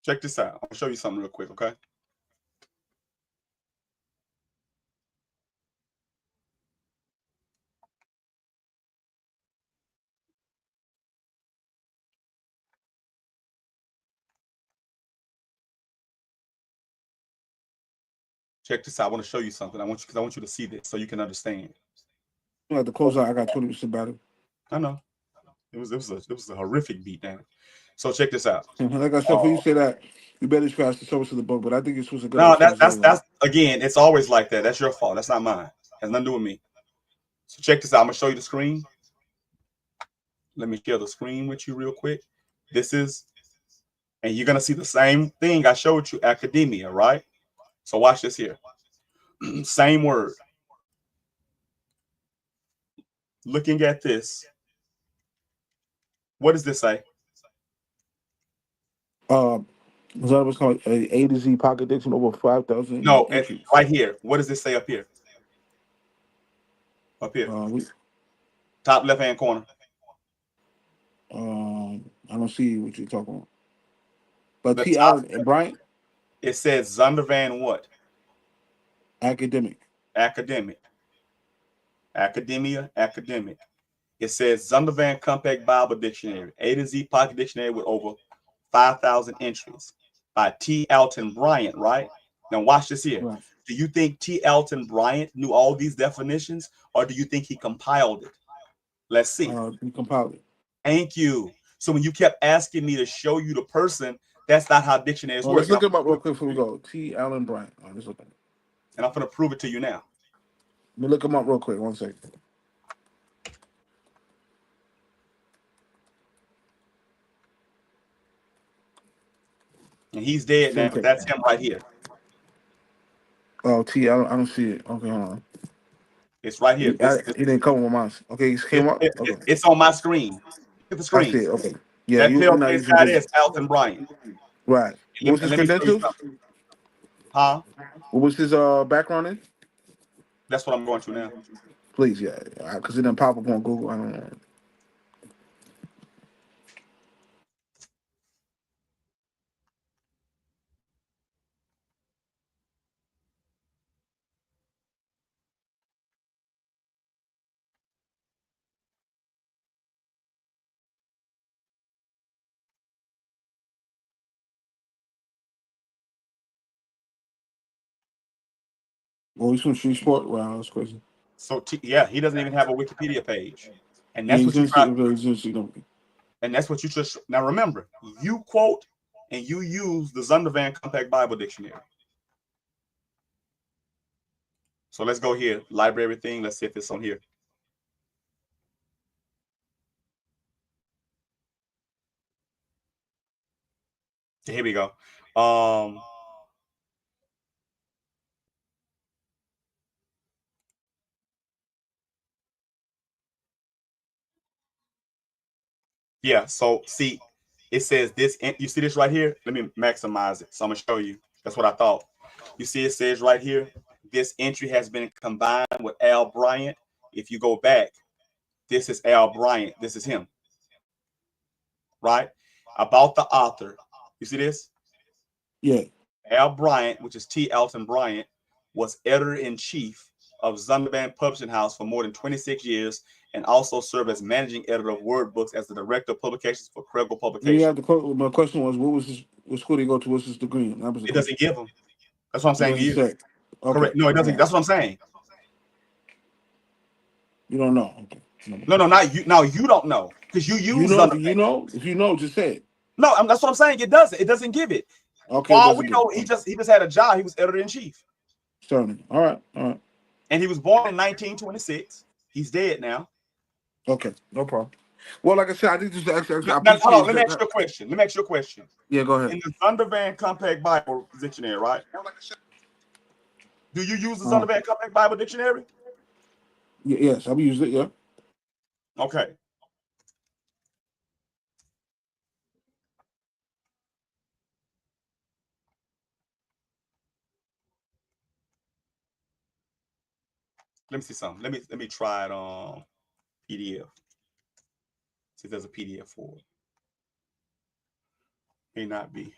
Check this out. I'll show you something real quick, okay? Check this out. I want to show you something. I want you to see this so you can understand. You have to close out. I got 20% battery. I know. It was a horrific beatdown. So check this out. Like I said, before you say that, you better scratch the surface of the book, but I think you're supposed to go. No, that's again, it's always like that. That's your fault. That's not mine. It has nothing to do with me. So check this out. I'm gonna show you the screen. Let me share the screen with you real quick. This is, and you're gonna see the same thing I showed you, academia, right? So watch this here. Same word. Looking at this, what does this say? Is that what's called A to Z pocket diction over 5,000 No, entries? right here. What does this say up here? Up here. Top left-hand corner. I don't see what you're talking about. But The T. top, Allen and Bryant? it says Zondervan what? Academic. Academic. Academia, academic. It says Zondervan Compact Bible Dictionary, A to Z Pocket Dictionary with over 5,000 entries by T. Alton Bryant, right? Now watch this here. Right. Do you think T. Alton Bryant knew all these definitions, or do you think he compiled it? Let's see. He compiled it. Thank you. So when you kept asking me to show you the person, that's not how dictionaries work. Let's look him up real quick before we go. T. Allen Bryant. Let's look at it. And I'm going to prove it to you now. Let me look him up real quick. 1 second. And he's dead now. Okay. That's him right here. Oh, T. I don't see it. Okay, hold on. It's right here. He didn't come with mine. Okay, he came up. Okay. It's on my screen. Look at the screen. I see it. Okay. Yeah, that you're not using is Alton Bryant. Right. What was his credentials? Huh? What was his background in? That's what I'm going to now. Please, yeah, because it didn't pop up on Google. I don't know. Well, he's from Shreveport. Wow, that's crazy. So yeah, he doesn't even have a Wikipedia page, and that's yeah, what you try. And that's what you just now remember. You quote and you use the Zondervan Compact Bible Dictionary. So let's go here, library thing. Let's see if it's on here. Here we go. Yeah, so see, it says this. You see this right here? Let me maximize it. So I'm gonna show you. That's what I thought. You see, it says right here, this entry has been combined with Al Bryant. If you go back, this is Al Bryant. This is him. Right? About the author. You see this? Yeah. Al Bryant, which is T. Alton Bryant, was editor-in-chief of Zondervan Publishing House for more than 26 years and also served as managing editor of Word Books as the director of publications for Kregel Publications. Yeah, my question was, what school did he go to? What's his degree? It doesn't give him. That's what I'm saying to you. Okay. Correct. No, it doesn't. That's what I'm saying. You don't know. Okay. No, not you. No, you don't know because you use Zondervan. If you know, just say it. No, that's what I'm saying. It doesn't. It doesn't give it. Okay. For all we know, he just had a job. He was editor-in-chief. Certainly. All right. And he was born in 1926. He's dead now. Okay, no problem. Well, like I said, I think this is extra. I Now, hold on. appreciate Let me ask that. you a question. Let me ask you a question. Yeah, go ahead. In the Zondervan Compact Bible Dictionary, right? Do you use the Zondervan Compact Bible Dictionary? Yes, I've used it. Yeah. Okay. Let me see something. Let me try it on PDF. See if there's a PDF for it. May not be.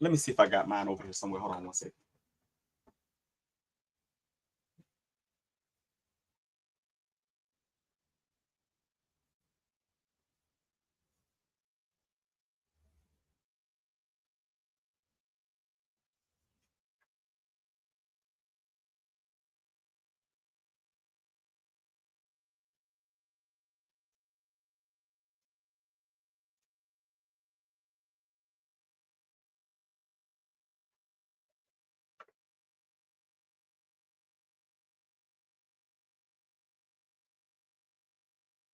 Let me see if I got mine over here somewhere. Hold on one second.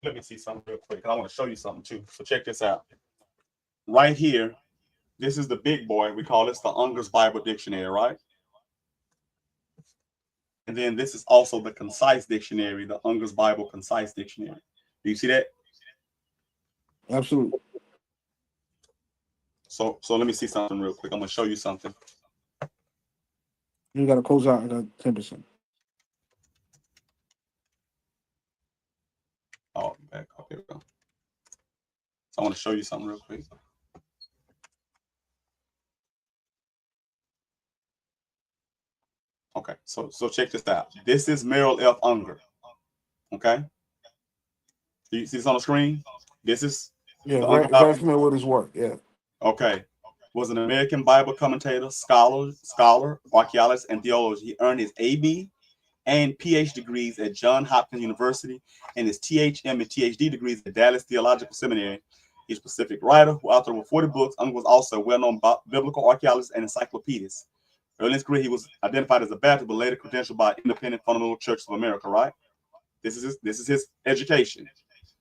Let me see something real quick. I want to show you something too. So check this out. Right here, this is the big boy. We call this the Unger's Bible Dictionary, right? And then this is also the Concise Dictionary, the Unger's Bible Concise Dictionary. Do you see that? Absolutely. So let me see something real quick. I'm gonna show you something. You got to close out. I got 10%. Oh, back up. Here we go. So I want to show you something real quick. Okay, so check this out. This is Merrill F. Unger. Okay, do you see this on the screen? This is Yeah, the Unger very, Bible. very familiar with his work. Yeah. Okay, was an American Bible commentator, scholar, archaeologist, and theologian. He earned his AB and PhD degrees at Johns Hopkins University and his THM and PhD degrees at Dallas Theological Seminary. He's a prolific writer who authored over 40 books. Unger was also a well-known biblical archaeologist and encyclopedist. Early in his career, he was identified as a Baptist, but later credentialed by Independent Fundamental Church of America, right? This is his education.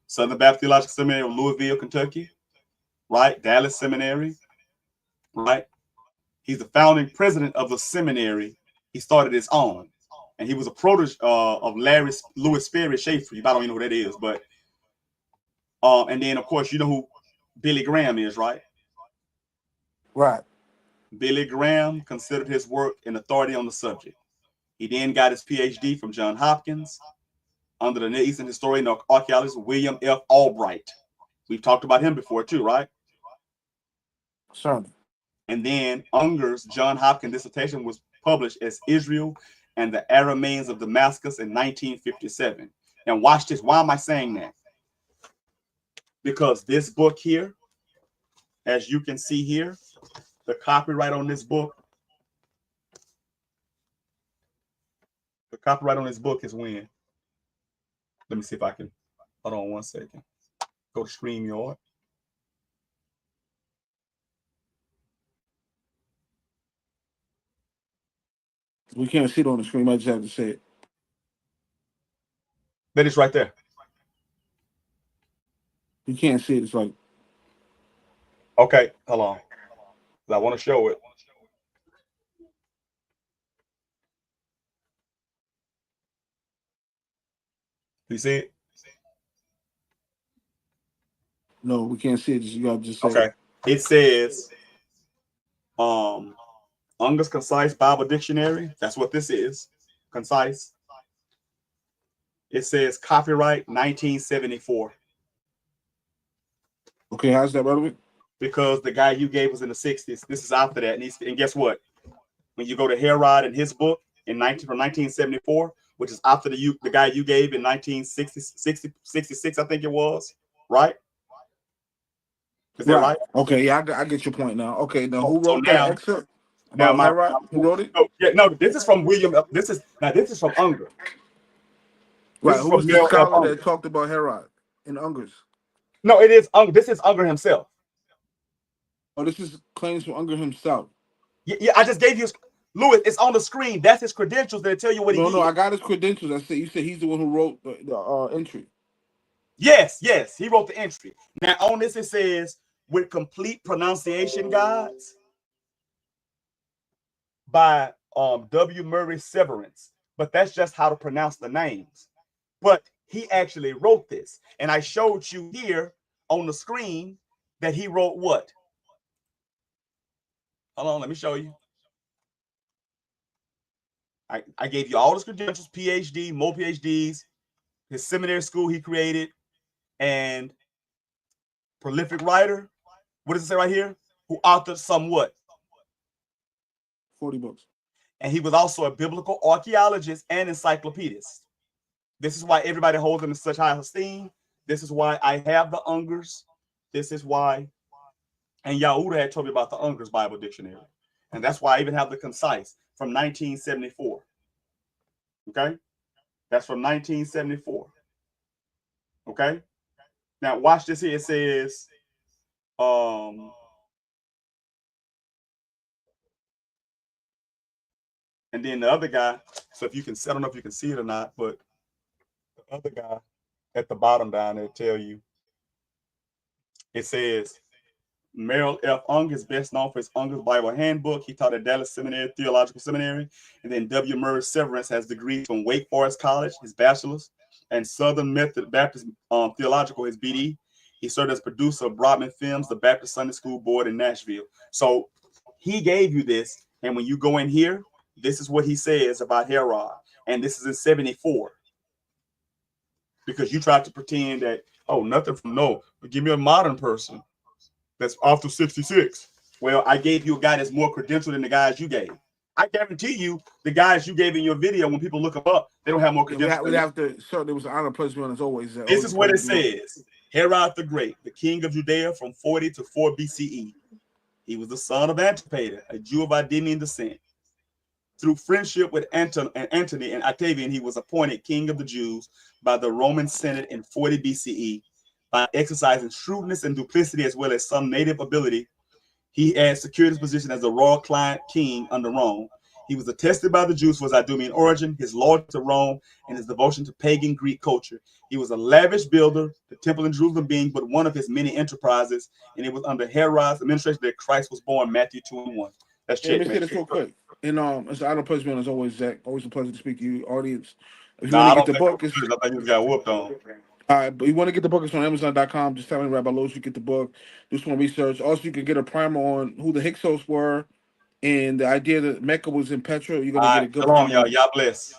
Southern Baptist Theological Seminary of Louisville, Kentucky, right? Dallas Seminary, right? He's the founding president of the seminary. He started his own. And he was a protege of Larry Louis Sperry Schaefer. You probably don't even know who that is, but and then of course you know who Billy Graham is, right? Right. Billy Graham considered his work an authority on the subject. He then got his PhD from Johns Hopkins under the Near Eastern historian and archaeologist William F. Albright. We've talked about him before too, right? Certainly. And then Unger's John Hopkins dissertation was published as Israel and the Arameans of Damascus in 1957. And watch this. Why am I saying that? Because this book here, as you can see here, the copyright on this book, is when? Let me see if I can. Hold on one second. Go to StreamYard. We can't see it on the screen. I just have to say it. That is right there. You can't see it. It's like. Okay, hold on. I want to show it. You see it? No, we can't see it. You got to just say Okay. it. It says Unger's Concise Bible Dictionary. That's what this is. Concise. It says copyright 1974. Okay, how's that relevant? Because the guy you gave was in the 60s. This is after that. And guess what? When you go to Herod and his book from 1974, which is after the guy you gave in 1966, I think it was, right? Is that right? Okay, yeah, I get your point now. Okay, now who So wrote that excerpt now about Herod? Who wrote it? No, this is from William. This is from Unger. Right, This is who from was the Mel F. scholar Unger. that talked about Herod in Unger's? No, it is Unger. This is Unger himself. Oh, this is claims from Unger himself. Yeah, I just gave you Louis. It's on the screen. That's his credentials that tell you what he No, did. I got his credentials. I said you said he's the one who wrote the entry. Yes, he wrote the entry. Now on this it says with complete pronunciation guides by W. Murray Severance, but that's just how to pronounce the names. But he actually wrote this, and I showed you here on the screen that he wrote what? Hold on, let me show you. I gave you all his credentials, PhD, more PhDs, his seminary school he created, and prolific writer. What does it say right here? Who authored some what? 40 books. And he was also a biblical archaeologist and encyclopedist. This is why everybody holds him in such high esteem. This is why I have the Ungers. This is why, and YHWH had told me about the Ungers Bible Dictionary. And that's why I even have the concise from 1974. Okay? That's from 1974. Okay? Now watch this here. It says, and then the other guy, so if you can, I don't know if you can see it or not, but the other guy at the bottom down there tell you, it says, Merrill F. Unger is best known for his Unger's Bible Handbook. He taught at Dallas Seminary, Theological Seminary. And then W. Murray Severance has degrees from Wake Forest College, his bachelor's, and Southern Methodist Baptist Theological, his BD. He served as producer of Broadman Films, the Baptist Sunday School Board in Nashville. So he gave you this. And when you go in here, this is what he says about Herod. And this is in 74. Because you tried to pretend that, oh, nothing from no, but give me a modern person that's off to 66. Well, I gave you a guy that's more credentialed than the guys you gave. I guarantee you, the guys you gave in your video, when people look them up, they don't have more credentials. We have to. So there was an honor place as always. This is what it says: Herod the Great, the king of Judea from 40 to 4 BCE. He was the son of Antipater, a Jew of Idumean descent. Through friendship with Antony and Octavian, he was appointed king of the Jews by the Roman Senate in 40 BCE. By exercising shrewdness and duplicity as well as some native ability, he had secured his position as a royal client king under Rome. He was attested by the Jews for his Idumean origin, his loyalty to Rome, and his devotion to pagan Greek culture. He was a lavish builder, the temple in Jerusalem being but one of his many enterprises, and it was under Herod's administration that Christ was born, Matthew 2:1. Let's check. Let me say this real quick. And it's an honor pleasure, as always, Zach. Always a pleasure to speak to you, audience. If you want to get the book, I think you got whooped on. All right, but you want to get the book, it's on Amazon.com. Just tell me Rabbi Lowe's you get the book. Do some research. Also, you can get a primer on who the Hyksos were and the idea that Mecca was in Petra. You're going to get a good primer. Y'all bless.